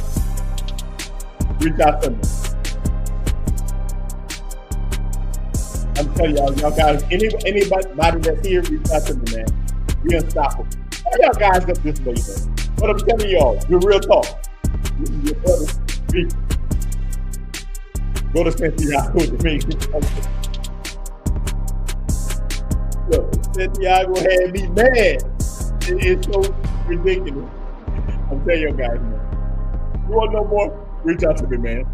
Reach out to me. I'm telling y'all guys, anybody that's here, reach out to me, man. We unstoppable. Why y'all guys up this way, man? But I'm telling y'all, the real talk. This is your brother. Peace. Go to Santiago with me. Look, Santiago had me mad. It's so ridiculous. I'm telling you guys, man. You want no more? Reach out to me, man.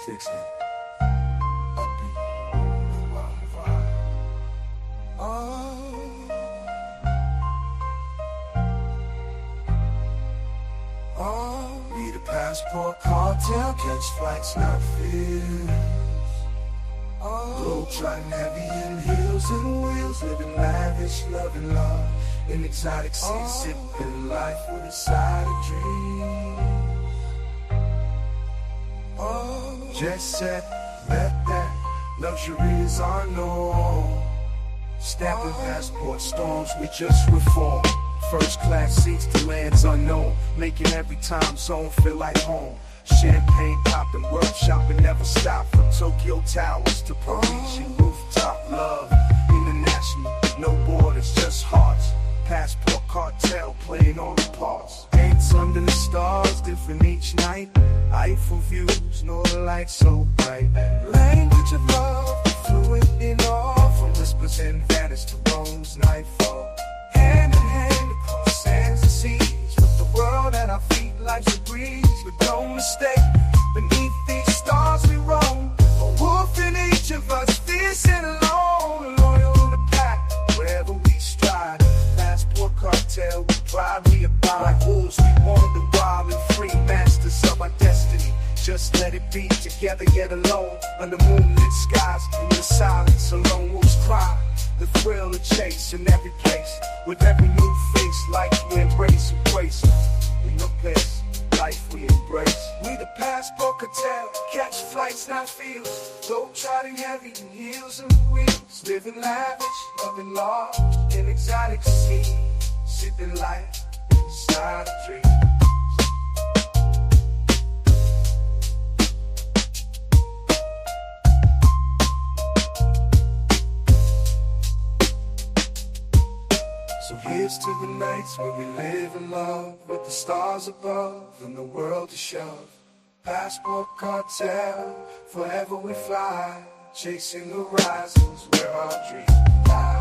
Dixon. Need a passport, cartel, catch flights, not fears. Globe trotting heavy in heels and wheels, living lavish, loving love, in exotic seas, sipping life with a side of dreams. Jet set, let that luxury is our norm. Stamping passport storms, we just reform. First class seats to lands unknown, making every time zone feel like home. Champagne popping, world shopping never stop. From Tokyo Towers to Parisian rooftop. Love, international, no borders, just hearts. Passport cartel playing all the parts. Dates under the stars, different each night. Eiffel views, northern lights so bright. Language of love, fluent in all. From whispers and vanish to Rome's nightfall. Hand in hand across sands and seas, with the world at our feet, life's a breeze. But don't mistake, beneath these stars we roam. A wolf in each of us, fierce and alone. Loyal to the pack, wherever we stride. Passport cartel, we pride, we abide. Like wolves, we wander wild and free. Masters of our destiny, just let it be. Together yet alone, under moonlit skies. In the silence, alone wolves cry. The thrill of chase in every place. With every new face, life we embrace, embrace. We no place, life we embrace. We the passport cartel, catch flights, not fields. Globe trotting heavy in heels and wheels. Living lavish, loving large, in exotic seas. Sipping life inside a dream. So here's to the nights where we live in love, with the stars above and the world to shove. Passport cartel, forever we fly, chasing horizons where our dreams lie.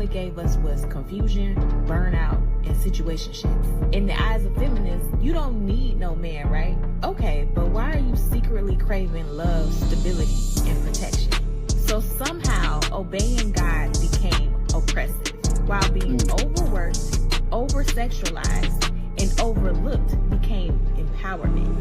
it gave us was confusion, burnout, and situationships. In the eyes of feminists, you don't need no man, right? Okay, but why are you secretly craving love, stability, and protection? So somehow obeying God became oppressive, while being overworked, over-sexualized, and overlooked became empowerment.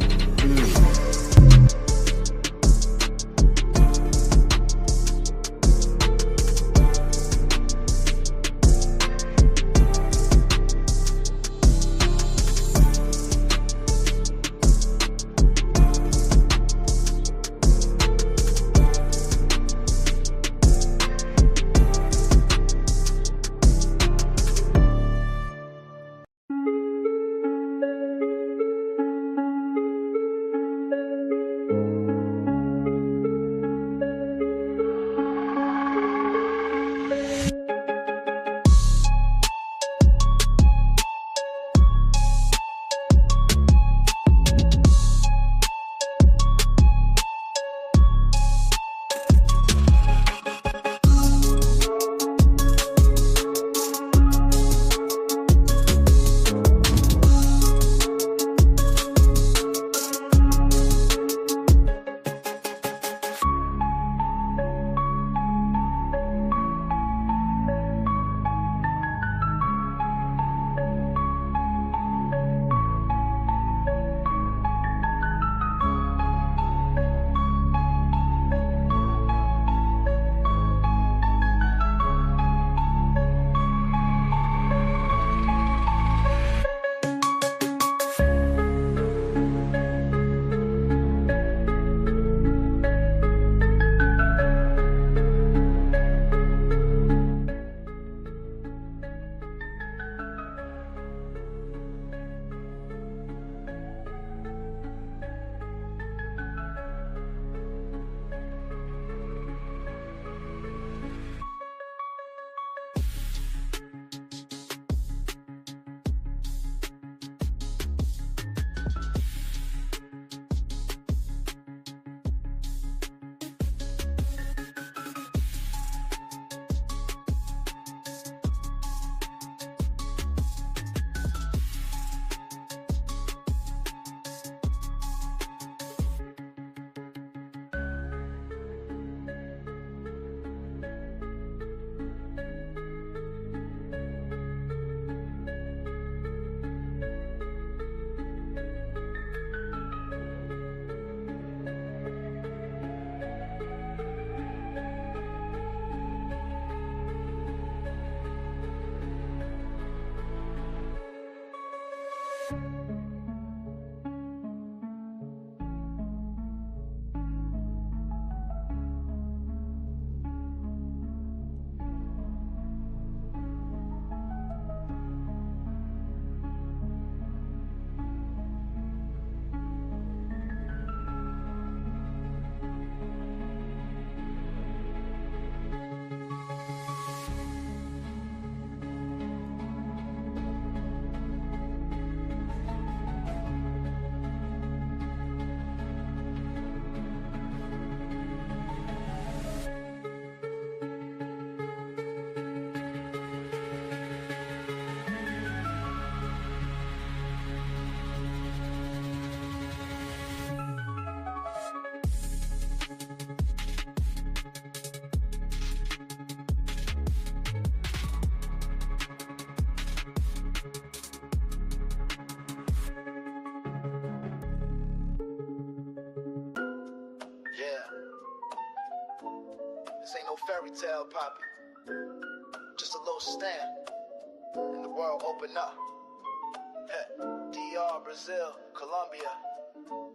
This ain't no fairy tale, Poppy. Just a little stamp, and the world open up. Hey, DR, Brazil, Colombia,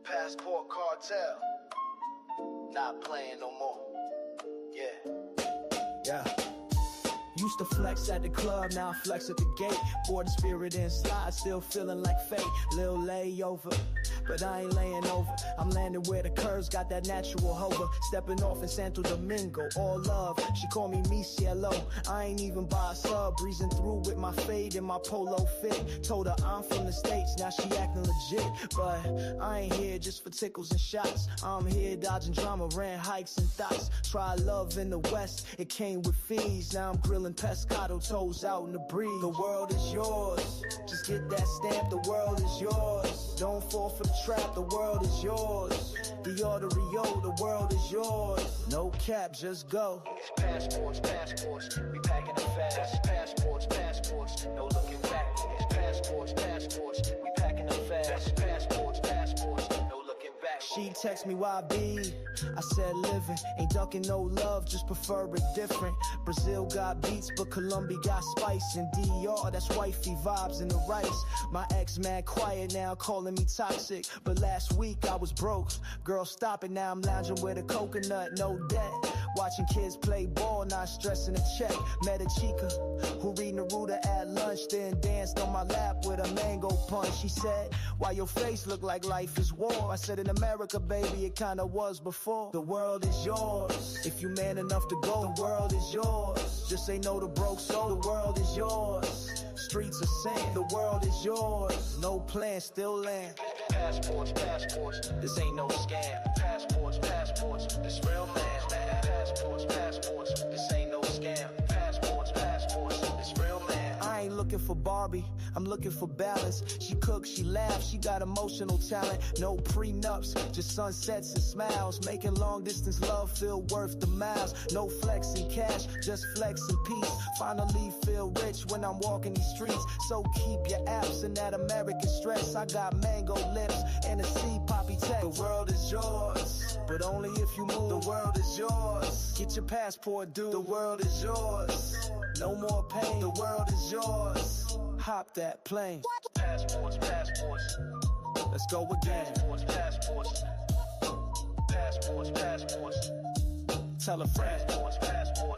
passport cartel. Not playing no more. Yeah. Used to flex at the club, now I flex at the gate. Bored spirit inside, still feeling like fate. Lil layover, but I ain't laying over. I'm landing where the curves got that natural hover. Stepping off in Santo Domingo, all love. She call me Cielo. I ain't even buy a sub, breezing through with my fade and my polo fit. Told her I'm from the States, now she acting legit. But I ain't here just for tickles and shots. I'm here dodging drama, ran hikes and thoughts. Try love in the West, it came with fees. Now I'm grilling pescado, toes out in the breeze. The world is yours, just get that stamp, the world is yours. Don't fall for the trap, the world is yours. Dior to Rio, the world is yours. No cap, just go. Passports, passports, we packing it fast. Passports, passports, no looking back. Passports, passports, we packing it fast. Passports, passports, no looking back. She text me YB, I said living. Ain't ducking no love, just prefer it different. Brazil got beats, but Colombia got spice. And DR, that's wifey vibes in the rice. My ex mad quiet now, calling me toxic. But last week I was broke. Girl, stop it, now I'm lounging with a coconut, no debt. Watching kids play ball, not stressing a check. Met a chica who read Neruda at lunch, then danced on my lap with a mango punch. She said, why your face look like life is war? I said, in America, baby, it kinda was before. The world is yours, if you man enough to go. The world is yours, just say no to broke soul. The world is yours, streets are sand. The world is yours, no plan, still land. Passports, passports, this ain't no scam. Passports, passports, this real man. Passports, passports, this ain't no scam. Passports, passports, this real man. I ain't looking for Barbie, I'm looking for balance. She cooks, she laughs, she got emotional talent. No prenups, just sunsets and smiles. Making long distance love feel worth the miles. No flexing cash, just flexing peace. Finally feel rich when I'm walking these streets. So keep your apps and that American stress. I got mango lips and a C poppy text. The world is yours, but only if you move. The world is yours, get your passport dude. The world is yours, no more pain. The world is yours, hop that plane. Passports, passports, let's go again. Passports, passports, passports, passports, tell a friend. Passports, passports.